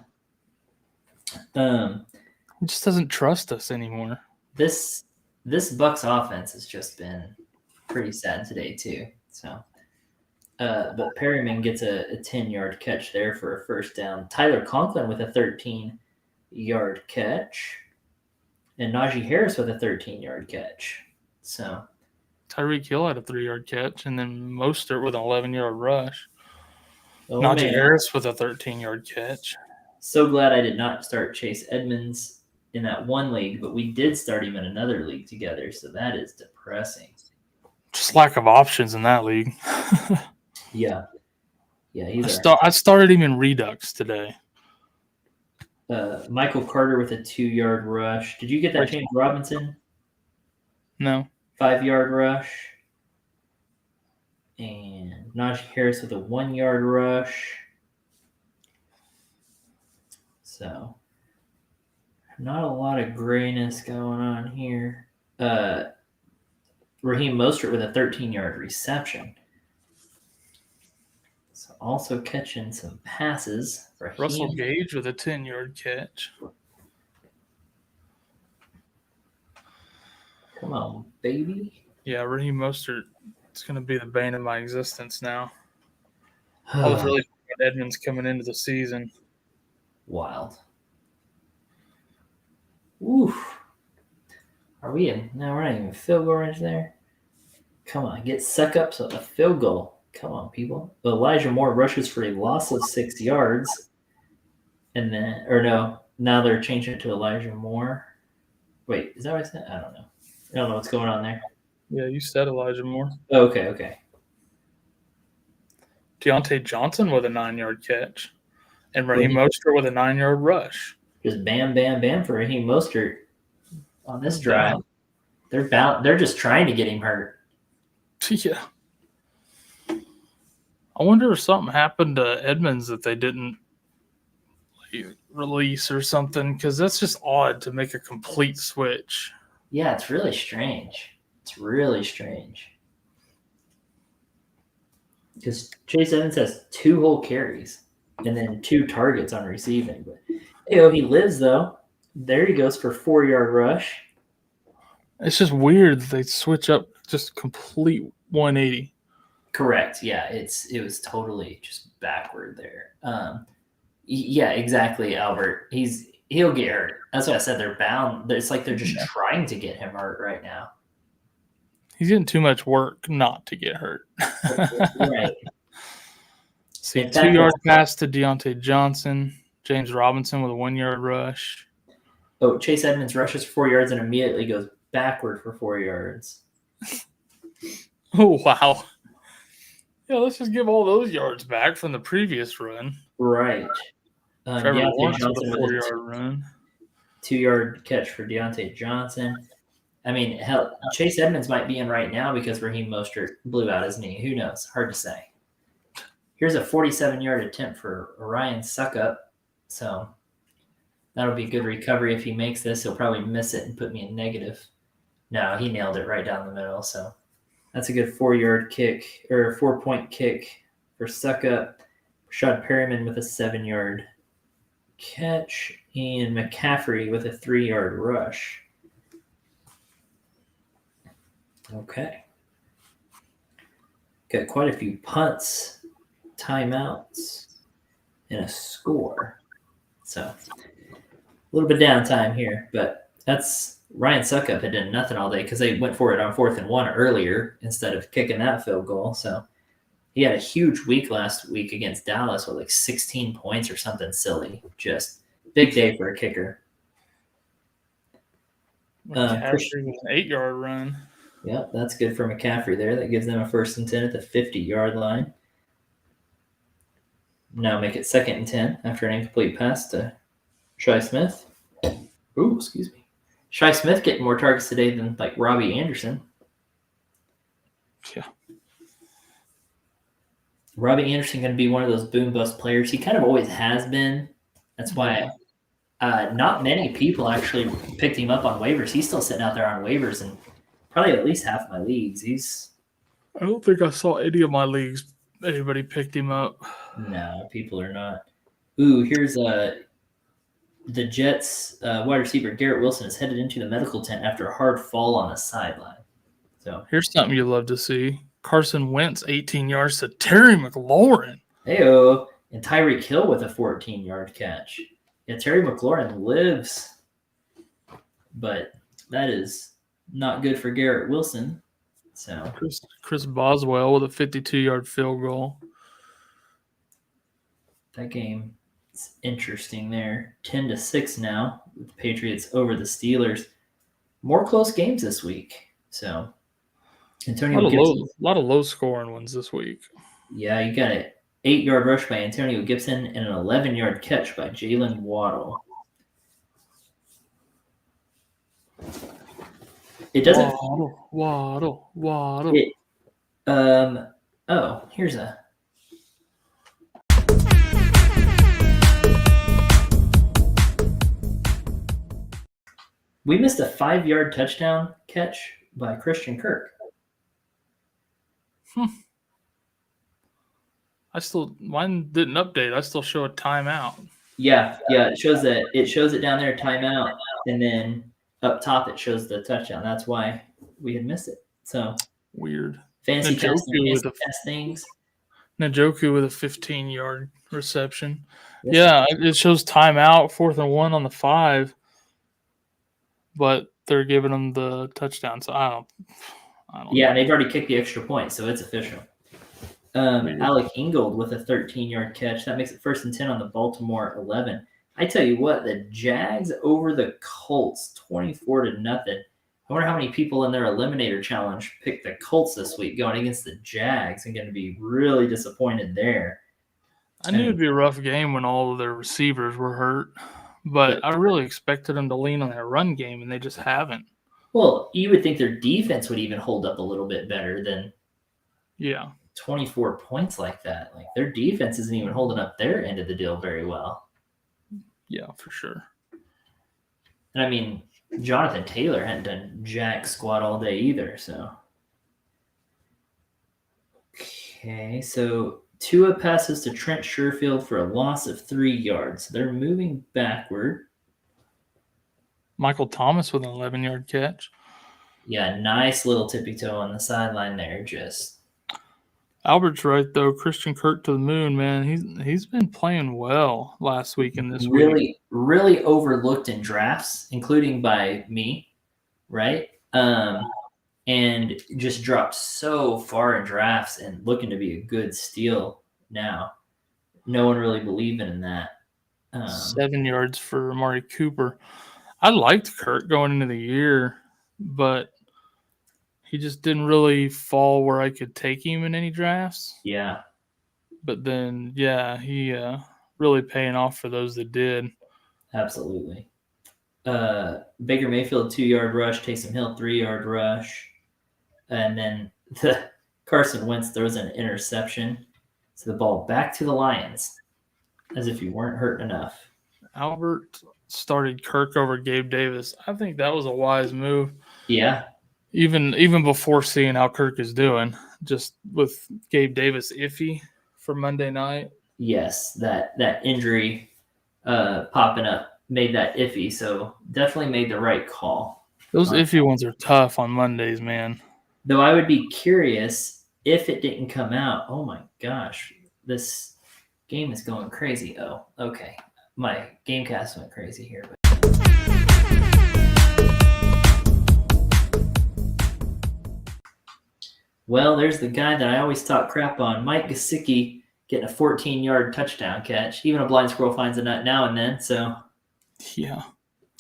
He just doesn't trust us anymore. This Bucs offense has just been pretty sad today too. So, but Perryman gets a 10-yard catch there for a first down. Tyler Conklin with a 13-yard catch, and Najee Harris with a 13-yard catch. So, Tyreek Hill had a 3-yard catch, and then Mostert with an 11-yard rush. Najee Harris with a 13-yard catch. So glad I did not start Chase Edmonds in that one league, but we did start him in another league together, so that is depressing. Just lack of options in that league. Yeah, I started him in Redux today. Michael Carter with a 2-yard rush. Did you get that James Robinson? No. 5-yard rush. And Najee Harris with a 1-yard rush. So, not a lot of grayness going on here. Raheem Mostert with a 13-yard reception. So also catching some passes. Russell Gage with a 10-yard catch. Come on, baby. Yeah, Raheem Mostert is going to be the bane of my existence now. I was really thinking Edmonds coming into the season. Wild. Oof. Are we in? No, we're not even field goal range there. Come on, get suck up so a field goal. Come on, people. Elijah Moore rushes for a loss of 6 yards. And then, or no, now they're changing it to Elijah Moore. Wait, is that what I said? I don't know. I don't know what's going on there. Yeah, you said Elijah Moore. Oh, okay. Deontay Johnson with a 9-yard catch. And Raheem Mostert with a 9-yard rush. Just bam, bam, bam for Raheem Mostert on this drive. They're just trying to get him hurt. Yeah. I wonder if something happened to Edmonds that they didn't release or something, because that's just odd to make a complete switch. Yeah, it's really strange. Because Chase Edmonds has 2 whole carries and then 2 targets on receiving. But he lives though. There he goes for 4-yard rush. It's just weird that they switch up just complete 180. Correct. Yeah, it was totally just backward there. Yeah, exactly, Albert. He'll get hurt. That's what I said. They're bound. It's like they're just trying to get him hurt right now. He's getting too much work not to get hurt. Right. See, 2-yard pass to Deontay Johnson. James Robinson with a 1-yard rush. Oh, Chase Edmonds rushes for 4 yards and immediately goes backward for 4 yards. Oh, wow. Yeah, let's just give all those yards back from the previous run. Right. Trevor Lawrence with a 4-yard run. 2-yard catch for Deontay Johnson. I mean, hell, Chase Edmonds might be in right now because Raheem Mostert blew out his knee. Who knows? Hard to say. Here's a 47-yard attempt for Ryan Suckup. So that'll be a good recovery if he makes this. He'll probably miss it and put me in negative. No, he nailed it right down the middle. So that's a good 4-yard kick or 4-point kick for Suckup. Rashad Perryman with a 7-yard catch and McCaffrey with a 3-yard rush. Okay. Got quite a few punts, timeouts, and a score. So a little bit downtime here, but that's Ryan Suckup had done nothing all day because they went for it on 4th and 1 earlier instead of kicking that field goal. So he had a huge week last week against Dallas with like 16 points or something silly. Just big day for a kicker. McCaffrey with an 8-yard run. Yep, that's good for McCaffrey there. That gives them a 1st and 10 at the 50-yard line. Now make it 2nd and 10 after an incomplete pass to Shi Smith. Ooh, excuse me. Shi Smith getting more targets today than like Robbie Anderson. Yeah. Robbie Anderson going to be one of those boom bust players. He kind of always has been. That's why not many people actually picked him up on waivers. He's still sitting out there on waivers and probably at least half my leagues. I don't think I saw any of my leagues anybody picked him up. No, people are not. Ooh, here's the Jets wide receiver Garrett Wilson is headed into the medical tent after a hard fall on the sideline. So here's something you love to see. Carson Wentz, 18 yards to Terry McLaurin. Heyo, and Tyreek Hill with a 14-yard catch. Yeah, Terry McLaurin lives, but that is not good for Garrett Wilson. So Chris Boswell with a 52-yard field goal. That game is interesting there. 10-6 now with the Patriots over the Steelers. More close games this week. So Antonio Gibson. A lot of low-scoring ones this week. Yeah, you got an 8-yard rush by Antonio Gibson and an 11-yard catch by Jalen Waddle. It doesn't. Waddle. Here's a. We missed a 5-yard touchdown catch by Christian Kirk. Mine didn't update. I still show a timeout. Yeah. It shows it down there, timeout, and then up top it shows the touchdown. That's why we had missed it. So weird. Fancy things. Njoku with a 15-yard reception. Yes. Yeah, it shows timeout, 4th and 1 on the 5, but they're giving them the touchdown. So I don't. Yeah, know. They've already kicked the extra point, so it's official. Alec Ingold with a 13-yard catch. That makes it 1st and 10 on the Baltimore 11. I tell you what, the Jags over the Colts, 24-0. I wonder how many people in their Eliminator Challenge picked the Colts this week going against the Jags and going to be really disappointed there. I knew it'd be a rough game when all of their receivers were hurt, but I really expected them to lean on that run game, and they just haven't. Well, you would think their defense would even hold up a little bit better than 24 points like that. Like their defense isn't even holding up their end of the deal very well. Yeah, for sure. And I mean, Jonathan Taylor hadn't done jack squat all day either, so. Okay, so Tua passes to Trent Sherfield for a loss of 3 yards. They're moving backward. Michael Thomas with an 11-yard catch. Yeah, nice little tippy toe on the sideline there. Albert's right though. Christian Kirk to the moon, man. He's been playing well last week and this week. Really overlooked in drafts, including by me, right? And just dropped so far in drafts and looking to be a good steal now. No one really believing in that. 7 yards for Amari Cooper. I liked Kirk going into the year, but he just didn't really fall where I could take him in any drafts. Yeah. But then, he really paying off for those that did. Absolutely. Baker Mayfield, 2-yard rush. Taysom Hill, 3-yard rush. And then Carson Wentz throws an interception. So the ball back to the Lions, as if you weren't hurt enough. Albert started Kirk over Gabe Davis. I think that was a wise move. Yeah. Even before seeing how Kirk is doing, just with Gabe Davis iffy for Monday night. Yes, that injury popping up made that iffy. So definitely made the right call. Those iffy ones are tough on Mondays, man. Though I would be curious if it didn't come out. Oh my gosh, this game is going crazy. Oh, okay. My Gamecast went crazy here. Well, there's the guy that I always talk crap on, Mike Gesicki, getting a 14-yard touchdown catch. Even a blind squirrel finds a nut now and then. So Yeah.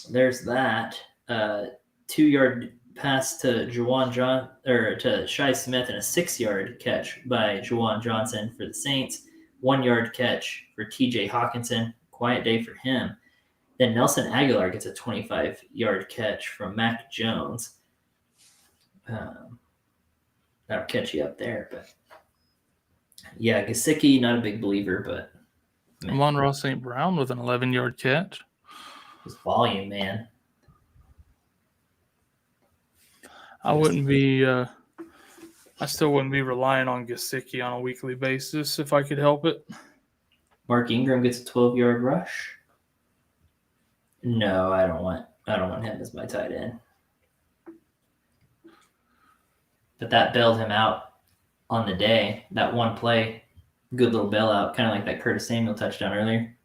there's that. 2-yard pass to to Shai Smith and a 6-yard catch by Juwan Johnson for the Saints. 1-yard catch for TJ Hawkinson. Quiet day for him. Then Nelson Aguilar gets a 25-yard catch from Mac Jones. That'll catch you up there, but yeah, Gesicki, not a big believer, but Amon-Ra St. Brown with an 11-yard catch. Just volume, man. I still wouldn't be relying on Gesicki on a weekly basis if I could help it. Mark Ingram gets a 12-yard rush. No, I don't want him as my tight end. But that bailed him out on the day. That one play, good little bailout, kind of like that Curtis Samuel touchdown earlier.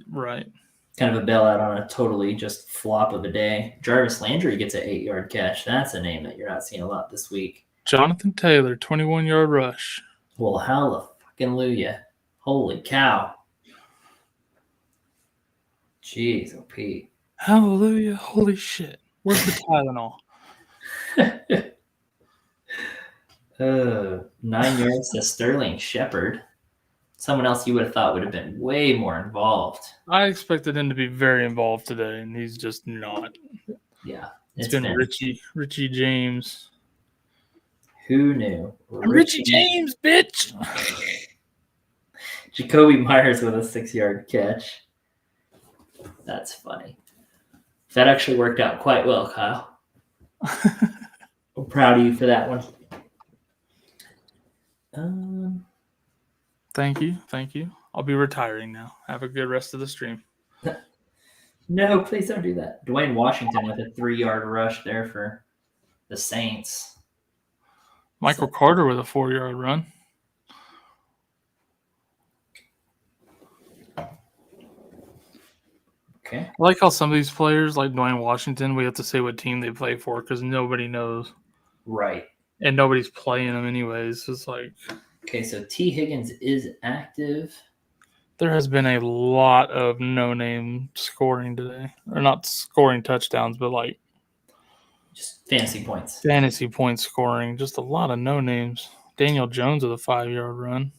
Right. Kind of a bailout on a totally just flop of a day. Jarvis Landry gets an 8-yard catch. That's a name that you're not seeing a lot this week. Jonathan Taylor, 21-yard rush. Well, hallelujah. Holy cow. Jeez, oh Pete. Hallelujah. Holy shit. Where's the Tylenol? 9 yards to Sterling Shepard. Someone else you would have thought would have been way more involved. I expected him to be very involved today, and he's just not. Yeah. It's been Richie James. Who knew? I'm Richie James, bitch! Jacoby Myers with a 6-yard catch. That's funny. That actually worked out quite well, Kyle. I'm proud of you for that one. Thank you. I'll be retiring now. Have a good rest of the stream. No, please don't do that. Dwayne Washington with a 3-yard rush there for the Saints. Michael Carter with a 4-yard run. Okay. I like how some of these players, like Dwayne Washington, we have to say what team they play for because nobody knows. Right. And nobody's playing them anyways. It's like... Okay, so T. Higgins is active. There has been a lot of no-name scoring today. Or not scoring touchdowns, but like... Just fantasy points. Fantasy point scoring. Just a lot of no-names. Daniel Jones with a 5-yard run.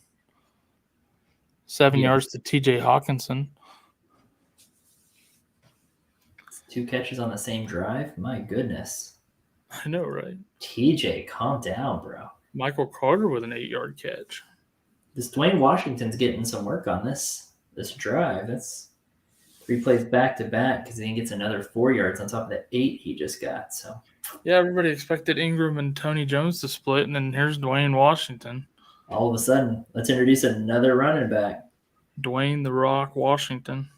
7 yards to TJ Hawkinson. 2 catches on the same drive? My goodness. I know, right? TJ, calm down, bro. Michael Carter with an 8-yard catch. This Dwayne Washington's getting some work on this drive. That's 3 plays back to back because then he gets another 4 yards on top of the 8 he just got. So yeah, everybody expected Ingram and Tony Jones to split, and then here's Dwayne Washington. All of a sudden, let's introduce another running back. Dwayne the Rock Washington.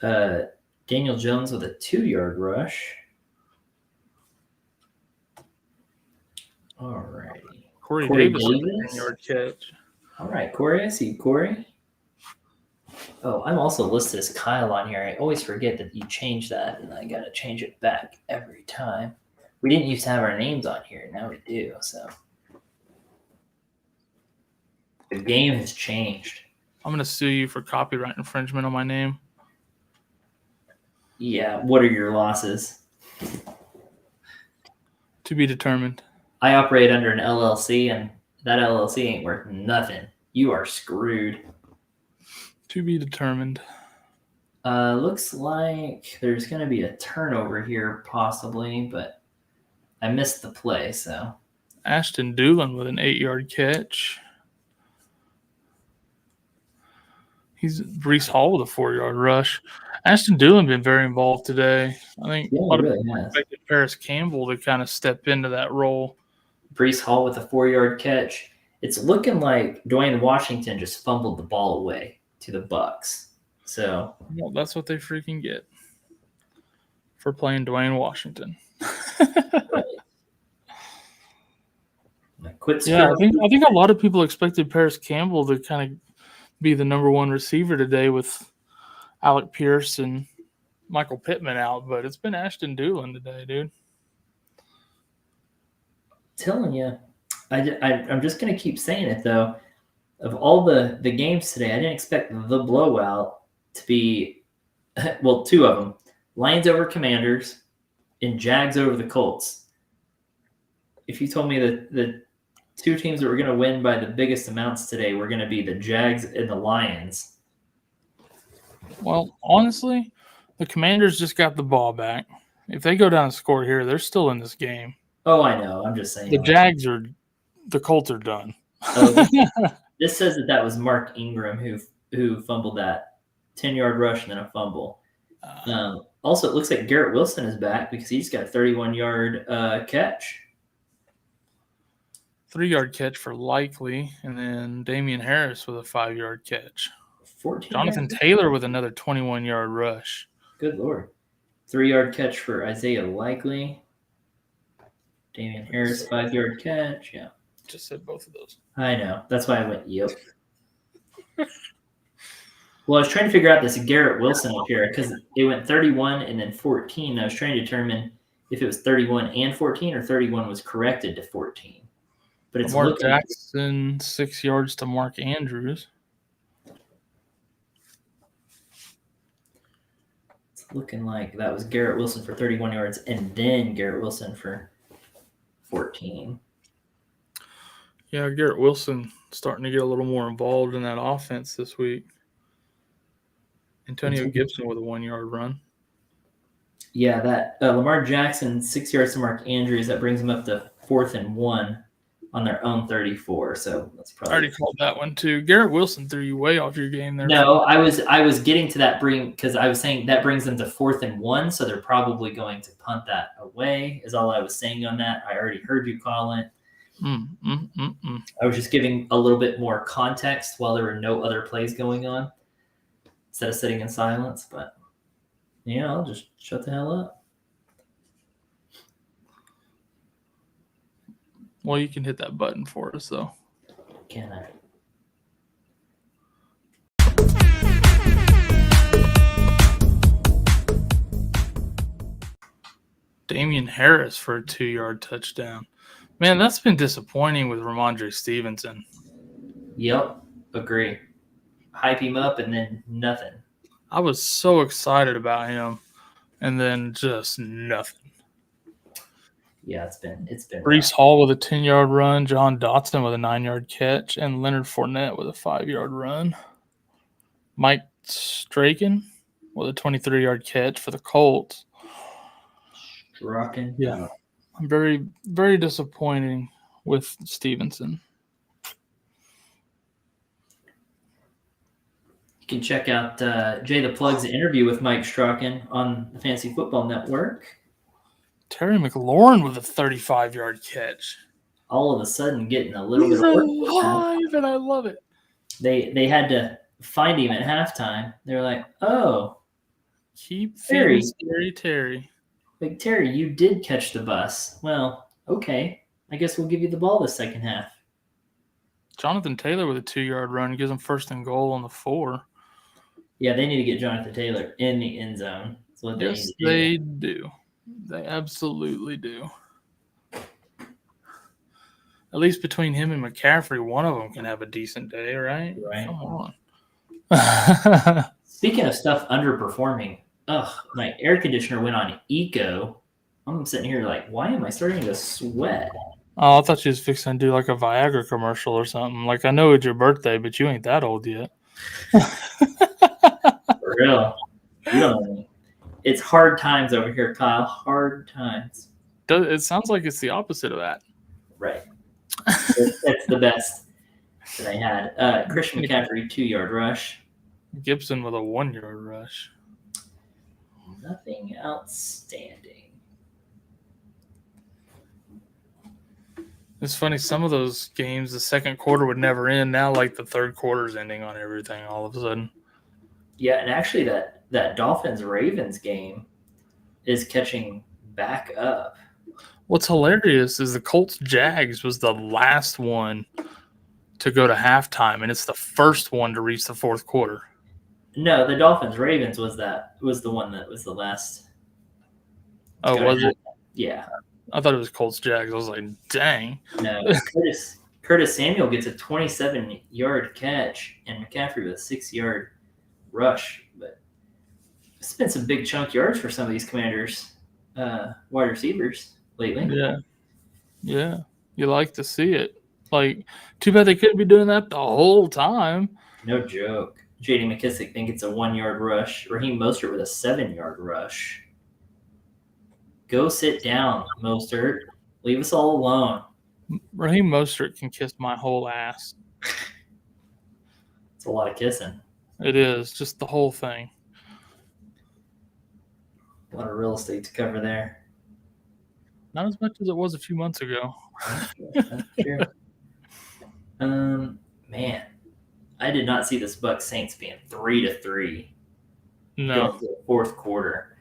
Daniel Jones with a 2-yard rush. All righty. Corey Davis with a 10-yard catch. All right, Corey. I see Corey. Oh, I'm also listed as Kyle on here. I always forget that you change that, and I got to change it back every time. We didn't used to have our names on here. Now we do, so. The game has changed. I'm going to sue you for copyright infringement on my name. Yeah, what are your losses? To be determined. I operate under an LLC, and that LLC ain't worth nothing. You are screwed. To be determined. Looks like there's going to be a turnover here, possibly, but I missed the play, so. Ashton Doolin with an 8-yard catch. He's Brees Hall with a 4-yard rush. Ashton Doolin been very involved today. I think a lot of people expected Paris Campbell to kind of step into that role. Brees Hall with a 4-yard catch. It's looking like Dwayne Washington just fumbled the ball away to the Bucs. So well, that's what they freaking get for playing Dwayne Washington. Quit Yeah, screwing. I think a lot of people expected Paris Campbell to kind of be the number one receiver today with Alec Pierce and Michael Pittman out, but it's been Ashton Doolin today, dude. Telling you, I'm just gonna keep saying it though. Of all the games today, I didn't expect the blowout to be well, two of them: Lions over Commanders and Jags over the Colts. If you told me that the two teams that were going to win by the biggest amounts today were going to be the Jags and the Lions. Well, honestly, the Commanders just got the ball back. If they go down and score here, they're still in this game. Oh, I know. I'm just saying. The Colts are done. Oh, this says that was Mark Ingram who fumbled that 10-yard rush and then a fumble. Also, it looks like Garrett Wilson is back because he's got a 31-yard catch. 3-yard catch for Likely, and then Damian Harris with a 5-yard catch. 14. Jonathan Taylor with another 21-yard rush. Good Lord. 3-yard catch for Isaiah Likely. Damian Harris, 5-yard catch. Yeah. Just said both of those. I know. That's why I went, yep. Well, I was trying to figure out this Garrett Wilson up here because it went 31 and then 14. I was trying to determine if it was 31 and 14 or 31 was corrected to 14. But it's Mark Jackson, 6 yards to Mark Andrews. It's looking like that was Garrett Wilson for 31 yards and then Garrett Wilson for 14. Yeah, Garrett Wilson starting to get a little more involved in that offense this week. Antonio Gibson with a 1-yard run. Yeah, that Lamar Jackson, 6 yards to Mark Andrews. That brings him up to 4th and 1 on their own 34. So that's probably. I already called that one too. Garrett Wilson threw you way off your game there. No, I was getting to that because I was saying that brings them to 4th and 1. So they're probably going to punt that away. Is all I was saying on that. I already heard you call it. I was just giving a little bit more context while there were no other plays going on instead of sitting in silence. But yeah, I'll just shut the hell up. Well, you can hit that button for us, though. Can I? Damian Harris for a 2-yard touchdown. Man, that's been disappointing with Ramondre Stevenson. Yep, agree. Hype him up and then nothing. I was so excited about him, and then just nothing. Yeah, it's been. Breece Hall with a 10-yard run, John Dotson with a 9-yard catch, and Leonard Fournette with a 5-yard run. Mike Straken with a 23-yard catch for the Colts. Rocking. Yeah. I'm very, very disappointing with Stevenson. You can check out Jay the Plug's interview with Mike Strachan on the Fantasy Football Network. Terry McLaurin with a 35-yard catch. All of a sudden getting a little He's bit of work. alive, and I love it. They had to find him at halftime. They were like, oh. Keep feeding Scary Terry. Like, Terry, you did catch the bus. Well, okay. I guess we'll give you the ball the second half. Jonathan Taylor with a 2-yard run gives them 1st and goal on the 4. Yeah, they need to get Jonathan Taylor in the end zone. That's what yes, they do. They absolutely do. At least between him and McCaffrey, one of them can have a decent day, right? Right. Come on. Speaking of stuff underperforming, my air conditioner went on eco. I'm sitting here like, why am I starting to sweat? Oh, I thought you was fixing to do like a Viagra commercial or something. Like, I know it's your birthday, but you ain't that old yet. For real. You don't know me. It's hard times over here, Kyle. Hard times. It sounds like it's the opposite of that. Right. That's the best that I had. Christian McCaffrey, 2-yard rush. Gibson with a 1-yard rush. Nothing outstanding. It's funny, some of those games, the second quarter would never end. Now, like, the third quarter's ending on everything all of a sudden. Yeah, and actually that Dolphins-Ravens game is catching back up. What's hilarious is the Colts Jags was the last one to go to halftime, and it's the first one to reach the fourth quarter. No, the Dolphins Ravens was the one that was the last. Oh, was it? Yeah. I thought it was Colts Jags. I was like, dang. No, Curtis Samuel gets a 27-yard catch, and McCaffrey with a 6-yard rush. But it's been some big chunk yards for some of these Commanders wide receivers lately. Yeah. You like to see it. Like, too bad they couldn't be doing that the whole time. No joke. J.D. McKissick think it's a 1-yard rush. Raheem Mostert with a 7-yard rush. Go sit down, Mostert. Leave us all alone. Raheem Mostert can kiss my whole ass. It's a lot of kissing. It is. Just the whole thing. A lot of real estate to cover there. Not as much as it was a few months ago. That's true. Man, I did not see this Bucs Saints being 3-3. No. Going to the fourth quarter.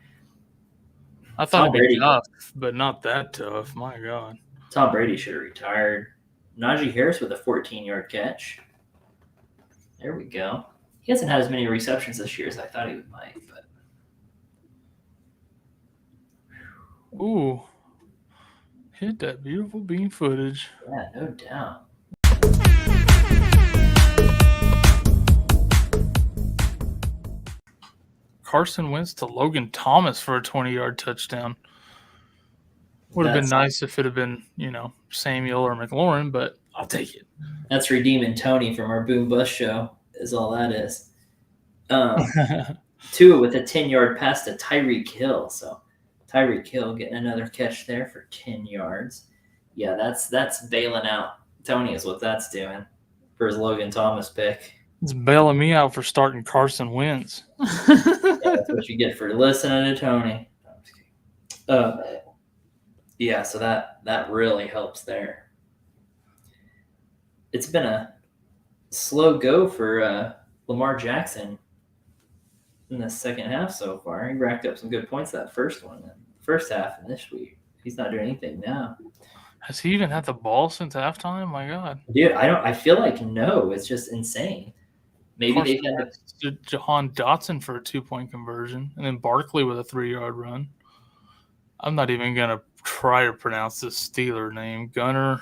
I thought it'd be tough, but not that tough. My God. Tom Brady should have retired. Najee Harris with a 14-yard catch. There we go. He hasn't had as many receptions this year as I thought he might. But ooh. Hit that beautiful beam footage. Yeah, no doubt. Carson Wentz to Logan Thomas for a 20-yard touchdown. Would have been nice if it had been, Samuel or McLaurin, but I'll take it. That's redeeming Tony from our Boom Bust show, is all that is. Tua with a 10-yard pass to Tyreek Hill. So Tyreek Hill getting another catch there for 10 yards. Yeah, that's bailing out Tony is what that's doing for his Logan Thomas pick. It's bailing me out for starting Carson Wentz. That's what you get for listening to Tony. Yeah, so that really helps there. It's been a slow go for Lamar Jackson in the second half so far. He racked up some good points that first half, and this week he's not doing anything now. Has he even had the ball since halftime? My God, dude, I feel like no. It's just insane. Maybe they had Jahan Dotson for a 2-point conversion, and then Barkley with a 3-yard run. I'm not even gonna try to pronounce this Steeler name. Gunner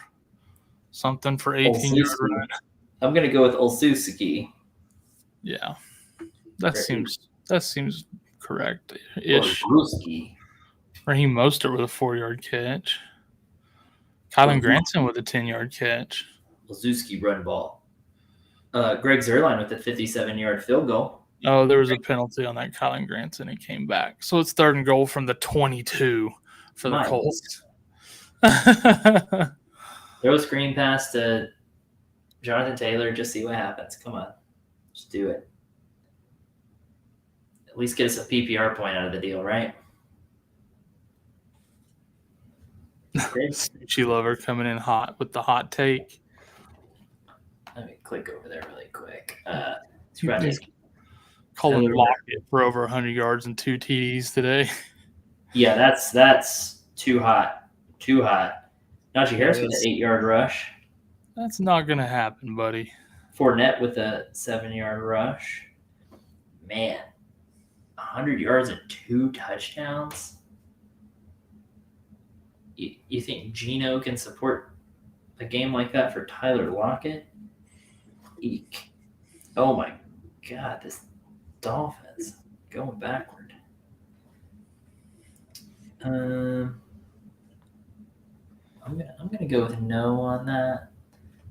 something for 18-yard run. I'm gonna go with Olszewski. Yeah, that seems correct-ish. Raheem Mostert with a 4-yard catch. Kylan Granson with a 10-yard catch. Olszewski run ball. Greg Zuerlein with a 57-yard field goal. Oh, there was a penalty on that Kylan Granson. It came back. So it's 3rd and goal from the 22 for the Colts. Throw a screen pass to Jonathan Taylor. Just see what happens. Come on. Just do it. At least get us a PPR point out of the deal, right? Sushi Lover coming in hot with the hot take. Let me click over there really quick. Colin Lockett for over 100 yards and 2 TDs today. Yeah, that's too hot. Too hot. Najee Harris with an 8-yard rush. That's not going to happen, buddy. Fournette with a 7-yard rush. Man, 100 yards and 2 touchdowns. You think Geno can support a game like that for Tyler Lockett? Eek. Oh my God, this Dolphins going backward. I'm gonna go with no on that.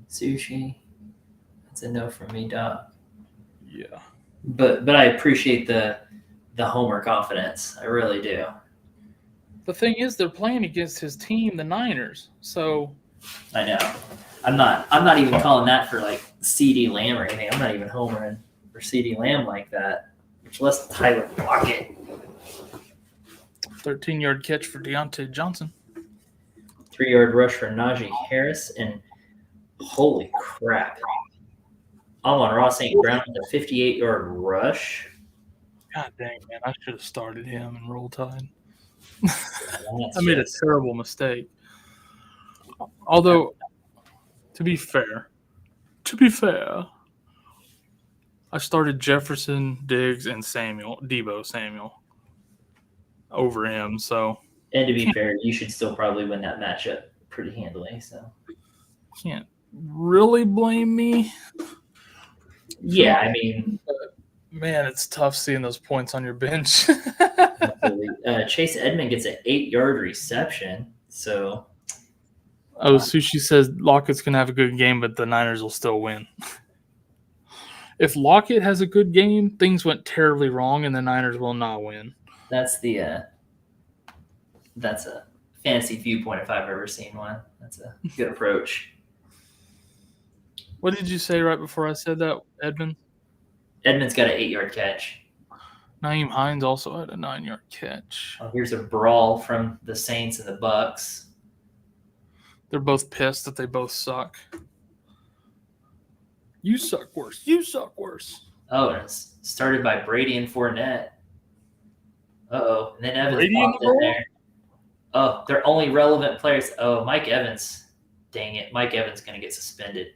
Sushi. That's a no from me, Doc. Yeah. But I appreciate the homer confidence. I really do. The thing is, they're playing against his team, the Niners. So I know. I'm not even calling that for like CeeDee Lamb or anything. I'm not even homering for CeeDee Lamb like that. Much less Tyler Lockett. 13-yard catch for Deontay Johnson. 3-yard rush for Najee Harris, and holy crap. Amon-Ra St. Brown with a 58-yard rush. God dang, man. I should have started him in Roll Tide. I made a terrible mistake. Although, to be fair, I started Jefferson, Diggs, and Debo Samuel over him. So And to be fair, you should still probably win that matchup pretty handily. So can't really blame me. yeah, I mean, Man, it's tough seeing those points on your bench. Chase Edmond gets an 8-yard reception. So Sushi says Lockett's gonna have a good game, but the Niners will still win. If Lockett has a good game, things went terribly wrong, and the Niners will not win. that's a fantasy viewpoint if I've ever seen one. That's a good approach. What did you say right before I said that, Edmund? Edmond's got an 8-yard catch. Nyheim Hines also had a 9-yard catch. Oh, here's a brawl from the Saints and the Bucks. They're both pissed that they both suck. You suck worse. You suck worse. Oh, and it's started by Brady and Fournette. Uh-oh. And then Evans Brady popped in the in there. Oh, they're only relevant players. Oh, Mike Evans. Dang it. Mike Evans going to get suspended.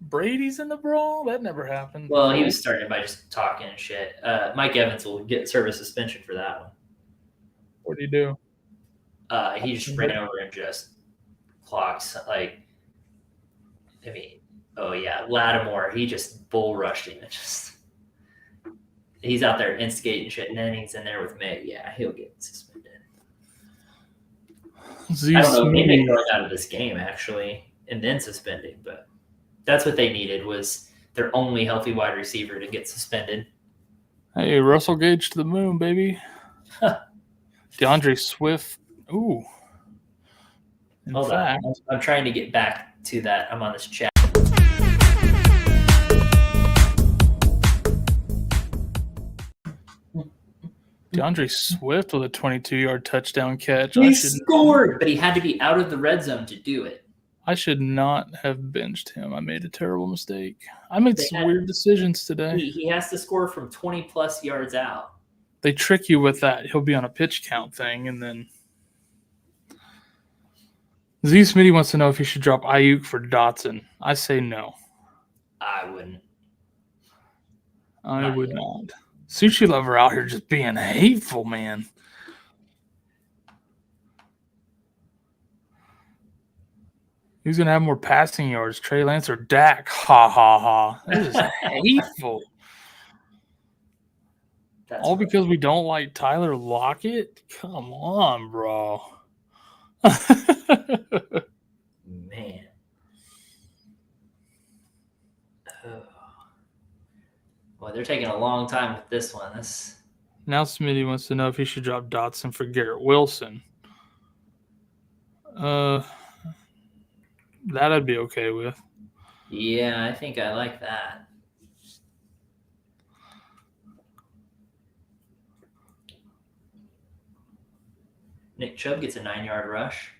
Brady's in the brawl? That never happened. Well, he was starting by just talking and shit. Mike Evans will serve a suspension for that one. What did he do? He just ran over and just clocked. Lattimore. He just bull rushed him. He's out there instigating shit, and then he's in there with May. Yeah, he'll get suspended. I don't know. Maybe they throw him out of this game actually, and then suspending. But that's what they needed was their only healthy wide receiver to get suspended. Hey, Russell Gage to the moon, baby. DeAndre Swift. Ooh. Hold on. I'm trying to get back to that. I'm on this chat. DeAndre Swift with a 22-yard touchdown catch. He scored, but he had to be out of the red zone to do it. I should not have benched him. I made a terrible mistake. I made some weird decisions today. He has to score from 20-plus yards out. They trick you with that. He'll be on a pitch count thing, and then Z Smitty wants to know if you should drop Ayuk for Dotson. I say no. I wouldn't. I would not. Sushi lover out here just being hateful, man. Who's going to have more passing yards, Trey Lance or Dak? Ha, ha, ha. That is hateful. All because we don't like Tyler Lockett? Come on, bro. Man. Well, they're taking a long time with this one. Now Smitty wants to know if he should drop Dotson for Garrett Wilson. That I'd be okay with. Yeah, I think I like that. Nick Chubb gets a 9-yard rush.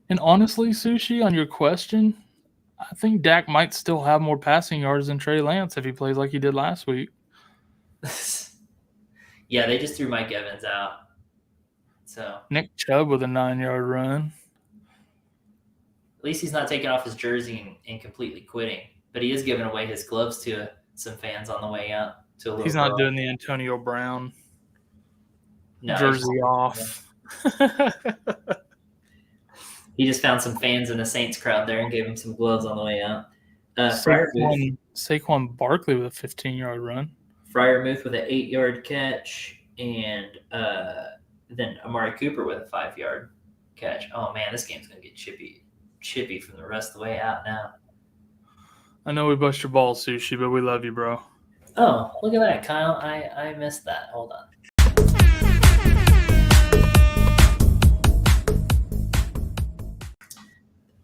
And honestly, Sushi, on your question, I think Dak might still have more passing yards than Trey Lance if he plays like he did last week. Yeah, they just threw Mike Evans out. So Nick Chubb with a 9-yard run. At least he's not taking off his jersey and completely quitting. But he is giving away his gloves to some fans on the way out. He's not doing the Antonio Brown jersey off. He just found some fans in the Saints crowd there and gave him some gloves on the way out. Saquon Barkley with a 15-yard run. Freiermuth with an 8-yard catch, and then Amari Cooper with a 5-yard catch. Oh man, this game's gonna get chippy from the rest of the way out now. I know we bust your balls, Sushi, but we love you, bro. Oh, look at that, Kyle. I missed that. Hold on.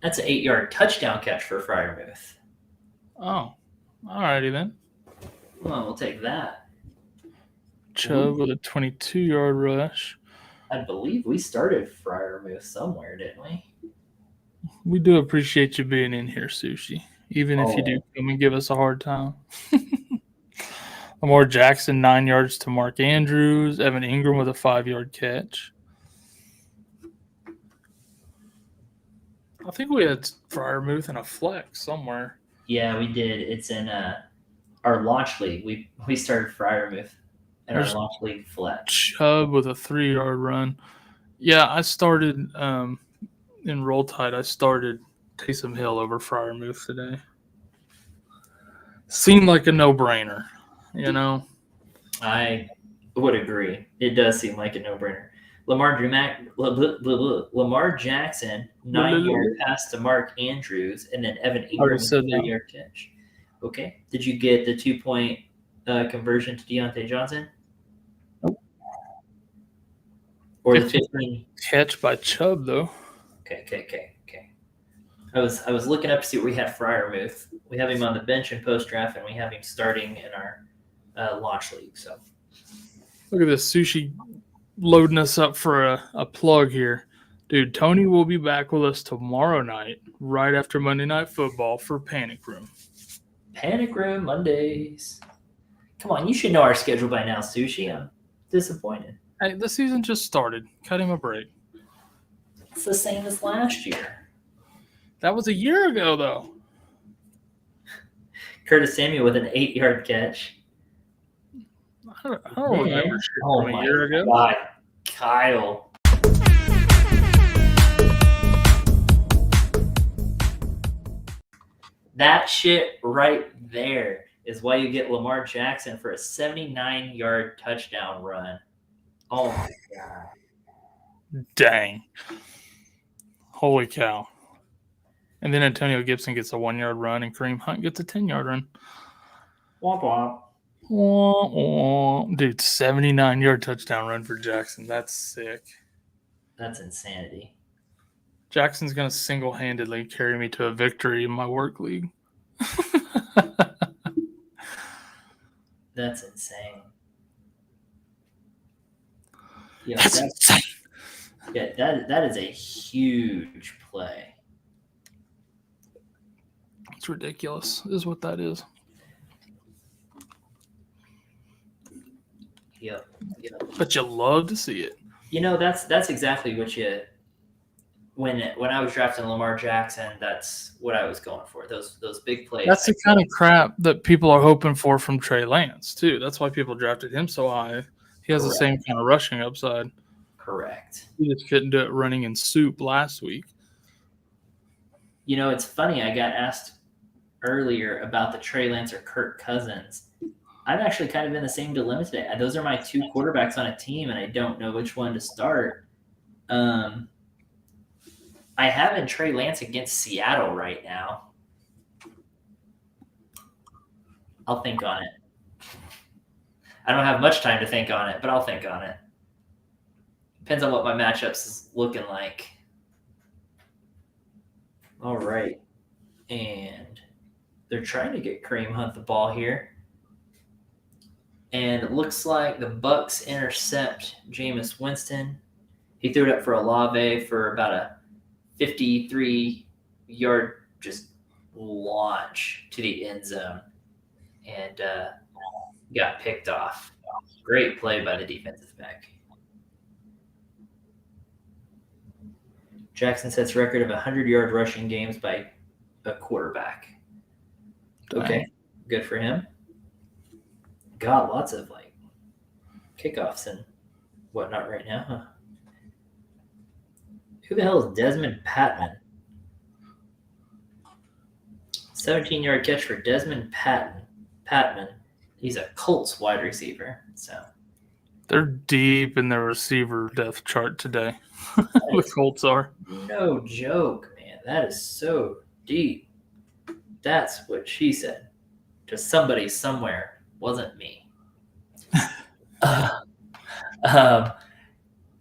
That's an 8-yard touchdown catch for Freiermuth. Oh, alrighty then. Well, we'll take that. Chubb with a 22-yard rush. I believe we started Freiermuth somewhere, didn't we? We do appreciate you being in here, Sushi, even if you do come and give us a hard time. Lamar Jackson, 9 yards to Mark Andrews. Evan Ingram with a 5-yard catch. I think we had Fryermuth and a flex somewhere. Yeah, we did. It's in our launch league. We started Fryermuth in our There's launch league flex. Chubb with a 3-yard run. Yeah, I started in Roll Tide. I started Taysom Hill over Fryermuth today. Seemed like a no-brainer, you know. I would agree. It does seem like a no-brainer. Lamar Jackson, 9-yard pass to Mark Andrews, and then Evan Ingram with a 3-yard catch. Okay. Did you get the 2-point conversion to Deontay Johnson? Nope. Or the 15 catch by Chubb though. Okay. I was looking up to see what we had Fryermuth. We have him on the bench in post draft, and we have him starting in our launch league. So look at this Sushi loading us up for a plug here. Dude, Tony will be back with us tomorrow night, right after Monday Night Football for Panic Room. Panic Room Mondays. Come on, you should know our schedule by now, Sushi. I'm disappointed. Hey, the season just started. Cut him a break. It's the same as last year. That was a year ago, though. Curtis Samuel with an 8-yard catch. I don't remember shit from a year ago. God, Kyle. That shit right there is why you get Lamar Jackson for a 79-yard touchdown run. Oh my God. Dang. Holy cow. And then Antonio Gibson gets a 1-yard run and Kareem Hunt gets a 10-yard run. Womp womp. Wah, wah. Dude, 79-yard touchdown run for Jackson. That's sick. That's insanity. Jackson's going to single-handedly carry me to a victory in my work league. That's insane. Yeah, that's insane. Yeah, that is a huge play. It's ridiculous, is what that is. Yep. But you love to see it. You know, that's exactly what you. When I was drafting Lamar Jackson, that's what I was going for. Those big plays. That's the kind of crap that people are hoping for from Trey Lance too. That's why people drafted him so high. He has the same kind of rushing upside. Correct. He just couldn't do it running in soup last week. You know, it's funny. I got asked earlier about the Trey Lance or Kirk Cousins. I'm actually kind of in the same dilemma today. Those are my two quarterbacks on a team, and I don't know which one to start. I have in Trey Lance against Seattle right now. I'll think on it. I don't have much time to think on it, but I'll think on it. Depends on what my matchups is looking like. All right. And they're trying to get Kareem Hunt the ball here. And it looks like the Bucs intercept Jameis Winston. He threw it up for Olave for about a 53-yard just launch to the end zone. And got picked off. Great play by the defensive back. Jackson sets record of 100-yard rushing games by a quarterback. Okay, good for him. Got lots of kickoffs and whatnot right now, huh? Who the hell is Desmond Patman? 17-yard catch for Desmond Patman. He's a Colts wide receiver. So they're deep in their receiver depth chart today. The Colts are. No joke, man. That is so deep. That's what she said to somebody somewhere. Wasn't me.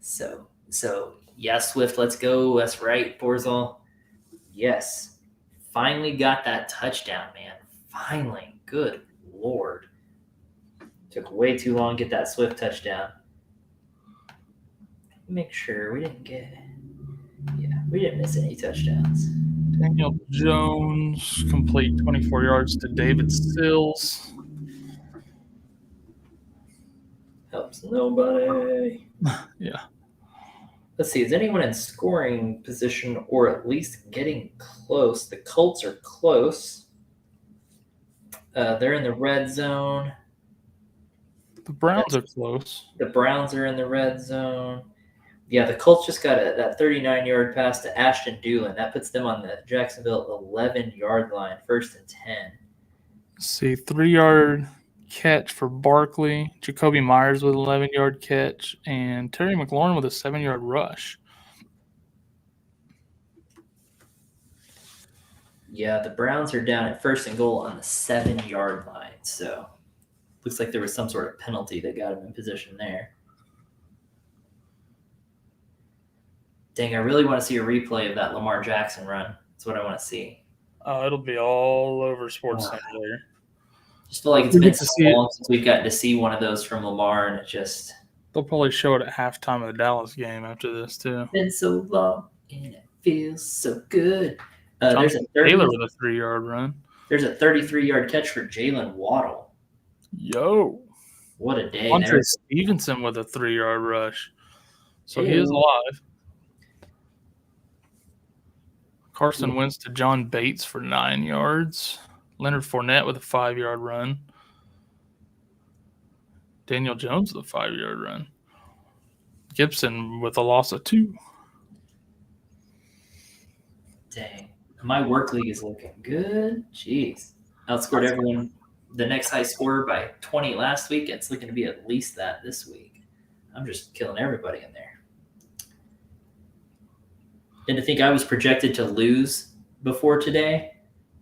So yeah, Swift, let's go. That's right, Borzal. Yes. Finally got that touchdown, man. Finally. Good Lord. Took way too long to get that Swift touchdown. Make sure we didn't miss any touchdowns. Daniel Jones complete 24 yards to David Sills. Helps nobody. Yeah. Let's see. Is anyone in scoring position or at least getting close? The Colts are close. They're in the red zone. The Browns are close. The Browns are in the red zone. Yeah, the Colts just got that 39-yard pass to Ashton Dulin. That puts them on the Jacksonville 11-yard line, 1st and 10. Let's see, 3-yard catch for Barkley. Jacoby Myers with an 11-yard catch. And Terry McLaurin with a 7-yard rush. Yeah, the Browns are down at 1st and goal on the 7-yard line. So looks like there was some sort of penalty that got him in position there. Dang, I really want to see a replay of that Lamar Jackson run. That's what I want to see. Oh, it'll be all over Sports Center later. Just feel like it's been so long since we've gotten to see one of those from Lamar, and it just... They'll probably show it at halftime of the Dallas game after this, too. It's been so long, and it feels so good. There's a Taylor with a 3-yard run. There's a 33-yard catch for Jalen Waddle. Yo. What a day. Andre Stevenson with a 3-yard rush. So he is alive. Carson Wentz to John Bates for 9 yards. Leonard Fournette with a 5-yard run. Daniel Jones with a 5-yard run. Gibson with a loss of 2. Dang. My work league is looking good. Jeez. Outscored everyone. The next high scorer by 20 last week. It's looking to be at least that this week. I'm just killing everybody in there. And to think I was projected to lose before today,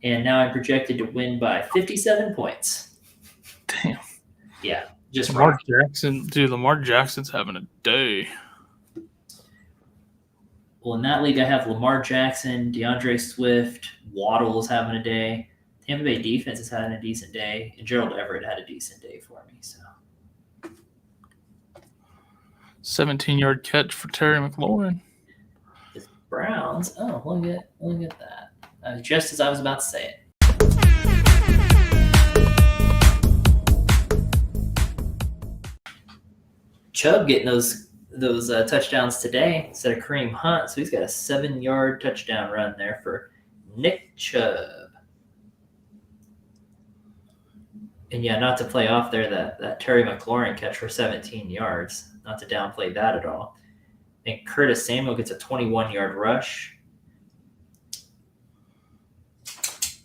and now I'm projected to win by 57 points. Damn. Yeah, just Lamar Jackson. Dude, Lamar Jackson's having a day. Well, in that league, I have Lamar Jackson, DeAndre Swift, Waddle's having a day. Tampa Bay defense is having a decent day, and Gerald Everett had a decent day for me. So, 17-yard catch for Terry McLaurin. The Browns. Oh, look at that. Just as I was about to say it. Chubb getting those touchdowns today instead of Kareem Hunt, so he's got a 7-yard touchdown run there for Nick Chubb. And yeah, not to play off there that Terry McLaurin catch for 17 yards, not to downplay that at all. And Curtis Samuel gets a 21-yard rush.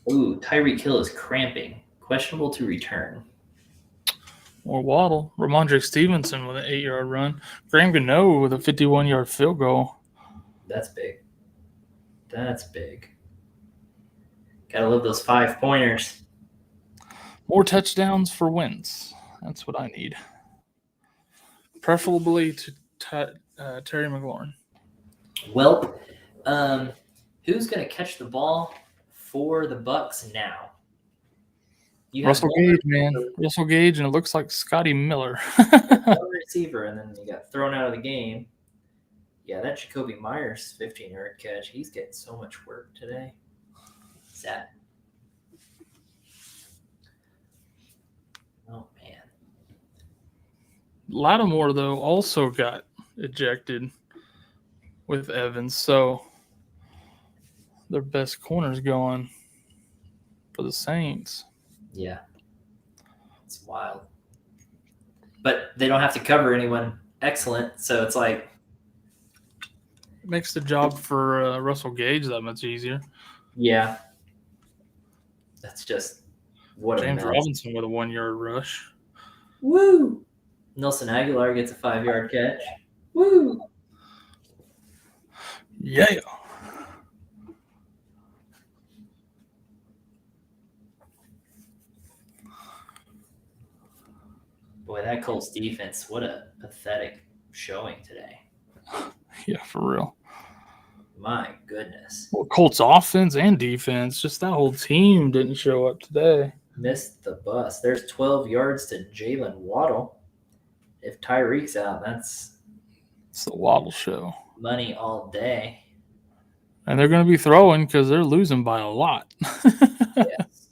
Ooh, Tyreek Hill is cramping. Questionable to return. Or Waddle. Ramondre Stevenson with an 8-yard run. Graham Gano with a 51-yard field goal. That's big. That's big. Gotta love those 5-pointers. More touchdowns for Wentz. That's what I need. Preferably to Terry McLaurin. Well, who's going to catch the ball for the Bucs now? Russell Gage, man. Russell Gage, and it looks like Scotty Miller. Receiver, and then he got thrown out of the game. Yeah, that Jacoby Myers 15-yard catch, he's getting so much work today. Sad. Oh, man. Lattimore, though, also got ejected with Evans, so their best corner's going for the Saints. Yeah. It's wild. But they don't have to cover anyone excellent, so it's like... It makes the job for Russell Gage that much easier. Yeah. That's just... What James Robinson with a 1-yard rush. Woo! Nelson Aguilar gets a 5-yard catch. Woo! Yeah. Boy, that Colts defense, what a pathetic showing today. Yeah, for real. My goodness. Well, Colts offense and defense, just that whole team didn't show up today. Missed the bus. There's 12 yards to Jalen Waddle. If Tyreek's out, it's the Waddle show. Money all day. And they're going to be throwing because they're losing by a lot. Yes.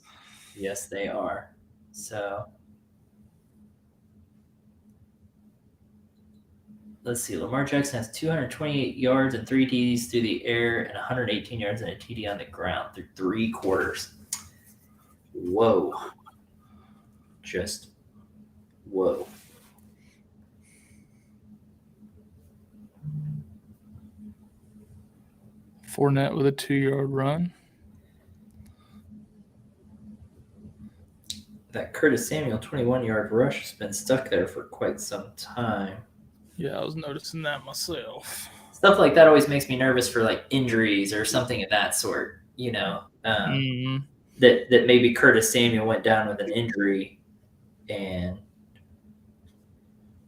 Yes, they are. So let's see. Lamar Jackson has 228 yards and 3 TDs through the air and 118 yards and a TD on the ground through 3 quarters. Whoa. Just whoa. Fournette with a 2-yard run. That Curtis Samuel 21-yard rush has been stuck there for quite some time. Yeah, I was noticing that myself. Stuff like that always makes me nervous for like injuries or something of that sort, that maybe Curtis Samuel went down with an injury and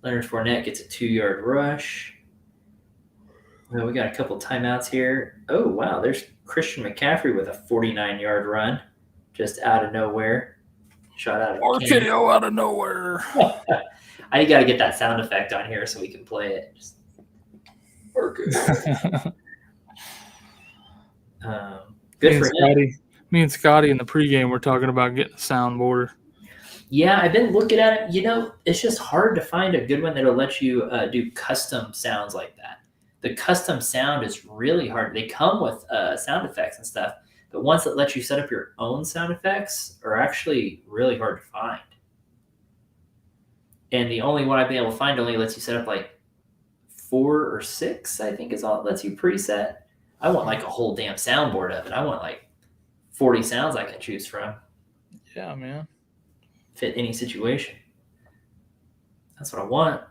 Leonard Fournette gets a 2-yard rush. Well, we got a couple timeouts here. Oh, wow. There's Christian McCaffrey with a 49-yard run just out of nowhere. Shot out of RKO out of nowhere. I got to get that sound effect on here so we can play it. Just RKO. Good for him. Me and Scotty in the pregame were talking about getting a soundboard. Yeah, I've been looking at it. It's just hard to find a good one that'll let you do custom sounds like that. The custom sound is really hard. They come with sound effects and stuff, but ones that let you set up your own sound effects are actually really hard to find. And the only one I've been able to find only lets you set up like 4 or 6, I think is all it lets you preset. I want like a whole damn soundboard of it. I want like 40 sounds I can choose from. Yeah, man. Fit any situation. That's what I want.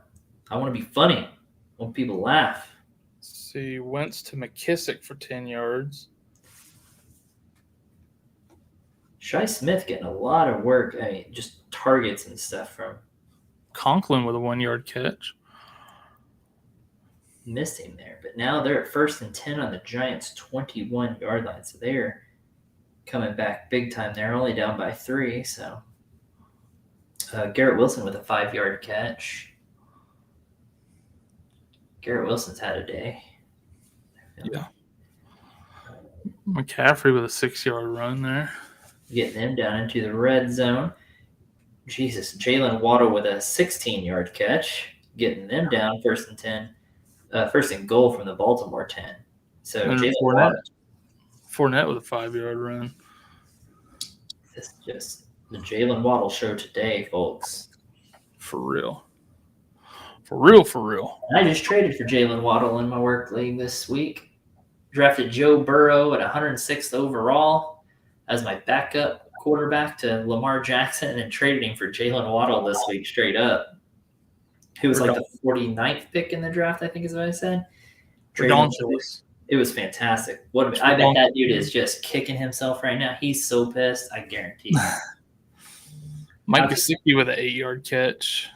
I want to be funny. I want people to laugh. Let's see, Wentz to McKissick for 10 yards. Shi Smith getting a lot of work. I mean, just targets and stuff from. Conklin with a 1-yard catch. Missed him there, but now they're at 1st and 10 on the Giants' 21-yard line. So they're coming back big time. They're only down by 3. So Garrett Wilson with a 5-yard catch. Garrett Wilson's had a day. Yeah. McCaffrey with a 6-yard run there. Getting them down into the red zone. Jesus, Jalen Waddle with a 16-yard catch. Getting them down 1st and 10. 1st and goal from the Baltimore 10. So Jalen Fournette with a 5-yard run. This is just the Jalen Waddle show today, folks. For real. For real. And I just traded for Jalen Waddle in my work league this week. Drafted Joe Burrow at 106th overall as my backup quarterback to Lamar Jackson, and then traded him for Jalen Waddle this week straight up. He was like the 49th pick in the draft, I think is what I said. It was fantastic. I bet that dude is just kicking himself right now. He's so pissed. I guarantee you. Mike Gesicki with an 8-yard catch.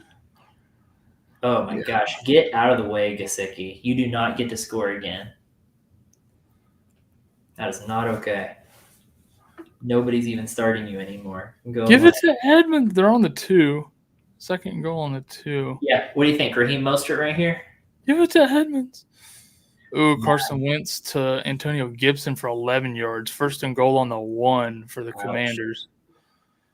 Oh, my gosh. Get out of the way, Gesicki. You do not get to score again. That is not okay. Nobody's even starting you anymore. Give it to Edmonds. They're on the 2. 2nd goal on the 2. Yeah. What do you think? Raheem Mostert right here? Give it to Edmonds. Ooh, Carson Wentz to Antonio Gibson for 11 yards. 1st and goal on the 1 for the Commanders.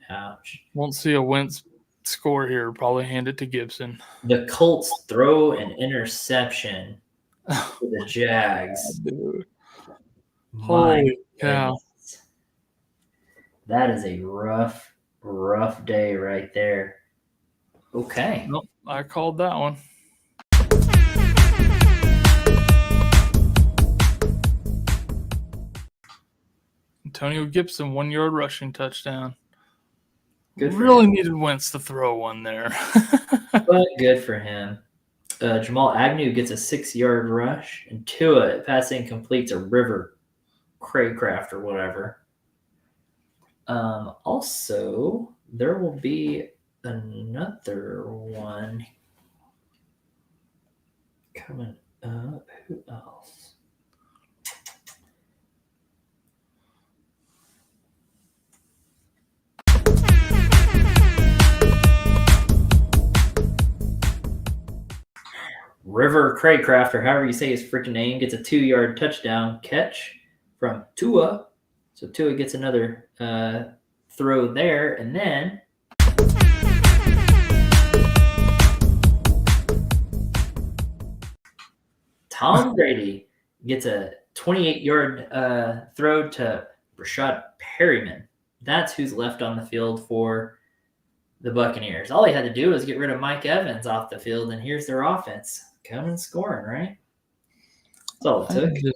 Ouch. Won't see a Wentz score here. Probably hand it to Gibson. The Colts throw an interception to the Jags. Dude. Holy cow. That is a rough day right there. Okay. Nope, I called that one. Antonio Gibson, 1-yard rushing touchdown. Really needed Wentz to throw one there. But good for him. Jamal Agnew gets a 6-yard rush, and Tua passing completes a River Craycraft or whatever. Also, there will be another one coming up. Who else? River Craycraft, or however you say his freaking name, gets a 2-yard touchdown catch from Tua. So Tua gets another throw there, and then Tom Brady gets a 28-yard throw to Rashad Perryman. That's who's left on the field for the Buccaneers. All he had to do was get rid of Mike Evans off the field, and here's their offense coming scoring, right? That's all it took.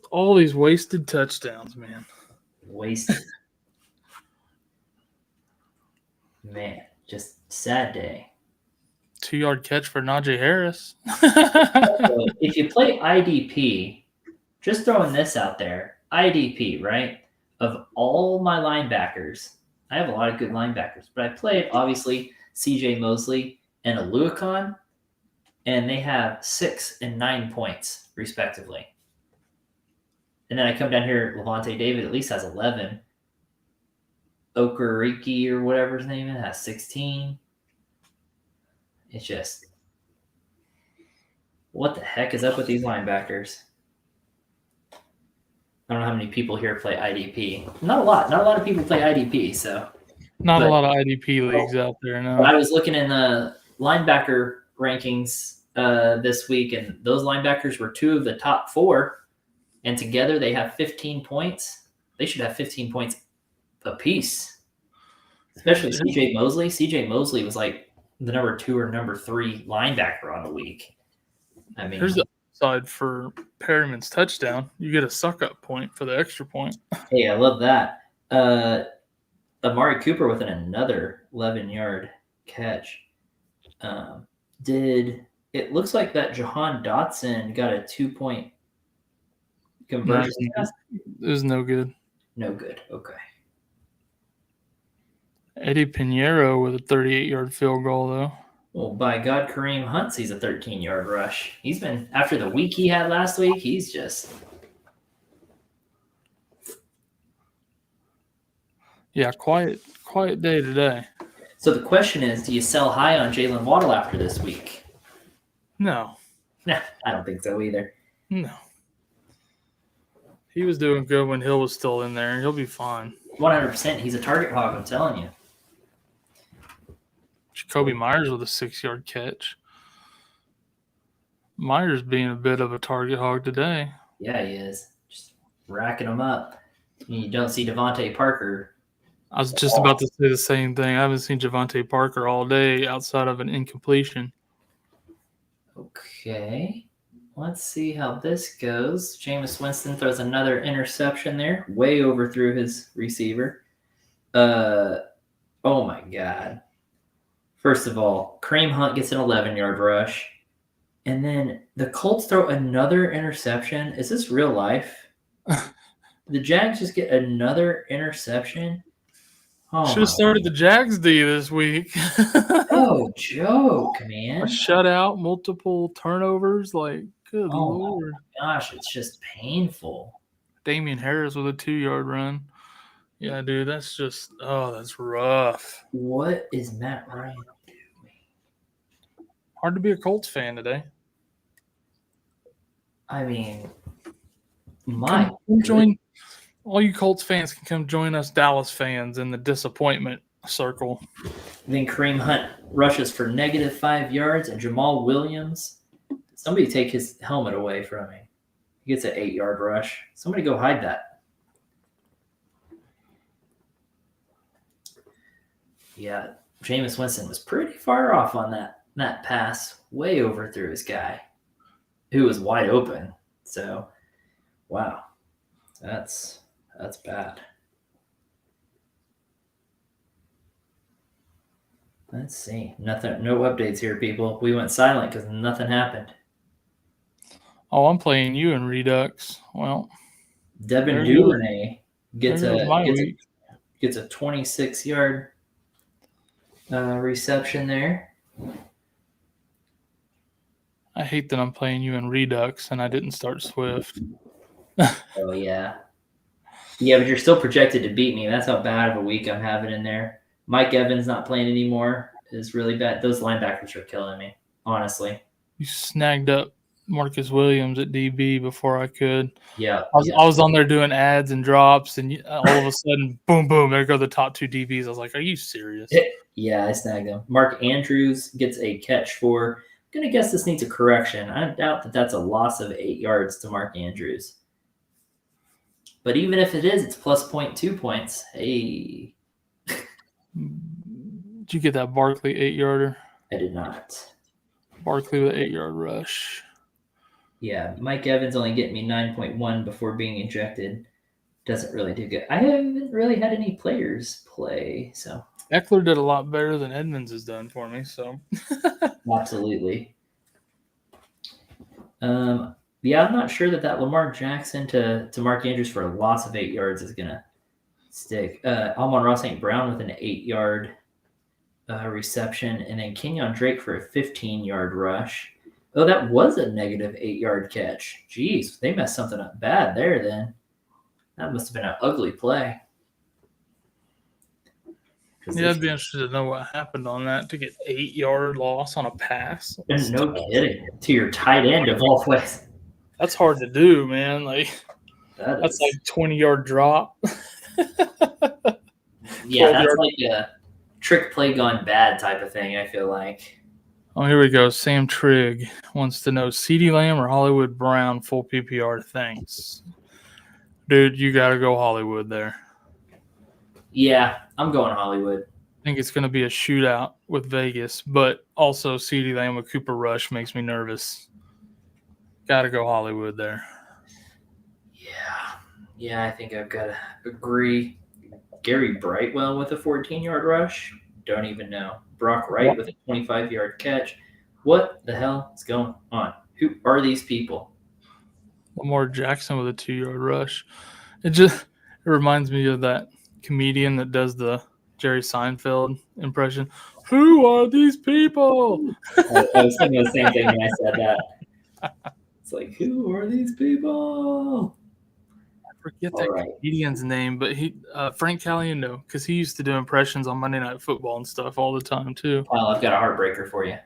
All these wasted touchdowns, man. Wasted. Man, just sad day. 2-yard catch for Najee Harris. So if you play IDP, just throwing this out there, IDP, right? Of all my linebackers, I have a lot of good linebackers, but I played, obviously, CJ Mosley and Aluakon, and they have 6 and 9 points, respectively. And then I come down here, Levante David at least has 11. Okereke or whatever his name is has 16. It's just, what the heck is up with these linebackers? I don't know how many people here play IDP. Not a lot. Not a lot of people play IDP, so. Not a lot of IDP leagues out there, no. I was looking in the linebacker rankings this week, and those linebackers were 2 of the top 4, and together they have 15 points. They should have 15 points apiece, especially CJ Mosley. CJ Mosley was like the number 2 or number 3 linebacker on the week. I mean, here's the upside for Perryman's touchdown. You get a suck-up point for the extra point. Hey, I love that. Amari Cooper with another 11-yard catch. It looks like that Jahan Dotson got a 2-point conversion? It was no good. No good. Okay. Eddie Pinheiro with a 38-yard field goal, though. Well, by God, Kareem Hunt sees a 13-yard rush. He's been, after the week he had last week, he's just... Yeah, quiet day today. So the question is, do you sell high on Jalen Waddle after this week? No. Nah, I don't think so either. No. He was doing good when Hill was still in there. He'll be fine. 100%. He's a target hog, I'm telling you. Jacoby Myers with a 6-yard catch. Myers being a bit of a target hog today. Yeah, he is. Just racking them up. You don't see Devontae Parker. I was just about to say the same thing. I haven't seen Devontae Parker all day outside of an incompletion. Okay. Let's see how this goes. Jameis Winston throws another interception there. Way overthrew his receiver. Oh, my God. First of all, Kareem Hunt gets an 11-yard rush. And then the Colts throw another interception. Is this real life? The Jags just get another interception? Oh, should have started the Jags D this week. Oh, joke, man. A shutout, multiple turnovers. Like, good Lord. My gosh, it's just painful. Damian Harris with a 2-yard run. Yeah, dude, that's just, that's rough. What is Matt Ryan doing? Hard to be a Colts fan today. I mean, all you Colts fans can come join us Dallas fans in the disappointment circle. Then Kareem Hunt rushes for -5 yards, and Jamal Williams, somebody take his helmet away from him. He gets an 8-yard rush. Somebody go hide that. Yeah, Jameis Winston was pretty far off on that pass. Way overthrew his guy, who was wide open. So, wow, that's bad. Let's see. No updates here, people. We went silent because nothing happened. Oh, I'm playing you in Redux. Well, Devin Duvernay gets a 26-yard reception there. I hate that I'm playing you in Redux and I didn't start Swift. Oh, yeah. Yeah, but you're still projected to beat me. That's how bad of a week I'm having in there. Mike Evans not playing anymore is really bad. Those linebackers are killing me, honestly. You snagged up Marcus Williams at DB before I could. Yeah. I was on there doing ads and drops, and all of a sudden, boom, boom, there go the top 2 DBs. I was like, are you serious? Yeah, I snagged them. Mark Andrews gets a catch for going to guess this needs a correction. I doubt that that's a loss of 8 yards to Mark Andrews. But even if it is, it's plus 0.2 points. Hey. Did you get that Barkley 8-yarder? I did not. Barkley with an 8-yard rush. Yeah, Mike Evans only getting me 9.1 before being ejected. Doesn't really do good. I haven't really had any players play, so. Eckler did a lot better than Edmonds has done for me, so. Absolutely. Yeah, I'm not sure that Lamar Jackson to Mark Andrews for a loss of 8 yards is going to stick. Amon-Ra St. Brown with an 8-yard reception, and then Kenyon Drake for a 15-yard rush. Oh, that was a negative 8-yard catch. Jeez, they messed something up bad there then. That must have been an ugly play. Yeah, I'd be interested to know what happened on that to get 8-yard loss on a pass. And no kidding. To your tight end of all places. That's hard to do, man. Like that's like 20-yard drop. Yeah, that's like a trick play gone bad type of thing, I feel like. Oh, here we go. Sam Trigg wants to know CeeDee Lamb or Hollywood Brown full PPR. Thanks. Dude, you got to go Hollywood there. Yeah, I'm going Hollywood. I think it's going to be a shootout with Vegas, but also CeeDee Lamb with Cooper Rush makes me nervous. Got to go Hollywood there. Yeah, I think I've got to agree. Gary Brightwell with a 14-yard rush? Don't even know. Brock Wright with a 25-yard catch. What the hell is going on? Who are these people? Lamar Jackson with a 2-yard rush. It reminds me of that comedian that does the Jerry Seinfeld impression. Who are these people? I was thinking the same thing when I said that. It's like, who are these people? I forget that comedian's name, but Frank Caliendo, because he used to do impressions on Monday Night Football and stuff all the time too. Well, I've got a heartbreaker for you.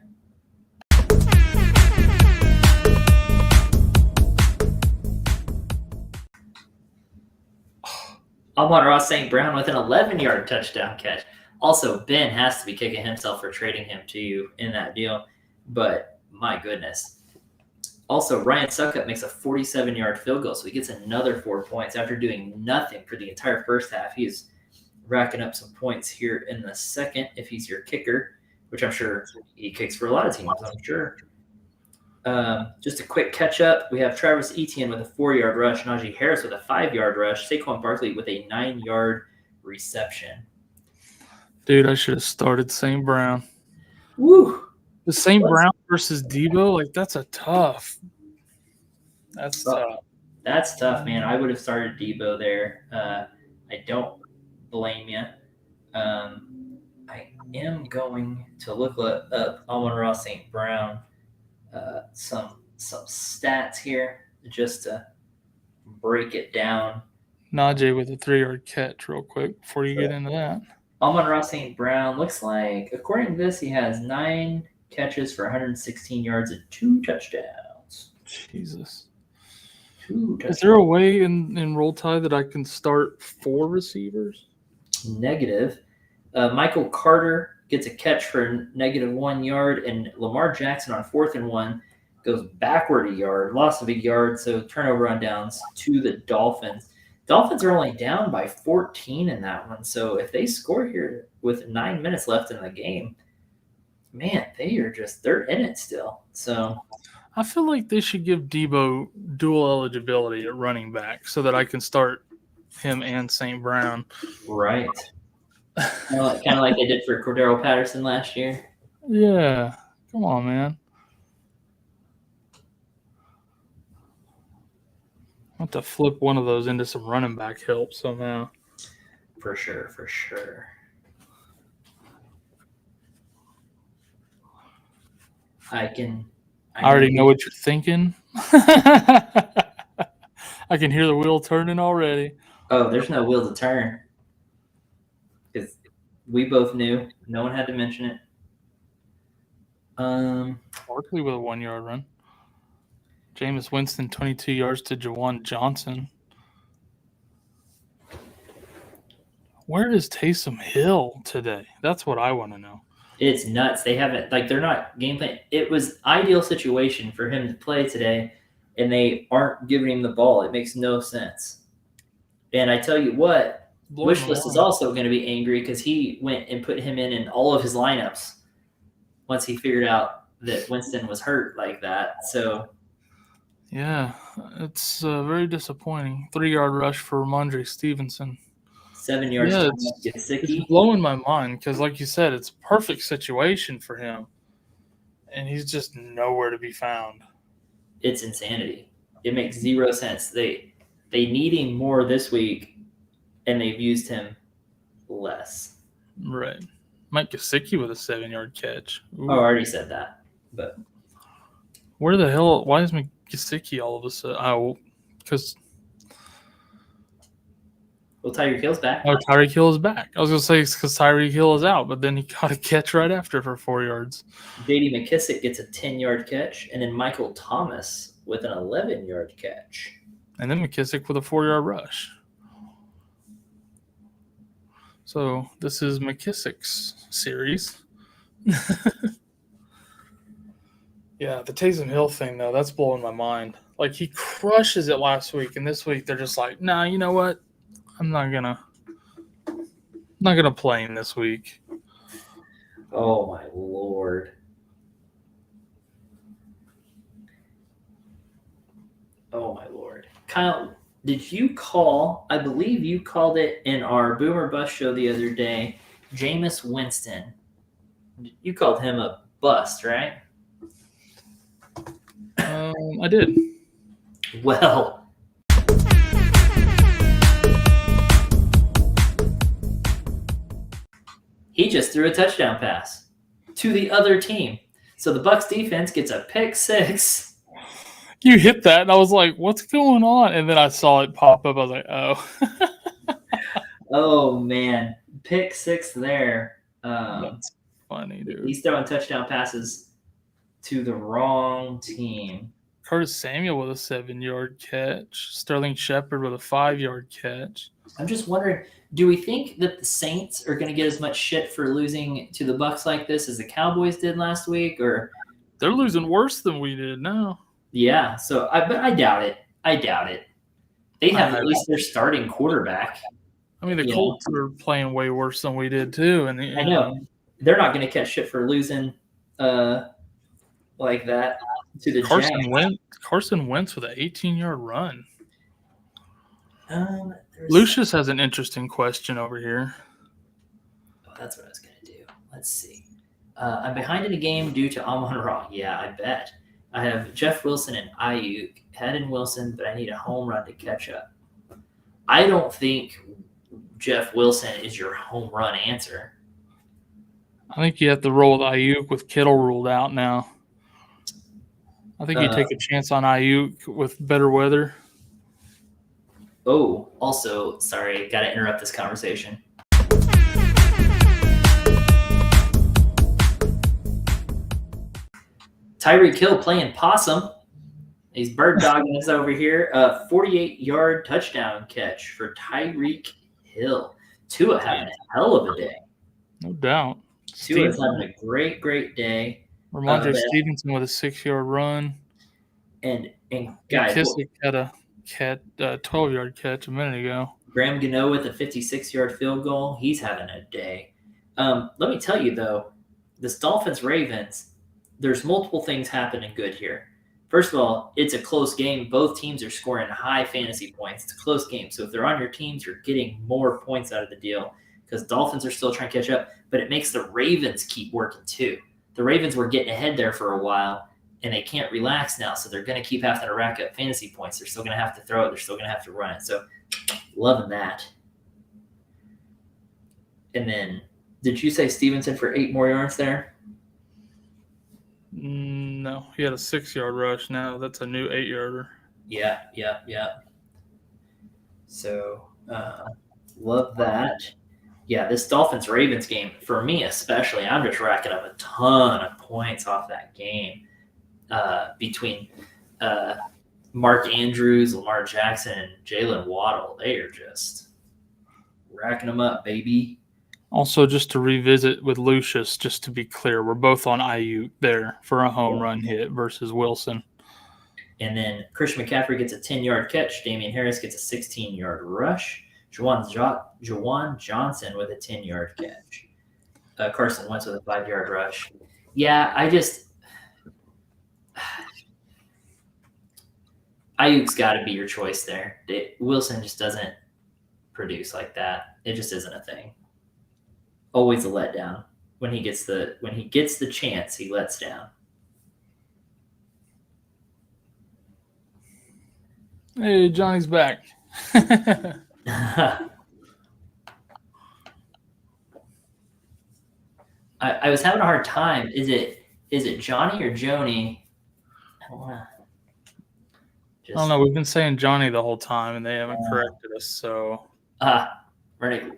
Amon-Ra St. Brown with an 11-yard touchdown catch. Also, Ben has to be kicking himself for trading him to you in that deal, but my goodness. Also, Ryan Suckup makes a 47-yard field goal, so he gets another 4 points after doing nothing for the entire first half. He's racking up some points here in the second if he's your kicker, which I'm sure he kicks for a lot of teams, I'm sure. Just a quick catch-up. We have Travis Etienne with a 4-yard rush, Najee Harris with a 5-yard rush, Saquon Barkley with a 9-yard reception. Dude, I should have started St. Brown. Woo! The St. Brown versus Debo, like that's tough. That's tough. That's tough, man. I would have started Debo there. I don't blame you. I am going to look up Amon-Ra St. Brown. Some stats here just to break it down. Najee with a 3-yard catch real quick before you get into that. Amon-Ra St. Brown looks like, according to this, he has 9 catches for 116 yards and 2 touchdowns. Jesus. 2 touchdowns. Is there a way in Roll Tide that I can start 4 receivers? Negative. Michael Carter gets a catch for -1 yard, and Lamar Jackson on 4th and 1 goes backward a yard, loss of a yard, so turnover on downs to the Dolphins. Dolphins are only down by 14 in that one, so if they score here with 9 minutes left in the game, man, they're in it still. So I feel like they should give Debo dual eligibility at running back so that I can start him and St. Brown. Right. Kind of like they did for Cordero Patterson last year. Yeah. Come on, man. I have to flip one of those into some running back help somehow. For sure. I already know what you're thinking. I can hear the wheel turning already. Oh, there's no wheel to turn. Because we both knew. No one had to mention it. Barkley with a 1-yard run. Jameis Winston, 22 yards to Jawan Johnson. Where is Taysom Hill today? That's what I want to know. It's nuts. They haven't they're not game plan. It was ideal situation for him to play today, and they aren't giving him the ball. It makes no sense. And I tell you what, Blowing my Wishlist is mind. also going to be angry because he went and put him in all of his lineups once he figured out that Winston was hurt like that. So Yeah, it's very disappointing. 3-yard rush for Ramondre Stevenson. 7 yards Yeah, to it's Gesicki. blowing my mind because, like you said, it's a perfect situation for him, and he's just nowhere to be found. It's insanity. It makes zero sense. They need him more this week, and they've used him less. Right. Mike Gesicki with a 7-yard catch. Ooh. Oh, I already said that. But Where the hell? Why is Gesicki all of a sudden? Oh, because Tyreek Hill's back. Tyreek Hill is back. I was gonna say it's because Tyreek Hill is out, but then he got a catch right after for 4 yards. J.D. McKissick gets a 10-yard catch, and then Michael Thomas with an 11-yard catch. And then McKissick with a 4-yard rush. So this is McKissick's series. Yeah, the Taysom Hill thing, though, that's blowing my mind. Like, he crushes it last week, and this week they're just like, nah, you know what? I'm not gonna play him this week. Oh, my Lord. Oh, my Lord. Kyle, did you call, I believe you called it in our Boomer Bust show the other day, Jameis Winston. You called him a bust, right? I did. Well, he just threw a touchdown pass to the other team. So the Bucs defense gets a pick six. You hit that, and I was like, what's going on? And then I saw it pop up. I was like, oh. Oh, man. Pick six there. That's funny, dude. He's throwing touchdown passes to the wrong team. Curtis Samuel with a 7-yard catch. Sterling Shepard with a 5-yard catch. I'm just wondering, do we think that the Saints are going to get as much shit for losing to the Bucs like this as the Cowboys did last week? Or they're losing worse than we did now. Yeah, but I doubt it. They have at least their starting quarterback. I mean, the Colts are playing way worse than we did too, and I know they're not going to catch shit for losing like that to the Jags. Carson Wentz with an 18-yard run. Um, Lucius has an interesting question over here. Oh, that's what I was going to do. Let's see. I'm behind in the game due to Amon-Ra. Yeah, I bet. I have Jeff Wilson and Ayuk. Head in Wilson, but I need a home run to catch up. I don't think Jeff Wilson is your home run answer. I think you have to roll with Ayuk with Kittle ruled out now. I think you take a chance on Ayuk with better weather. Oh, also, sorry, got to interrupt this conversation. Tyreek Hill playing possum. He's bird dogging us over here. 48-yard touchdown catch for Tyreek Hill. Tua having a hell of a day. No doubt. Tua's having a great, great day. Ramondre Stevenson with a 6-yard run. And guys, McKissick had a 12-yard catch a minute ago. Graham Gano with a 56-yard field goal. He's having a day. Let me tell you, though, this Dolphins-Ravens, there's multiple things happening good here. First of all, it's a close game. Both teams are scoring high fantasy points. It's a close game. So if they're on your teams, you're getting more points out of the deal because Dolphins are still trying to catch up. But it makes the Ravens keep working, too. The Ravens were getting ahead there for a while, and they can't relax now. So they're going to keep having to rack up fantasy points. They're still going to have to throw it. They're still going to have to run it. So loving that. And then, did you say Stevenson for 8 more yards there? No, he had a 6-yard rush. Now that's a new 8-yarder. Yeah. So, love that. Yeah, this Dolphins-Ravens game, for me especially, I'm just racking up a ton of points off that game between Mark Andrews, Lamar Jackson, and Jalen Waddle. They are just racking them up, baby. Also, just to revisit with Lucius, just to be clear, we're both on Ayuk there for a home run hit versus Wilson. And then Christian McCaffrey gets a 10-yard catch. Damian Harris gets a 16-yard rush. Juwan Johnson with a 10-yard catch. Carson Wentz with a 5-yard rush. Yeah, Ayuk's got to be your choice there. Wilson just doesn't produce like that. It just isn't a thing. Always a letdown. When he gets the chance, he lets down. Hey, Johnny's back. I was having a hard time. Is it Johnny or Joni? I don't know. We've been saying Johnny the whole time, and they haven't corrected us. So, right.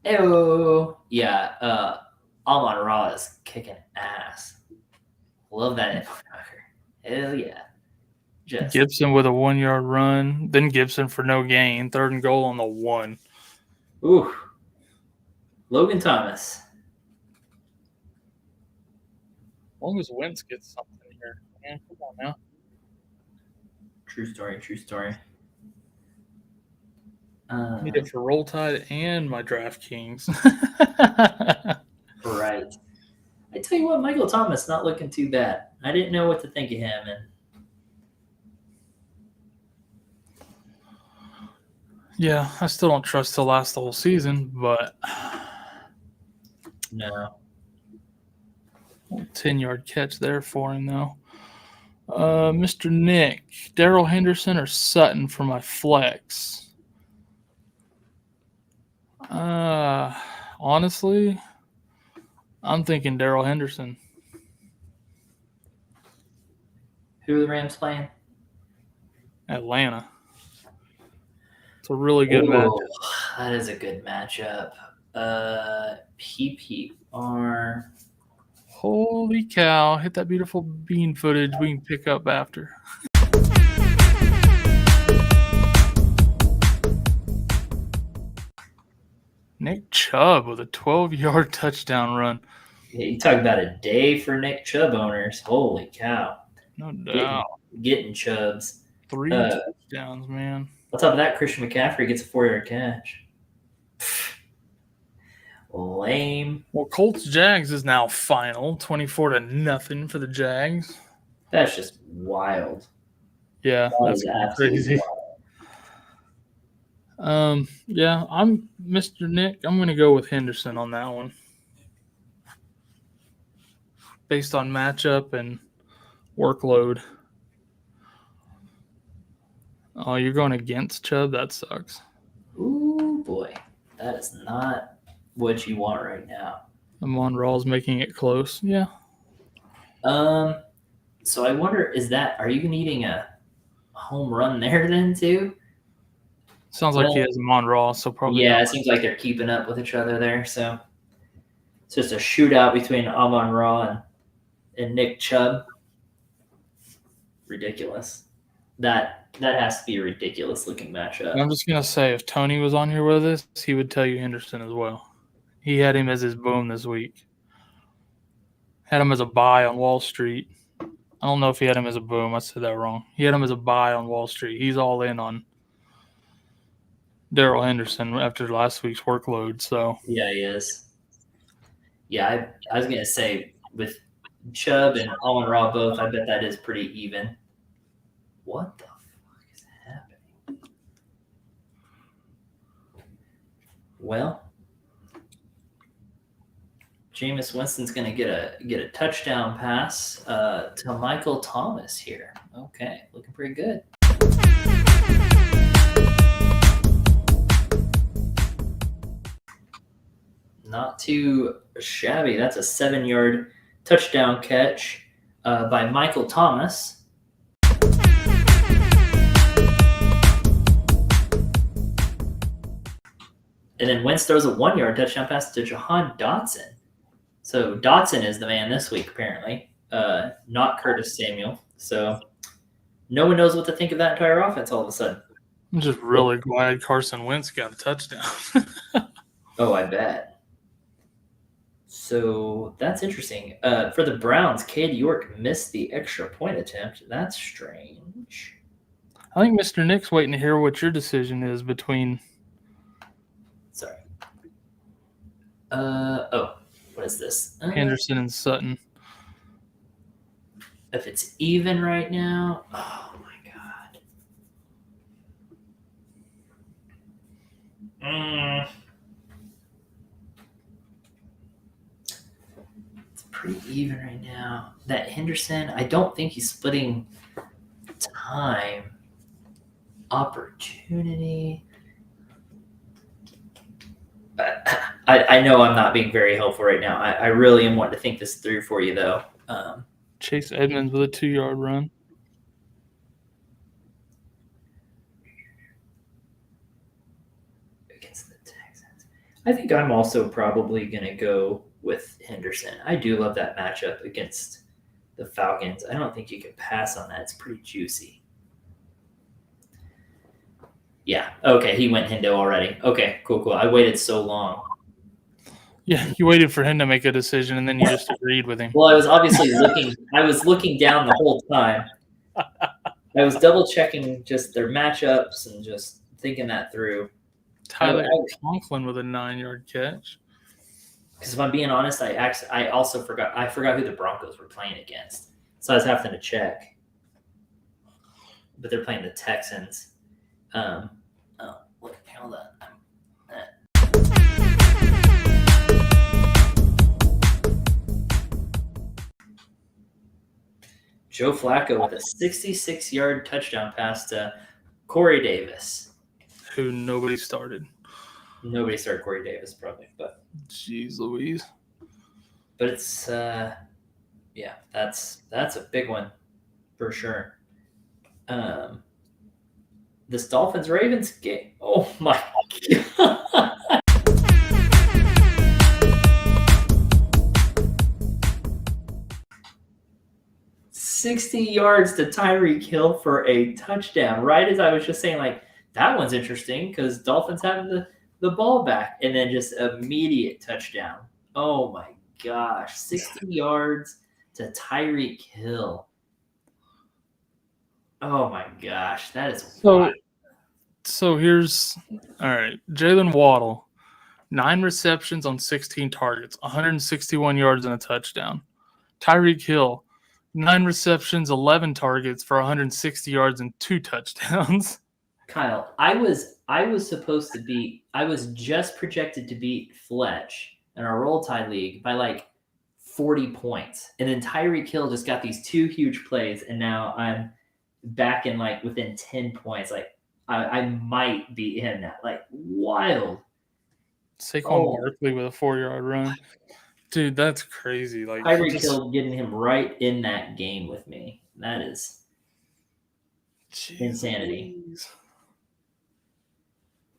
Oh, yeah. Amon Ra is kicking ass. Love that motherfucker. Hell yeah. Gibson with a 1-yard run, then Gibson for no gain, 3rd and goal on the 1. Ooh. Logan Thomas. As long as Wentz gets something here. Man, come on now. True story. Need it for Roll Tide and my DraftKings. Right. I tell you what, Michael Thomas not looking too bad. I didn't know what to think of him, and yeah, I still don't trust to last the whole season, but no. 10-yard catch there for him, though. Mr. Nick, Darrell Henderson or Sutton for my flex? Honestly, I'm thinking Darrell Henderson. Who are the Rams playing? Atlanta. It's a really good matchup. That is a good matchup. PPR. Holy cow. Hit that beautiful bean footage we can pick up after. Nick Chubb with a 12-yard touchdown run. Yeah, you talk about a day for Nick Chubb owners. Holy cow. No doubt. Getting Chubbs. 3 touchdowns, man. On top of that, Christian McCaffrey gets a 4-yard catch. Lame. Well, Colts Jags is now final, 24-0 for the Jags. That's just wild. Yeah, that's crazy. Wild. Yeah, I'm Mr. Nick. I'm going to go with Henderson on that one, based on matchup and workload. Oh, you're going against Chubb? That sucks. Ooh, boy. That is not what you want right now. Amon Raw's making it close. Yeah. So I wonder, are you needing a home run there then too? Sounds like he has Amon Ra, so probably. Yeah, it seems like they're keeping up with each other there. So it's just a shootout between Amon Ra and Nick Chubb. Ridiculous. That has to be a ridiculous looking matchup. I'm just gonna say, if Tony was on here with us, he would tell you Henderson as well. He had him as his boom this week. Had him as a buy on Wall Street. I don't know if he had him as a boom. I said that wrong. He had him as a buy on Wall Street. He's all in on Darrell Henderson after last week's workload. So yeah, he is. Yeah, I was gonna say with Chubb and Amon Ra both, I bet that is pretty even. What the fuck is happening? Well, Jameis Winston's going to get a touchdown pass to Michael Thomas here. Okay, looking pretty good. Not too shabby. That's a 7-yard touchdown catch by Michael Thomas. And then Wentz throws a 1-yard touchdown pass to Jahan Dotson. So Dotson is the man this week, apparently, not Curtis Samuel. So no one knows what to think of that entire offense all of a sudden. I'm just really glad Carson Wentz got a touchdown. Oh, I bet. So that's interesting. For the Browns, Cade York missed the extra point attempt. That's strange. I think Mr. Nick's waiting to hear what your decision is between. Sorry. What is this? Henderson and Sutton. If it's even right now, oh my god. It's pretty even right now. That Henderson, I don't think he's splitting time. Opportunity. I know I'm not being very helpful right now. I really am wanting to think this through for you, though. Chase Edmonds with a 2-yard run. Against the Texans. I think I'm also probably going to go with Henderson. I do love that matchup against the Falcons. I don't think you can pass on that. It's pretty juicy. Yeah. Okay. He went Hendo already. Okay. Cool. I waited so long. Yeah, you waited for him to make a decision, and then you just agreed with him. Well, I was obviously looking. I was looking down the whole time. I was double checking just their matchups and just thinking that through. Tyler Conklin with a 9-yard catch. Because if I'm being honest, I also forgot. I forgot who the Broncos were playing against, so I was having to check. But they're playing the Texans. Look, hold on. Joe Flacco with a 66-yard touchdown pass to Corey Davis. Who nobody started. Nobody started Corey Davis, probably. But jeez Louise. But it's, yeah, that's a big one for sure. This Dolphins-Ravens game. Oh, my God. 60 yards to Tyreek Hill for a touchdown. Right as I was just saying, like, that one's interesting because Dolphins have the ball back and then just immediate touchdown. Oh, my gosh. 60 yards to Tyreek Hill. Oh, my gosh. That is wild. So here's – all right. Jalen Waddle, 9 receptions on 16 targets, 161 yards and a touchdown. Tyreek Hill, 9 receptions, 11 targets for 160 yards and 2 touchdowns. Kyle, I was just projected to beat Fletch in our Roll Tide League by like 40 points. And then Tyreek Hill just got these 2 huge plays, and now I'm back in like within 10 points. Like I might beat him now. Like wild. Saquon Barkley with a 4-yard run. Dude, that's crazy. Like Tyreek Hill getting him right in that game with me. That is insanity.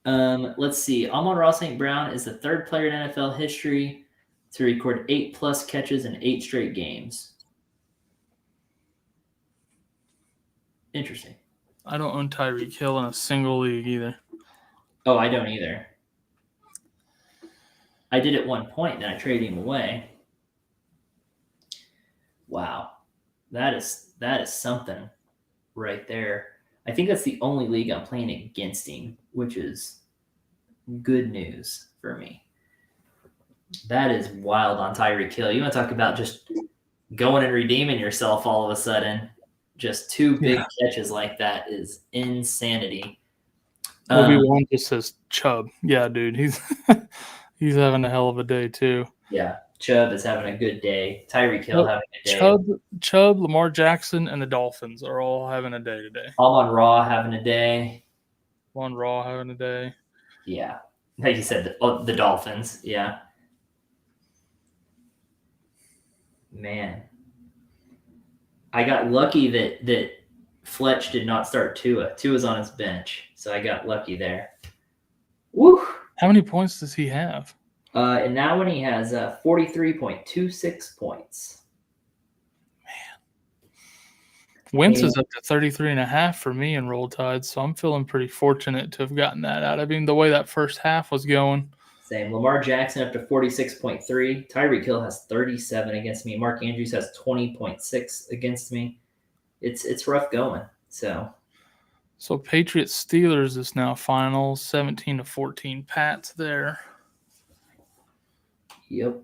Let's see. Amon-Ra St. Brown is the 3rd player in NFL history to record 8+ catches in 8 straight games. Interesting. I don't own Tyreek Hill in a single league either. Oh, I don't either. I did at one point, then I traded him away. Wow. That is something right there. I think that's the only league I'm playing against him, which is good news for me. That is wild on Tyreek Hill. You want to talk about just going and redeeming yourself all of a sudden. Just 2 big catches like that is insanity. Obi-Wan just says Chubb. Yeah, dude. He's having a hell of a day too. Yeah, Chubb is having a good day. Tyreek Hill having a day. Chubb, Lamar Jackson, and the Dolphins are all having a day today. Amon-Ra having a day. Amon-Ra having a day. Yeah. Like you said, the Dolphins. Yeah. Man. I got lucky that Fletch did not start Tua. Tua's on his bench, so I got lucky there. Woo! How many points does he have? And now when he has 43.26 points. Man. Wentz is up to 33.5 for me in Roll Tide, so I'm feeling pretty fortunate to have gotten that out. I mean, the way that first half was going. Same. Lamar Jackson up to 46.3. Tyreek Hill has 37 against me. Mark Andrews has 20.6 against me. It's rough going. So Patriots Steelers is now final 17-14. Pats there. Yep.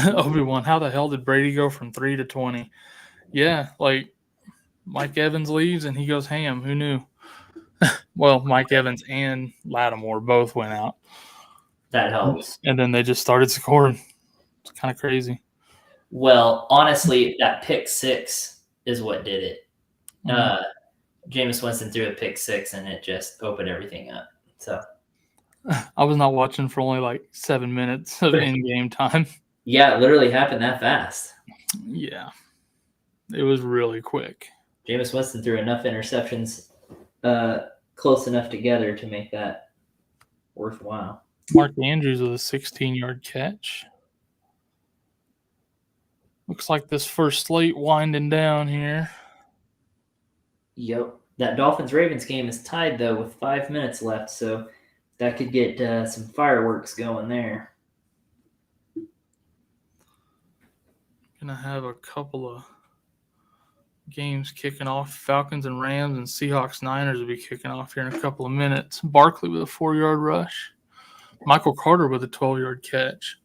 Obi-Wan, how the hell did Brady go from 3 to 20? Yeah, like Mike Evans leaves and he goes ham. Who knew? Well, Mike Evans and Lattimore both went out. That helps. And then they just started scoring. It's kind of crazy. Well, honestly, that pick six is what did it. Jameis Winston threw a pick six and it just opened everything up. So I was not watching for only like 7 minutes of in-game time. Yeah, it literally happened that fast. Yeah. It was really quick. Jameis Winston threw enough interceptions close enough together to make that worthwhile. Mark Andrews with a 16-yard catch. Looks like this first slate winding down here. Yep. That Dolphins-Ravens game is tied, though, with 5 minutes left, so that could get some fireworks going there. Gonna have a couple of games kicking off. Falcons and Rams and Seahawks Niners will be kicking off here in a couple of minutes. Barkley with a 4-yard rush. Michael Carter with a 12-yard catch.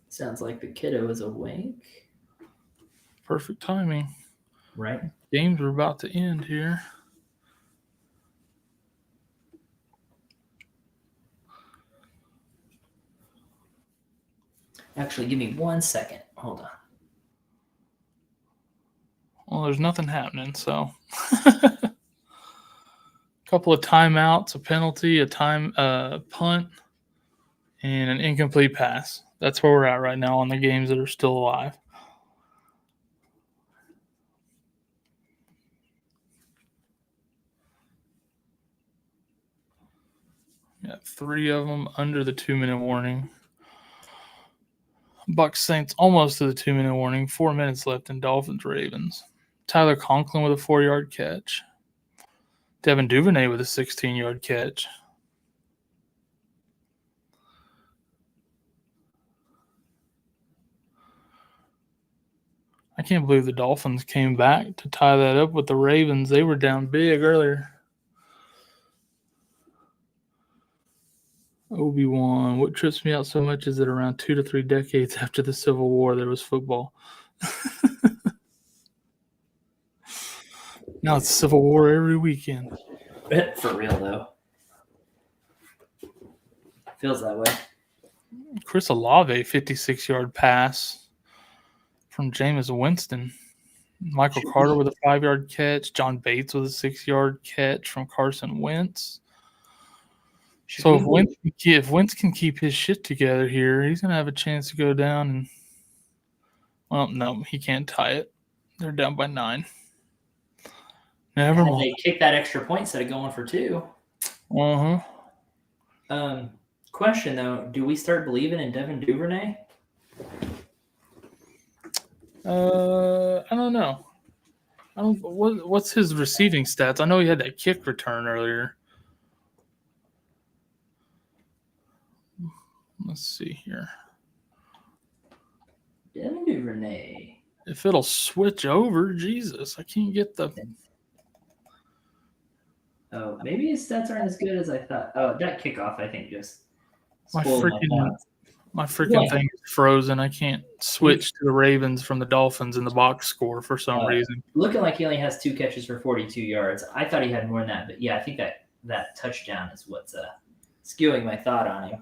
Sounds like the kiddo is awake. Perfect timing. Right. Games are about to end here. Actually, give me 1 second. Hold on. Well, there's nothing happening, so. Couple of timeouts, a penalty, a punt, and an incomplete pass. That's where we're at right now on the games that are still alive. Got 3 of them under the 2-minute warning. Bucks Saints almost to the 2-minute warning. 4 minutes left in Dolphins Ravens. Tyler Conklin with a 4-yard catch. Devin Duvernay with a 16-yard catch. I can't believe the Dolphins came back to tie that up with the Ravens. They were down big earlier. Obi-Wan, what trips me out so much is that around 2 to 3 decades after the Civil War, there was football. Now it's Civil War every weekend. For real, though. Feels that way. Chris Olave, 56-yard pass from Jameis Winston. Michael Carter with a 5-yard catch. John Bates with a 6-yard catch from Carson Wentz. So if Wentz can keep his shit together here, he's going to have a chance to go down and – well, no, he can't tie it. They're down by 9. Never mind. They kick that extra point instead of going for 2. Uh-huh. Question, though, do we start believing in Devin Duvernay? I don't know. What's his receiving stats? I know he had that kick return earlier. Let's see here. Devin Duvernay. If it'll switch over, Jesus, I can't get the. Oh, maybe his stats aren't as good as I thought. Oh, that kickoff, I think, just My spoiled freaking thing is frozen. I can't switch to the Ravens from the Dolphins in the box score for some reason. Looking like he only has 2 catches for 42 yards. I thought he had more than that, but yeah, I think that touchdown is what's skewing my thought on him.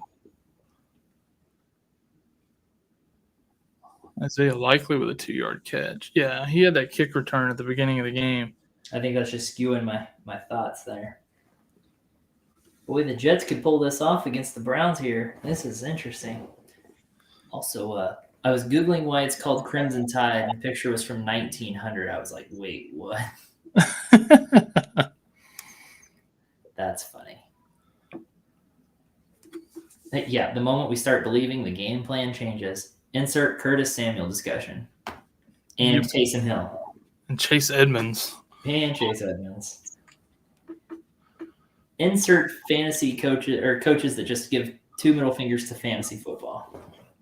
Isaiah Likely with a 2-yard catch. Yeah, he had that kick return at the beginning of the game. I think that's just skewing my thoughts there. Boy, the Jets could pull this off against the Browns here. This is interesting. Also, I was Googling why it's called Crimson Tide, and the picture was from 1900. I was like, wait, what? That's funny. Yeah, the moment we start believing, the game plan changes. Insert Curtis Samuel discussion. And Taysom Hill. And Chase Edmonds. And Chase Edmonds. insert fantasy coaches or coaches that just give 2 middle fingers to fantasy football.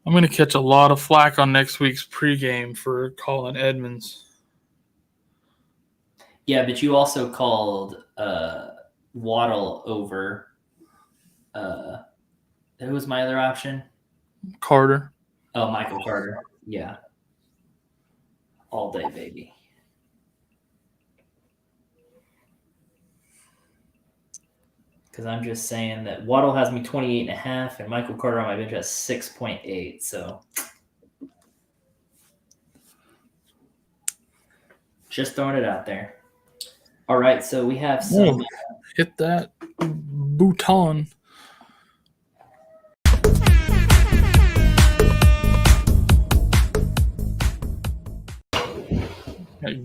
I'm going to catch a lot of flack on next week's pregame for calling Edmonds. Yeah, but you also called Waddle over. Who was my other option? Carter. Oh, Michael Carter. Yeah. All day, baby. Because I'm just saying that Waddle has me 28.5 and Michael Carter on my bench has 6.8. So just throwing it out there. All right, so we have some. Hit that bouton.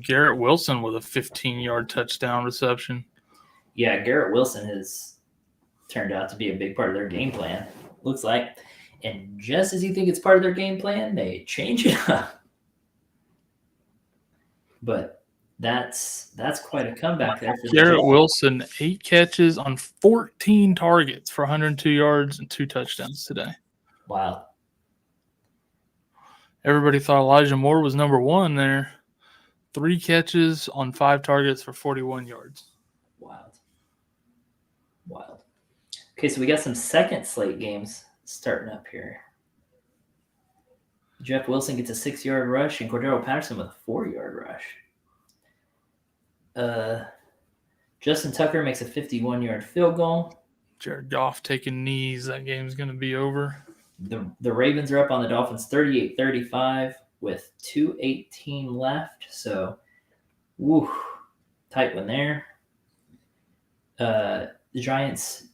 Garrett Wilson with a 15-yard touchdown reception. Yeah, Garrett Wilson has turned out to be a big part of their game plan, looks like. And just as you think it's part of their game plan, they change it up. But that's quite a comeback there for Garrett Wilson, 8 catches on 14 targets for 102 yards and 2 touchdowns today. Wow. Everybody thought Elijah Moore was number 1 there. 3 catches on 5 targets for 41 yards. Wild. Okay, so we got some second slate games starting up here. Jeff Wilson gets a 6-yard rush and Cordero Patterson with a 4-yard rush. Justin Tucker makes a 51-yard field goal. Jared Goff taking knees. That game's going to be over. The Ravens are up on the Dolphins 38-35 with 2:18 left. So, tight one there. The Giants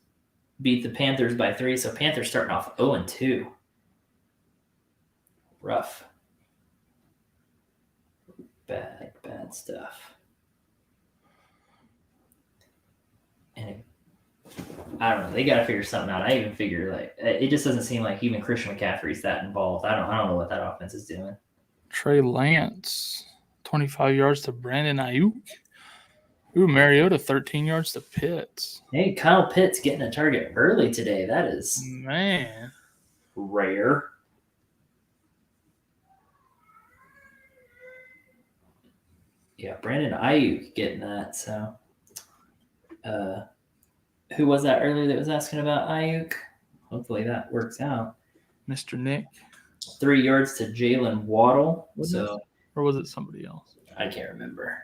beat the Panthers by 3. So Panthers starting off 0-2. Rough. Bad stuff. And I don't know. They got to figure something out. I even figure it just doesn't seem like even Christian McCaffrey's that involved. I don't know what that offense is doing. Trey Lance, 25 yards to Brandon Ayuk. Mariota, 13 yards to Pitts. Hey, Kyle Pitts getting a target early today. That is rare. Yeah, Brandon Ayuk getting that. So, who was that earlier that was asking about Ayuk? Hopefully that works out. Mr. Nick. 3 yards to Jalen Waddle. Or was it somebody else? I can't remember.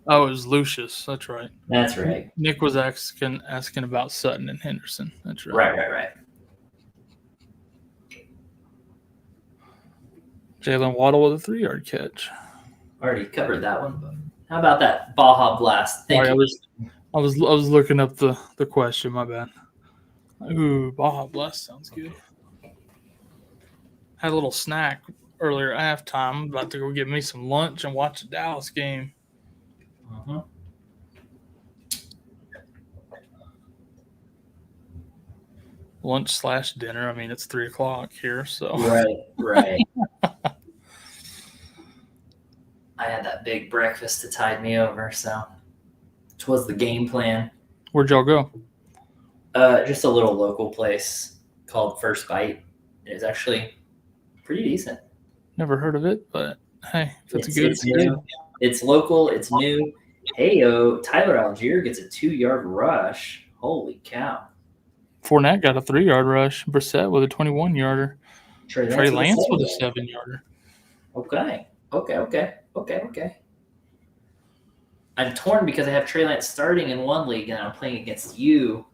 Oh, it was Lucius. That's right. That's right. Nick was asking about Sutton and Henderson. That's right. Right. Jalen Waddle with a 3-yard catch. Already covered that one, but how about that Baja Blast? Thank you. I was looking up the question. My bad. Ooh, Baja Blast sounds good. Had a little snack earlier at halftime. About to go get me some lunch and watch the Dallas game. Uh-huh. Lunch/dinner. I mean, it's 3:00 here, so right. I had that big breakfast to tide me over, so it was the game plan. Where'd y'all go? Just a little local place called First Bite. It was actually pretty decent. Never heard of it, but hey, if it's good. It's local. It's new. Heyo, Tyler Algier gets a 2-yard rush. Holy cow. Fournette got a 3-yard rush. Brissett with a 21-yarder. Trey Lance with a 7-yarder. Okay. I'm torn because I have Trey Lance starting in one league and I'm playing against you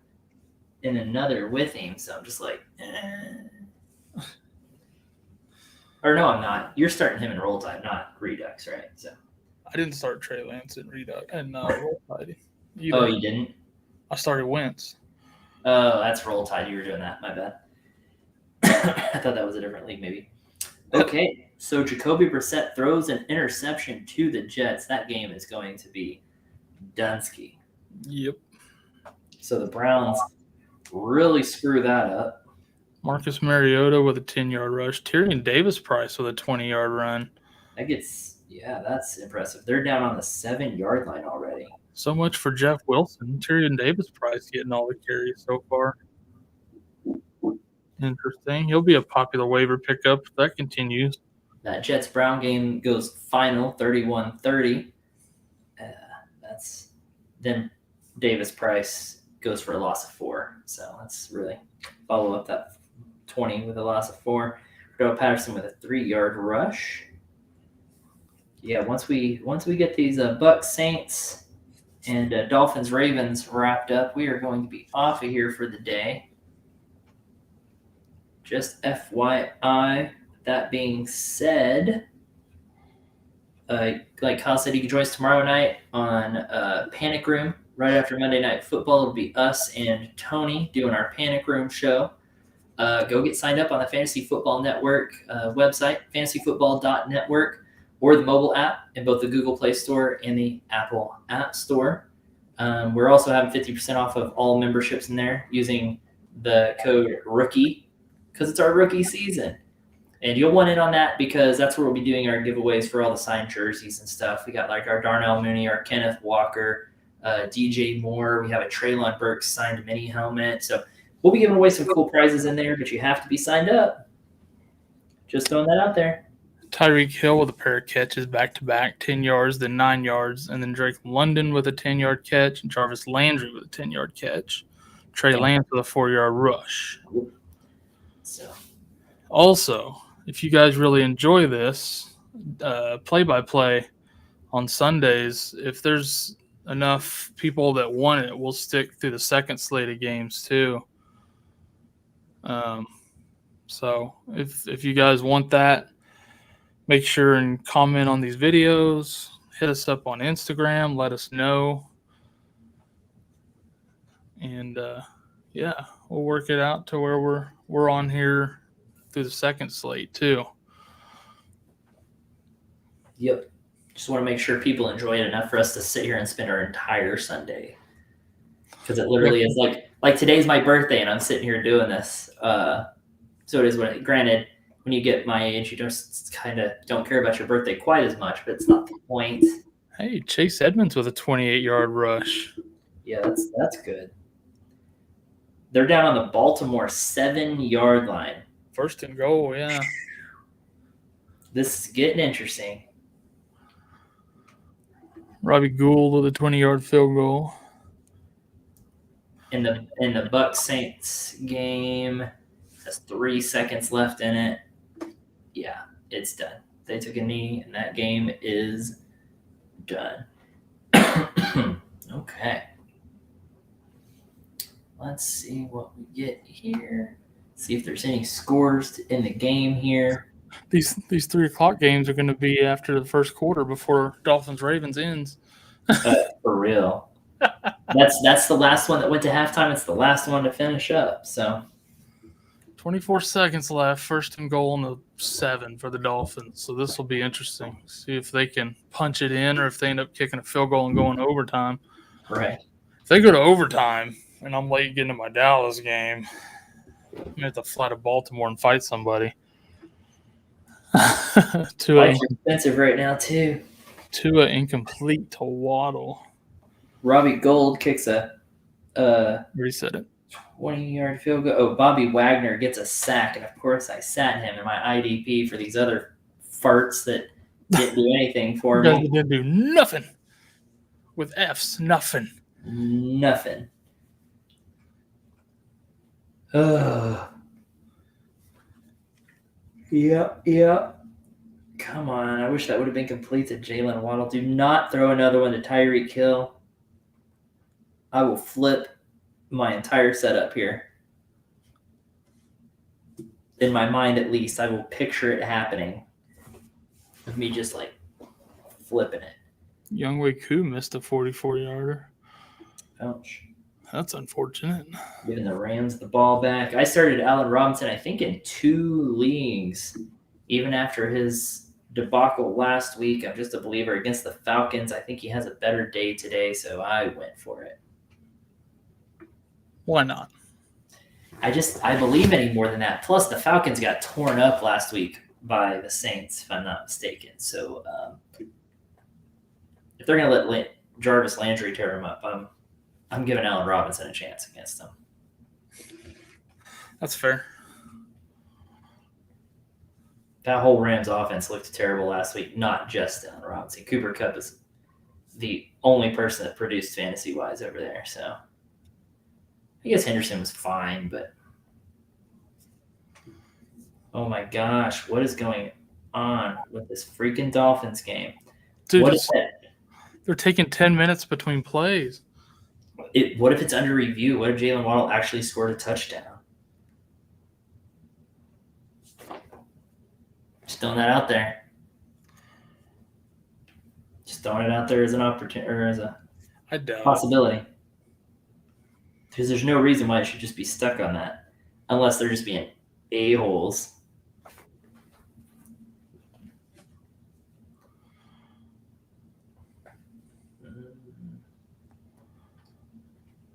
in another with him. So I'm just like, Or no, I'm not. You're starting him in Roll Tide, not Redux, right? So I didn't start Trey Lance in Redux and Roll Tide. Oh, you didn't? I started Wentz. Oh, that's Roll Tide. You were doing that. My bad. I thought that was a different league, maybe. Okay, so Jacoby Brissett throws an interception to the Jets. That game is going to be Dunsky. Yep. So the Browns really screw that up. Marcus Mariota with a 10-yard rush. Tyrion Davis-Price with a 20-yard run. That's impressive. They're down on the 7-yard line already. So much for Jeff Wilson. Tyrion Davis-Price getting all the carries so far. Interesting. He'll be a popular waiver pickup if that continues. That Jets-Brown game goes final 31-30. Then Davis-Price goes for a loss of 4. So let's really follow up that 20 with a loss of 4. Cordell Patterson with a 3-yard rush. Yeah, once we get these Bucks Saints and Dolphins Ravens wrapped up, we are going to be off of here for the day. Just FYI, that being said, like Kyle said, you can join us tomorrow night on Panic Room right after Monday Night Football. It'll be us and Tony doing our Panic Room show. Go get signed up on the Fantasy Football Network website, fantasyfootball.network, or the mobile app in both the Google Play Store and the Apple App Store. We're also having 50% off of all memberships in there using the code ROOKIE because it's our rookie season. And you'll want in on that because that's where we'll be doing our giveaways for all the signed jerseys and stuff. We got like our Darnell Mooney, our Kenneth Walker, DJ Moore. We have a Treylon Burks signed mini helmet. So we'll be giving away some cool prizes in there, but you have to be signed up. Just throwing that out there. Tyreek Hill with a pair of catches back-to-back, 10 yards, then 9 yards, and then Drake London with a 10-yard catch, and Jarvis Landry with a 10-yard catch. Trey Lance with a 4-yard rush. So, also, if you guys really enjoy this play-by-play on Sundays, if there's enough people that want it, we'll stick through the second slate of games too. So if you guys want that, make sure and comment on these videos. Hit us up on Instagram. Let us know. And, we'll work it out to where we're on here through the second slate too. Yep. Just want to make sure people enjoy it enough for us to sit here and spend our entire Sunday. Because it literally is like today's my birthday and I'm sitting here doing this. So it is granted, when you get my age, you just kind of don't care about your birthday quite as much, but it's not the point. Hey, Chase Edmonds with a 28-yard rush. Yeah, that's good. They're down on the Baltimore 7-yard line. First and goal, yeah. This is getting interesting. Robbie Gould with a 20-yard field goal. In the Bucks Saints game, there's 3 seconds left in it. Yeah, it's done. They took a knee, and that game is done. Okay. Let's see what we get here. See if there's any scores in the game here. These 3:00 games are going to be after the first quarter before Dolphins-Ravens ends. For real. That's the last one that went to halftime. It's the last one to finish up. So 24 seconds left. First and goal on the 7 for the Dolphins. So this will be interesting. See if they can punch it in or if they end up kicking a field goal and going to overtime. Right. If they go to overtime and I'm late getting to my Dallas game, I'm going to have to fly to Baltimore and fight somebody. Tua expensive right now, too. Tua incomplete to Waddle. Robbie Gould kicks a Reset it. 20-yard field goal. Oh, Bobby Wagner gets a sack, and of course I sat him in my IDP for these other farts that didn't do anything for me. Didn't do nothing. With F's, nothing. Nothing. Yep. Come on. I wish that would have been complete to Jalen Waddle. Do not throw another one to Tyreek Hill. I will flip my entire setup here. In my mind, at least, I will picture it happening. Of me just like flipping it. Younghoe Koo missed a 44-yarder. Ouch. That's unfortunate. Giving the Rams the ball back. I started Allen Robinson, I think, in 2 leagues. Even after his debacle last week, I'm just a believer against the Falcons. I think he has a better day today, so I went for it. Why not? I believe any more than that. Plus, the Falcons got torn up last week by the Saints, if I'm not mistaken. So if they're going to let Jarvis Landry tear him up. I'm giving Allen Robinson a chance against him. That's fair. That whole Rams offense looked terrible last week, not just Allen Robinson. Cooper Kupp is the only person that produced fantasy-wise over there. So I guess Henderson was fine, but oh my gosh, what is going on with this freaking Dolphins game? Dude, What is that? They're taking 10 minutes between plays. What if it's under review? What if Jalen Waddle actually scored a touchdown? Just throwing that out there. Just throwing it out there as an opportunity or as a possibility. Because there's no reason why it should just be stuck on that, unless they're just being a-holes.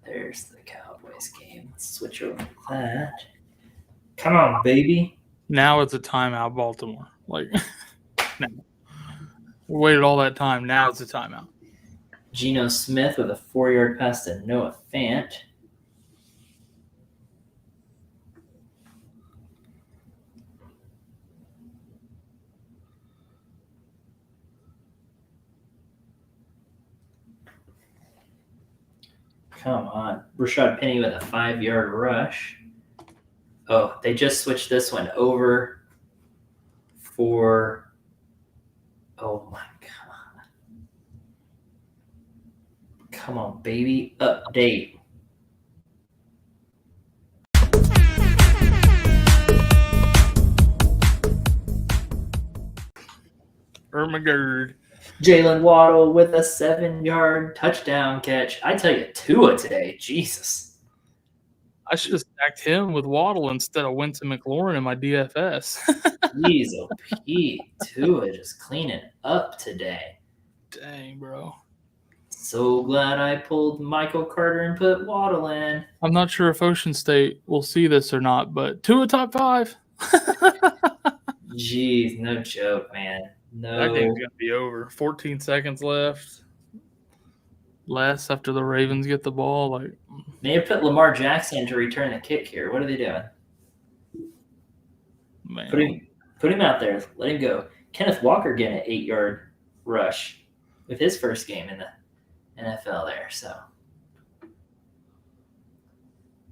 There's the Cowboys game. Let's switch over to that. Come on, baby. Now it's a timeout, Baltimore. Like, no. We waited all that time. Now it's a timeout. Geno Smith with a 4-yard pass to Noah Fant. Come on. Rashad Penny with a 5-yard rush. Oh, they just switched this one over for. Oh my God. Come on, baby. Update. Ermagerd. Jalen Waddle with a 7-yard touchdown catch. I tell you, Tua today. Jesus. I should have stacked him with Waddle instead of Winston McLaurin in my DFS. Jeez, oh Pete. Tua just cleaning up today. Dang, bro. So glad I pulled Michael Carter and put Waddle in. I'm not sure if Ocean State will see this or not, but Tua top 5. Jeez, no joke, man. No. That game's going to be over. 14 seconds left. Less after the Ravens get the ball. Like, they have put Lamar Jackson to return the kick here. What are they doing? Man. Put him out there. Let him go. Kenneth Walker getting an 8-yard rush with his first game in the NFL there. So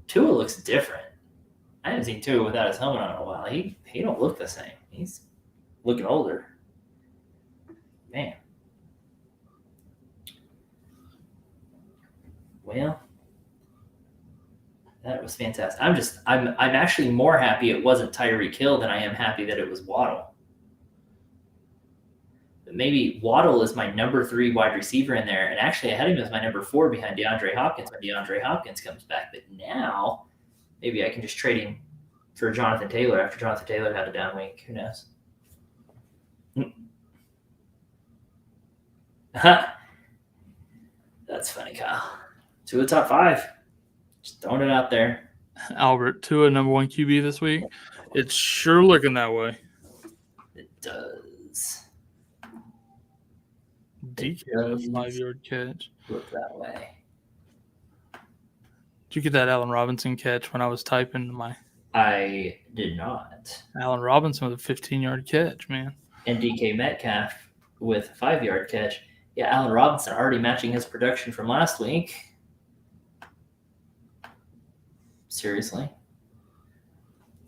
Tua looks different. I haven't seen Tua without his helmet on in a while. He don't look the same. He's looking older. Man. Well, that was fantastic. I'm actually more happy it wasn't Tyreek Hill than I am happy that it was Waddle. But maybe Waddle is my number 3 wide receiver in there, and actually I had him as my number 4 behind DeAndre Hopkins when DeAndre Hopkins comes back. But now maybe I can just trade him for Jonathan Taylor after Jonathan Taylor had a down week. Who knows? That's funny, Kyle. To a top 5. Just throwing it out there. Albert, Tua number 1 QB this week. It's sure looking that way. It does. DK had a 5-yard catch. Look that way. Did you get that Allen Robinson catch when I was typing my? I did not. Allen Robinson with a 15-yard catch, man. And DK Metcalf with a 5-yard catch. Yeah, Allen Robinson already matching his production from last week. Seriously.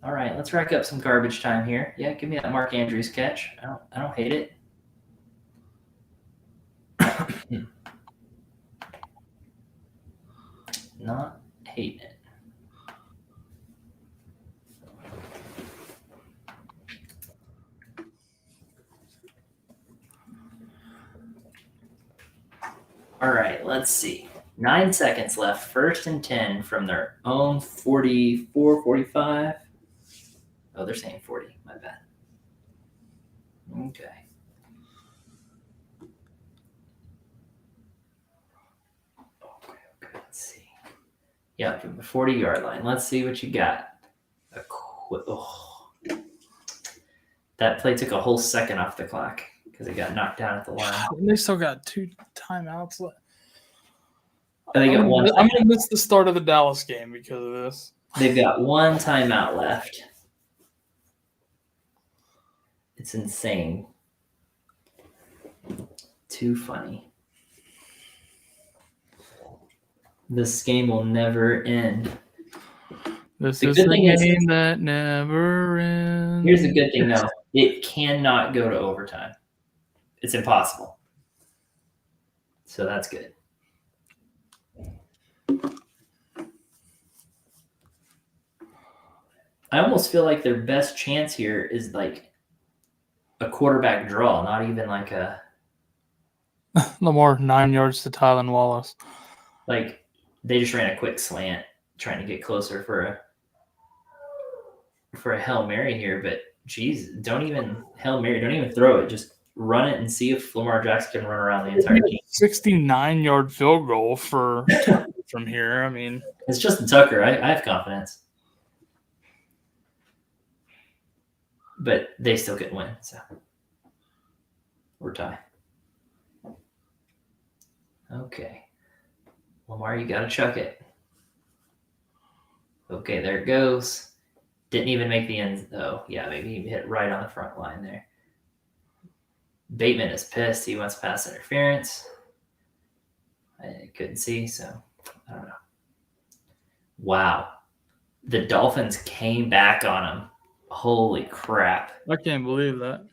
All right, let's rack up some garbage time here. Yeah, give me that Mark Andrews catch. I don't hate it. Not hating it. All right, let's see. 9 seconds left. 1st and 10 from their own 44, 45. Oh, they're saying 40. My bad. Okay. Let's see. Yeah, from the 40-yard line. Let's see what you got. That play took a whole second off the clock because it got knocked down at the line. And they still got 2 timeouts left. Oh, they got one. I'm going to miss the start of the Dallas game because of this. They've got one timeout left. It's insane. Too funny. This game will never end. This The is good the thing is- game that never ends. Here's the good thing, though. It cannot go to overtime. It's impossible. So that's good. I almost feel like their best chance here is like a quarterback draw, not even like a Lamar 9 yards to Tylan Wallace. like they just ran a quick slant trying to get closer for a Hail Mary here, but geez, don't even Hail Mary, don't even throw it. Just run it and see if Lamar Jackson can run around the entire team. 69-yard field goal from here. I mean, it's Justin Tucker. I have confidence. But they still couldn't win, so we're tied. Okay. Lamar, you got to chuck it. Okay, there it goes. Didn't even make the end. Oh, yeah, maybe he hit right on the front line there. Bateman is pissed. He wants pass interference. I couldn't see, so I don't know. Wow. The Dolphins came back on him. Holy crap. I can't believe that.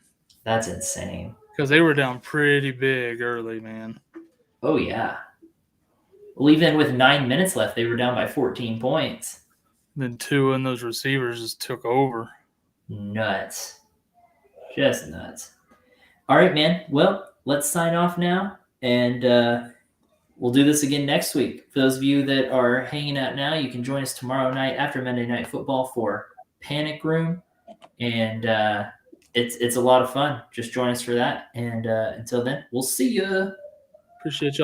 That's insane. Because they were down pretty big early, man. Oh, yeah. Well, even with 9 minutes left, they were down by 14 points. Then two and those receivers just took over. Nuts. Just nuts. All right, man. Well, let's sign off now, and we'll do this again next week. For those of you that are hanging out now, you can join us tomorrow night after Monday Night Football for Panic Room, and it's a lot of fun. Just join us for that, and until then, we'll see you. Appreciate y'all.